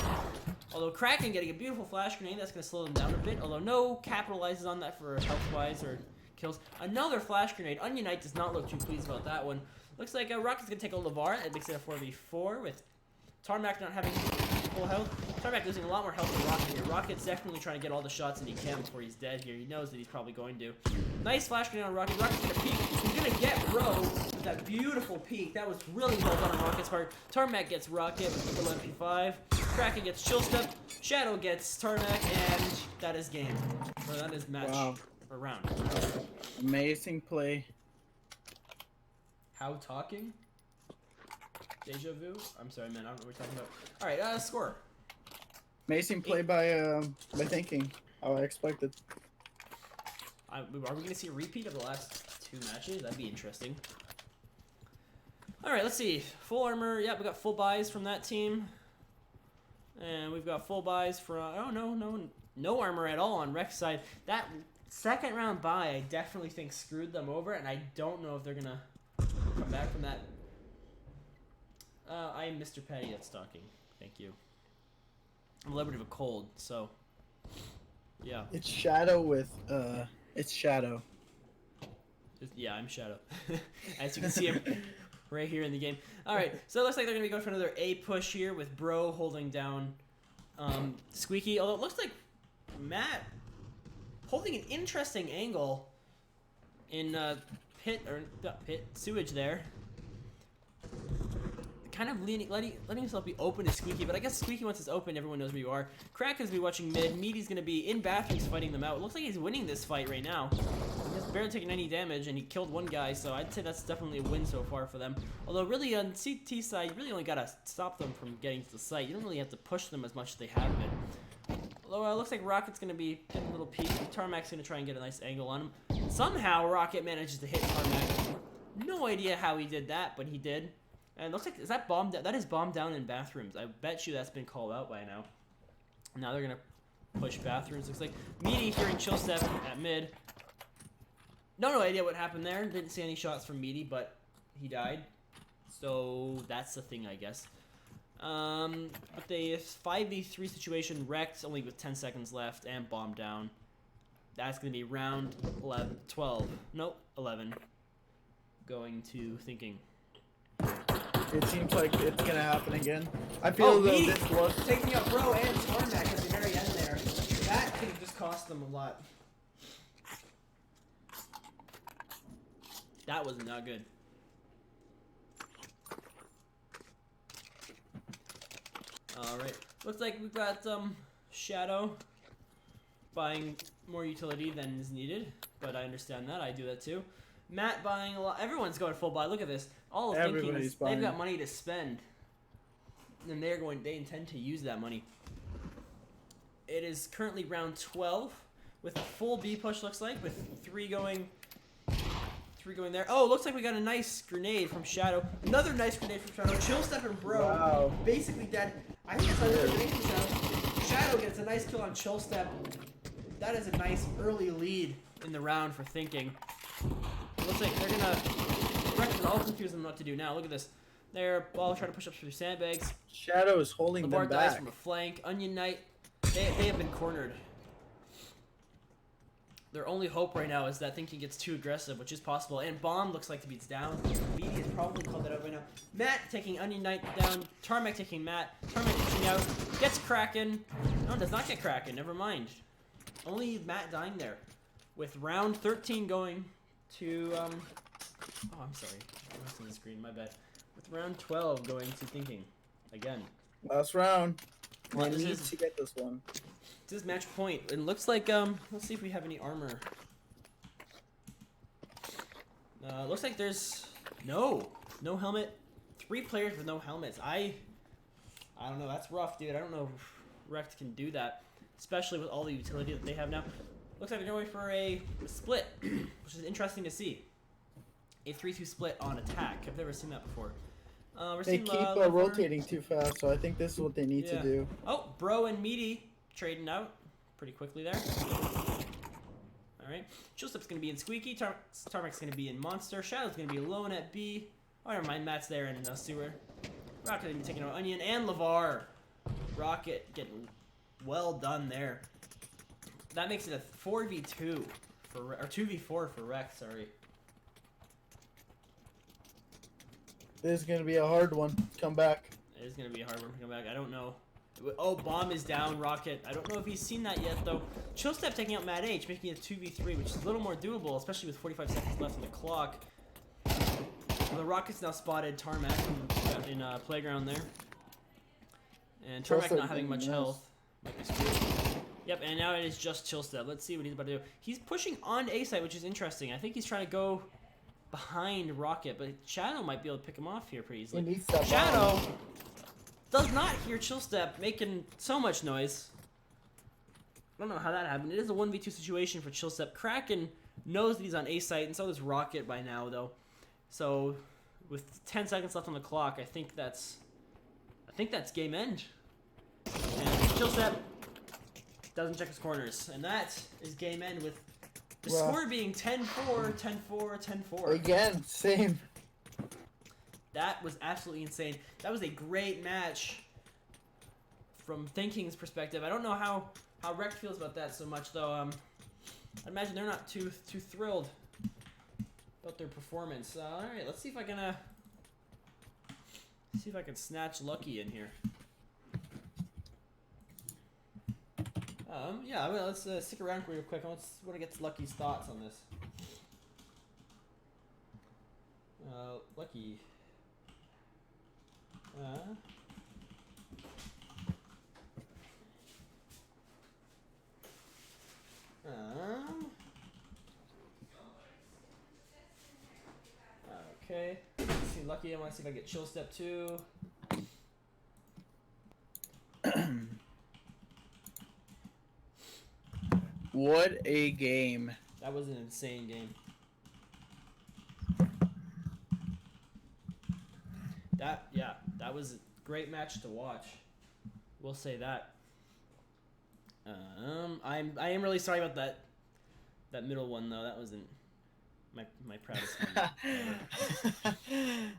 Although Kraken getting a beautiful flash grenade, that's going to slow them down a bit. Although no capitalizes on that for health-wise or kills. Another flash grenade. Onion Knight does not look too pleased about that one. Looks like Rocket's going to take a Lavar. It makes it a 4v4 with Tarmac not having full health. Tarmac losing a lot more health than Rocket here. Rocket's definitely trying to get all the shots that he can before he's dead here. He knows that he's probably going to. Nice flash grenade on Rocket. Rocket's going to peek. He's going to get Bro with that beautiful peek. That was really well done on Rocket's part. Tarmac gets Rocket with the MP5. Kraken gets Chill Step. Shadow gets Tarmac, and that is game. Or that is match. Wow. Or round? Amazing play. How talking? Deja vu? I'm sorry, man. I don't know what we're talking about. All right, score. Amazing play by thinking. How I expected. Are we going to see a repeat of the last 2 matches? That'd be interesting. All right, let's see. Full armor. Yep, we got full buys from that team. And we've got full buys from... Oh, no armor at all on REKT side. That second round buy, I definitely think screwed them over, and I don't know if they're going to come back from that. I am Mr. Petty at stalking. Thank you. I'm a little bit of a cold, so... Yeah. It's Shadow with... It's Shadow. Yeah, I'm Shadow. As you can see, I'm right here in the game. All right, so it looks like they're going to be going for another A push here with Bro holding down Squeaky. Although it looks like Matt holding an interesting angle in sewage there. Kind of letting himself be open to Squeaky, but I guess Squeaky, once it's open, everyone knows where you are. Crack is going to be watching mid. Meaty's going to be in bathrooms fighting them out. It looks like he's winning this fight right now. He's barely taking any damage, and he killed one guy, so I'd say that's definitely a win so far for them. Although, really, on CT side, you really only got to stop them from getting to the site. You don't really have to push them as much as they have been. Although, it looks like Rocket's going to be hitting a little peek. Tarmac's going to try and get a nice angle on him. Somehow, Rocket manages to hit Tarmac. No idea how he did that, but he did. And it looks like, is that bomb? That is bomb down in bathrooms. I bet you that's been called out by now. Now they're gonna push bathrooms. Looks like Meaty hearing chill step at mid. No idea what happened there. Didn't see any shots from Meaty, but he died. So that's the thing, I guess. But the 5v3 situation REKT only with 10 seconds left and bomb down. That's gonna be round 12. Nope, 11. Going to thinking. It seems like it's gonna happen again. I feel though this was taking out Bro and Tarmac at the very end there. That could have just cost them a lot. That was not good. All right, looks like we've got Shadow buying more utility than is needed, but I understand that. I do that too. Matt buying a lot. Everyone's going full buy. Look at this. All of thinking they've got money to spend, and they intend to use that money. It is currently round 12 with a full B push. Looks like with three going there. Oh, looks like we got a nice grenade from Shadow. Another nice grenade from Shadow. Chill step and Bro. Wow. Basically dead. I think it's another grenade sound. Shadow gets a nice kill on Chill step. That is a nice early lead in the round for thinking. Looks like they're gonna. REKT is all confused on what to do now. Look at this. They're all trying to push up through sandbags. Shadow is holding them back. dies from a flank. Onion Knight. They have been cornered. Their only hope right now is that thinking gets too aggressive, which is possible. And Bomb looks like to be down. Meaty has probably called that out right now. Matt taking Onion Knight down. Tarmac taking Matt. Tarmac pushing out. Gets Kraken. No, does not get Kraken. Never mind. Only Matt dying there. With round 13 going to oh, I'm sorry. I lost on the screen. My bad. With round 12 going to thinking again. Last round. Well, We need to get this one. This is match point. It looks like let's see if we have any armor. Looks like there's no helmet. 3 players with no helmets. I don't know. That's rough, dude. I don't know if REKT can do that, especially with all the utility that they have now. Looks like they're going for a split, which is interesting to see. A 3-2 split on attack. I've never seen that before. They keep rotating too fast, so I think this is what they need to do. Oh, Bro and Meaty trading out pretty quickly there. All right. Chillstep's going to be in Squeaky. Tarmac's going to be in Monster. Shadow's going to be alone at B. Oh, never mind. Matt's there in Sewer. Rocket going to be taking out Onion and LeVar. Rocket getting well done there. That makes it a 4v2 or 2v4 for REKT, sorry. This is going to be a hard one. Come back. It is going to be a hard one to come back. I don't know. Oh, Bomb is down, Rocket. I don't know if he's seen that yet, though. Chillstep taking out Matt H, making it a 2v3, which is a little more doable, especially with 45 seconds left on the clock. Well, the Rocket's now spotted Tarmac in Playground there. And Tarmac not having much health. Might be screwed. Yep, and now it is just chill step. Let's see what he's about to do. He's pushing on A side, which is interesting. I think he's trying to go behind Rocket, but Shadow might be able to pick him off here pretty easily. Shadow does not hear chill step, making so much noise. I don't know how that happened. It is a 1v2 situation for chill step. Kraken knows that he's on A site, and so does Rocket by now, though. So, with 10 seconds left on the clock, I think that's game end. And chill step doesn't check his corners, and that is game end with the score being 10-4, 10-4, 10-4. Again, same. That was absolutely insane. That was a great match from Thinking's perspective. I don't know how REKT feels about that so much, though. I imagine they're not too thrilled about their performance. All right, let's see if I can snatch Lucky in here. Yeah, I mean, let's stick around real quick. I want to get Lucky's thoughts on this. Lucky. Okay. Let's see, Lucky. I want to see if I get chill step 2. What a game. That was an insane game. That was a great match to watch. We'll say that. I am really sorry about that middle one though. That wasn't my proudest moment.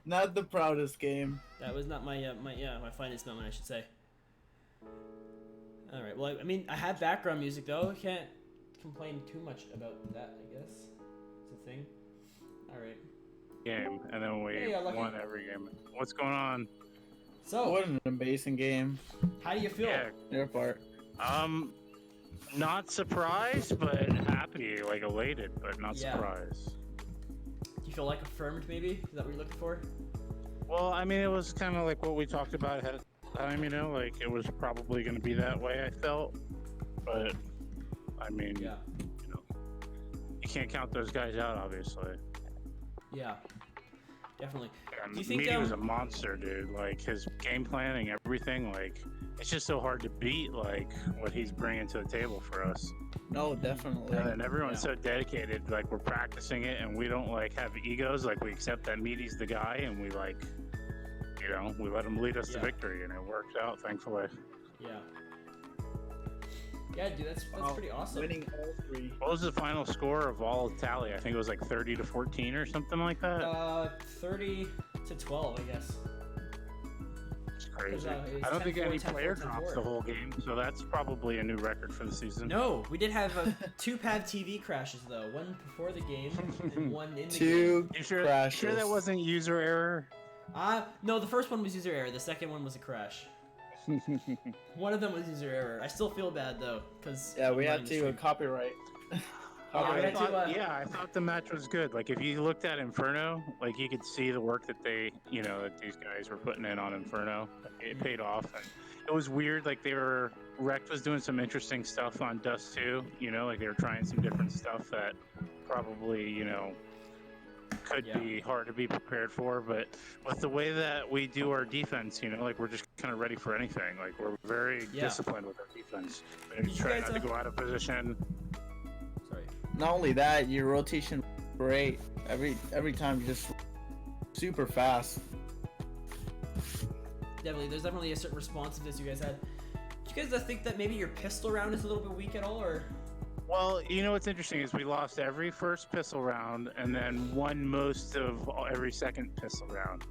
Not the proudest game. That was not my finest moment, I should say. All right. Well, I mean, I have background music though. Can't complain too much about that, I guess. It's a thing. All right. Game, and then we won every game. What's going on? So, what an amazing game. How do you feel? Yeah. Your part. Not surprised, but happy, like elated, but not surprised. Do you feel like affirmed, maybe? Is that what you're looking for? Well, I mean, it was kind of like what we talked about ahead of time, you know, like it was probably going to be that way, I felt. But, I mean, you know, you can't count those guys out, obviously. Yeah, definitely. And do you think Meaty was a monster, dude. Like, his game planning, everything, like, it's just so hard to beat, like, what he's bringing to the table for us. No, definitely. And everyone's so dedicated, like, we're practicing it, and we don't, like, have egos. Like, we accept that Meaty's the guy, and we, like, you know, we let him lead us to victory, and it worked out, thankfully. Yeah. Yeah, dude, that's pretty awesome. Winning all 3. What was the final score of all tally? I think it was like 30-14 or something like that. 30-12, I guess. It's crazy. I don't think any player drops the whole game, so that's probably a new record for the season. No, we did have 2 PAV TV crashes though. One before the game and one in the game. 2 crashes. Sure that wasn't user error? No, the first one was user error. The second one was a crash. One of them was user error. I still feel bad though, because we had to copyright. I thought the match was good. Like if you looked at Inferno, like you could see the work that that these guys were putting in on Inferno. It paid off, and it was weird. Like REKT was doing some interesting stuff on Dust 2. You know, like they were trying some different stuff that probably could be hard to be prepared for, but with the way that we do our defense, like we're just kind of ready for anything. Like we're very disciplined with our defense. We try not to go out of position. Sorry. Not only that, your rotation great. Every time just super fast. Definitely, there's definitely a certain responsiveness you guys had. Do you guys think that maybe your pistol round is a little bit weak at all, or? Well, what's interesting is we lost every first pistol round and then won most of every second pistol round.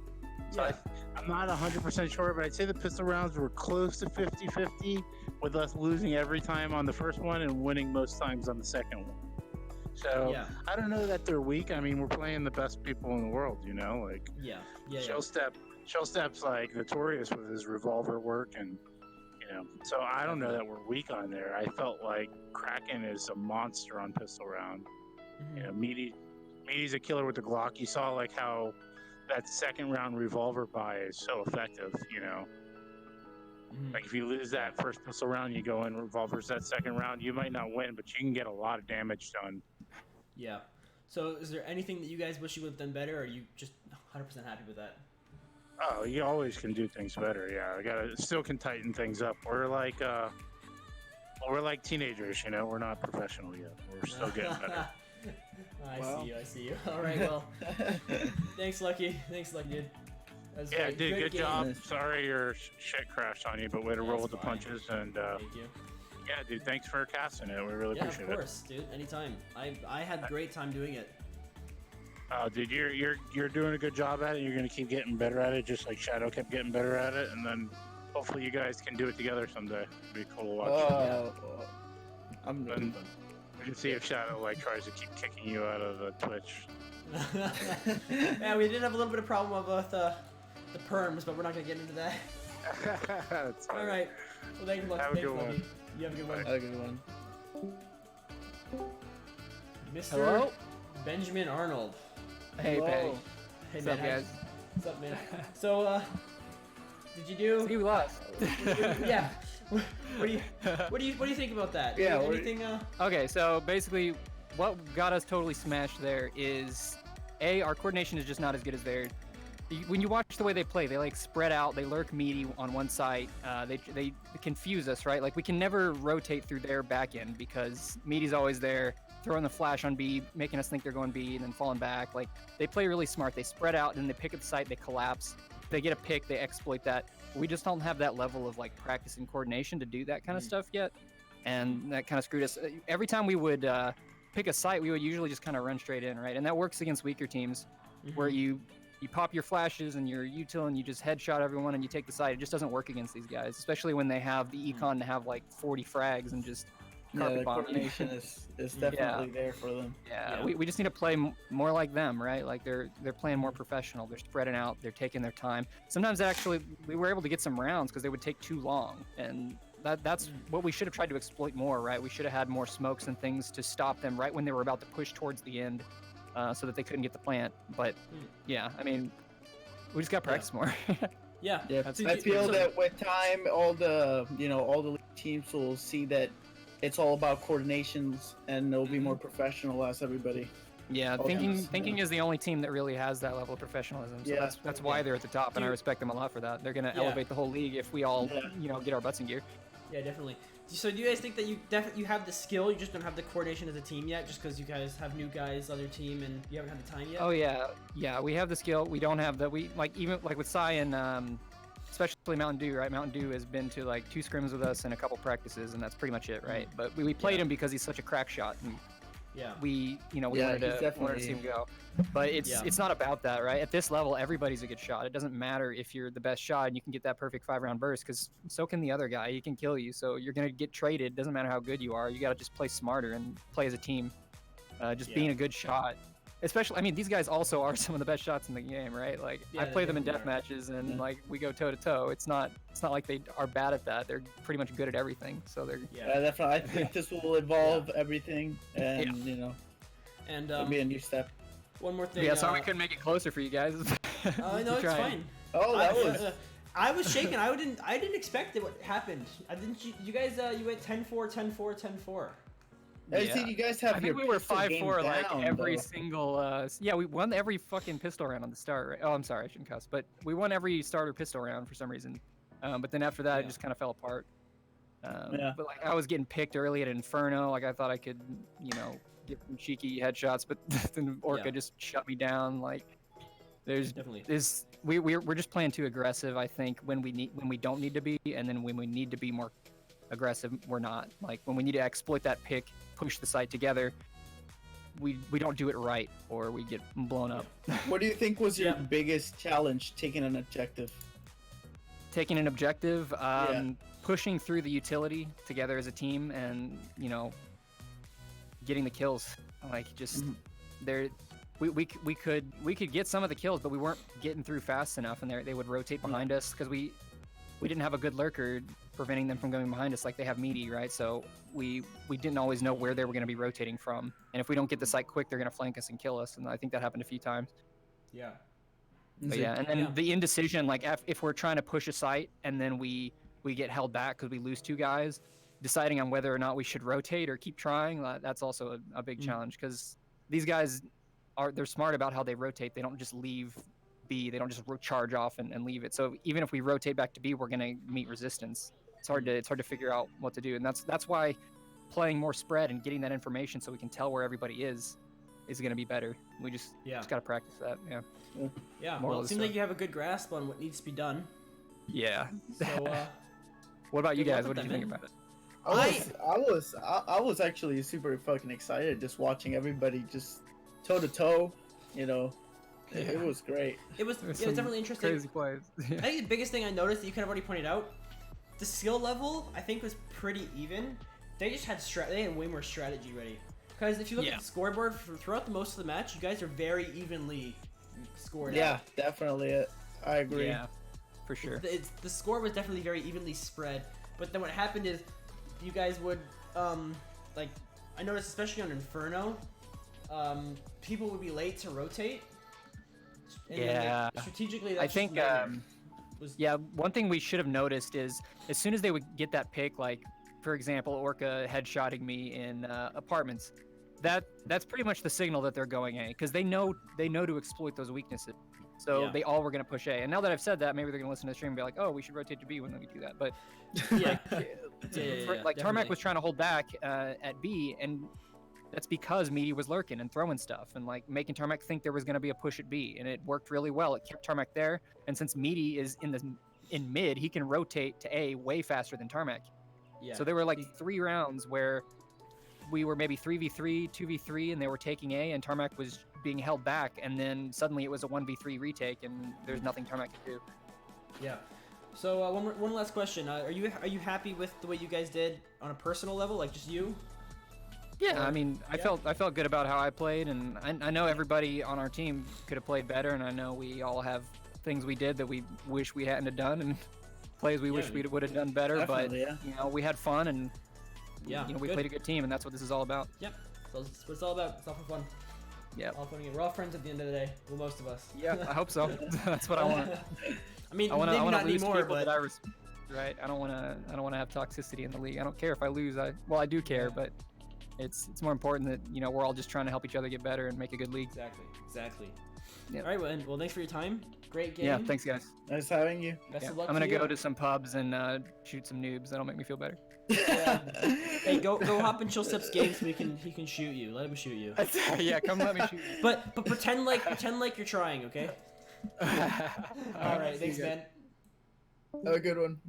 So I'm not 100% sure, but I'd say the pistol rounds were close to 50-50, with us losing every time on the first one and winning most times on the second one. So I don't know that they're weak. I mean, we're playing the best people in the world, like Shellstep's like notorious with his revolver work, and so I don't know that we're weak on there. I felt like Kraken is a monster on pistol round. Mm-hmm. Meaty's a killer with the Glock. You saw like how that second round revolver buy is so effective. Like if you lose that first pistol round, you go in revolvers that second round, you might not win, but you can get a lot of damage done. Yeah. So is there anything that you guys wish you would have done better, or are you just 100% happy with that? Oh, you always can do things better. Yeah, still can tighten things up. We're like teenagers, you know. We're not professional yet. We're still getting better. I see you. All right, well, thanks, Lucky, dude. Yeah, dude, good game. job. Sorry your shit crashed on you, but way to roll with the punches. And thank you. Yeah, dude, thanks for casting it. We really appreciate it. Yeah, of course, dude. Anytime. I had a great time doing it. Oh, dude, you're doing a good job at it. You're gonna keep getting better at it, just like Shadow kept getting better at it, and then hopefully you guys can do it together someday. It'd be cool to watch. We can see if Shadow like tries to keep kicking you out of the Twitch. Yeah, we did have a little bit of problem with the perms, but we're not gonna get into that. All right. Well, thank you, Lucky. Have a good one. You have a good one. Have a good one. Mr. Hello? Benjamin Arnold. Hey, Patty. Hey, What's man, up, guys? What's up, man? So, did you do? See, we lost. Yeah. What do you think about that? Yeah. Anything? Okay, so basically, what got us totally smashed there is, our coordination is just not as good as theirs. When you watch the way they play, they like spread out, they lurk meaty on one side, they confuse us, right? Like we can never rotate through their back end because meaty's always there, throwing the flash on B, making us think they're going B and then falling back. Like they play really smart. They spread out and they pick at the site, they collapse. They get a pick, they exploit that. We just don't have that level of like practice and coordination to do that kind of stuff yet. And that kind of screwed us. Every time we would pick a site, we would usually just kind of run straight in, right? And that works against weaker teams where you pop your flashes and your util and you just headshot everyone and you take the site. It just doesn't work against these guys, especially when they have the econ to have like 40 frags and just carpet the bomb. coordination is definitely there for them. Yeah. We just need to play more like them, right? Like they're playing more professional. They're spreading out. They're taking their time. Sometimes actually we were able to get some rounds because they would take too long, and that's what we should have tried to exploit more, right? We should have had more smokes and things to stop them right when they were about to push towards the end. So that they couldn't get the plant. But yeah, I mean, we just got to practice more. Yeah. I feel that with time, all the league teams will see that it's all about coordinations, and they'll be more professional as everybody. Yeah, thinking is the only team that really has that level of professionalism. So that's why they're at the top, and I respect them a lot for that. They're gonna elevate the whole league if we all get our butts in gear. Yeah, definitely. So do you guys think that you have the skill, you just don't have the coordination as a team yet, just because you guys have new guys, other team, and you haven't had the time yet? Oh yeah, we have the skill. We don't have the even with Sai and especially Mountain Dew, right? Mountain Dew has been to like 2 scrims with us and a couple practices, and that's pretty much it, right? But we played him because he's such a crack shot. And we wanted to see him go. But it's not about that, right? At this level, everybody's a good shot. It doesn't matter if you're the best shot and you can get that perfect 5-round burst, because so can the other guy. He can kill you, so you're gonna get traded. Doesn't matter how good you are. You gotta just play smarter and play as a team. Being a good shot. Especially, I mean, these guys also are some of the best shots in the game, right? Like I play them in death matches, and like we go toe to toe. It's not like they are bad at that. They're pretty much good at everything. So they're definitely. I think this will evolve everything, and and it'll be a new step. One more thing. Yeah, sorry we couldn't make it closer for you guys. No, it's fine. Oh, that was. I was shaken. I didn't expect it. What happened? I didn't. You guys. You went 10-4, 10-4, 10-4. I think you guys have. I think we were 5-4 like every single. We won every fucking pistol round on the start. Right? Oh, I'm sorry, I shouldn't cuss, but we won every starter pistol round for some reason. But then after that, it just kind of fell apart. But like I was getting picked early at Inferno. Like I thought I could, get some cheeky headshots, but then Orca just shut me down. Like we're just playing too aggressive. I think when we don't need to be, and then when we need to be more aggressive, we're not. Like when we need to exploit that pick, push the site together, we don't do it right, or we get blown up. What do you think was your biggest challenge taking an objective? Pushing through the utility together as a team, and getting the kills. Like just we could get some of the kills, but we weren't getting through fast enough, and they would rotate behind us because we didn't have a good lurker preventing them from going behind us like they have meaty, right? So we didn't always know where they were going to be rotating from, and if we don't get the site quick, they're going to flank us and kill us, and I think that happened a few times. Yeah. But and then the indecision, like if we're trying to push a site and then we we get held back because we lose 2 guys, deciding on whether or not we should rotate or keep trying, that's also a big challenge, because these guys they're smart about how they rotate. They don't just leave B. They don't just charge off and leave it. So even if we rotate back to B, we're going to meet resistance. It's hard to figure out what to do, and that's why playing more spread and getting that information so we can tell where everybody is going to be better. We just got to practice that. Yeah. Well, it seems like you have a good grasp on what needs to be done. Yeah. So, what about you guys? What did you think about it? I was actually super fucking excited just watching everybody just toe to toe. You know, it was great. It was definitely interesting. Crazy plays. I think the biggest thing I noticed that you kind of already pointed out, the skill level I think was pretty even. They just had they had way more strategy ready. Because if you look at the scoreboard throughout most of the match, you guys are very evenly scored out. Yeah, definitely. I agree. Yeah, for sure. The score was definitely very evenly spread. But then what happened is, you guys would like, I noticed especially on Inferno, people would be late to rotate. And strategically, that's I think one thing we should have noticed is as soon as they would get that pick, like for example, Orca headshotting me in apartments, that's pretty much the signal that they're going A, because they know to exploit those weaknesses. So they all were going to push A. And now that I've said that, maybe they're going to listen to the stream and be like, oh, we should rotate to B when we do that. But like Tarmac was trying to hold back at B, and that's because Meaty was lurking and throwing stuff and like making Tarmac think there was going to be a push at B, and it worked really well. It kept Tarmac there, and since Meaty is in mid, he can rotate to A way faster than Tarmac. Yeah. So there were like 3 rounds where we were maybe 3v3, 2v3, and they were taking A, and Tarmac was being held back, and then suddenly it was a 1v3 retake, and there's nothing Tarmac can do. Yeah. So one last question: are you happy with the way you guys did on a personal level, like just you? Yeah, I mean, I felt good about how I played, and I know everybody on our team could have played better, and I know we all have things we did that we wish we hadn't have done, and plays we wish we would have done better. But you know, we had fun, and you know, we played a good team, and that's what this is all about. Yep. So that's what it's all about. It's all for fun. Yeah. All fun again. We're all friends at the end of the day. Well, most of us. Yeah, I hope so. That's what I want. I mean, I want to lose anymore, people that I respect. Right. I don't want to have toxicity in the league. I don't care if I lose. I do care, but it's more important that, you know, we're all just trying to help each other get better and make a good league. Exactly. Yep. All right, well, thanks for your time. Great game. Yeah, thanks guys. Nice having you. Best of luck. I'm gonna go to some pubs and shoot some noobs. That'll make me feel better. Yeah. Hey, go hop in Chillsip's game so he can shoot you. Let him shoot you. Yeah, come let me shoot you. But pretend like you're trying, okay? All right, thanks, man. Have a good one.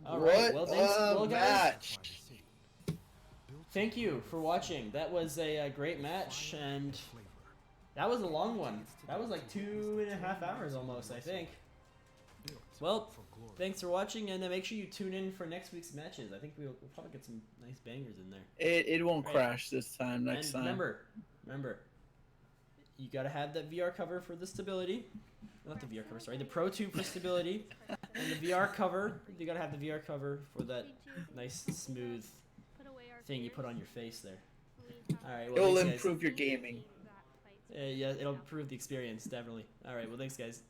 All right, well, thanks, well, guys. Thank you for watching. That was a great match, and that was a long one. That was like 2.5 hours almost, I think. Well, thanks for watching, and make sure you tune in for next week's matches. I think we'll probably get some nice bangers in there. It won't crash this time. Next time. Remember, you gotta have that VR cover for the stability. Not the VR cover, sorry, the Pro 2 for stability, and the VR cover. You gotta have the VR cover for that nice smooth thing you put on your face there. All right. Well, it'll improve your gaming. Yeah, it'll improve the experience, definitely. All right, well, thanks, guys.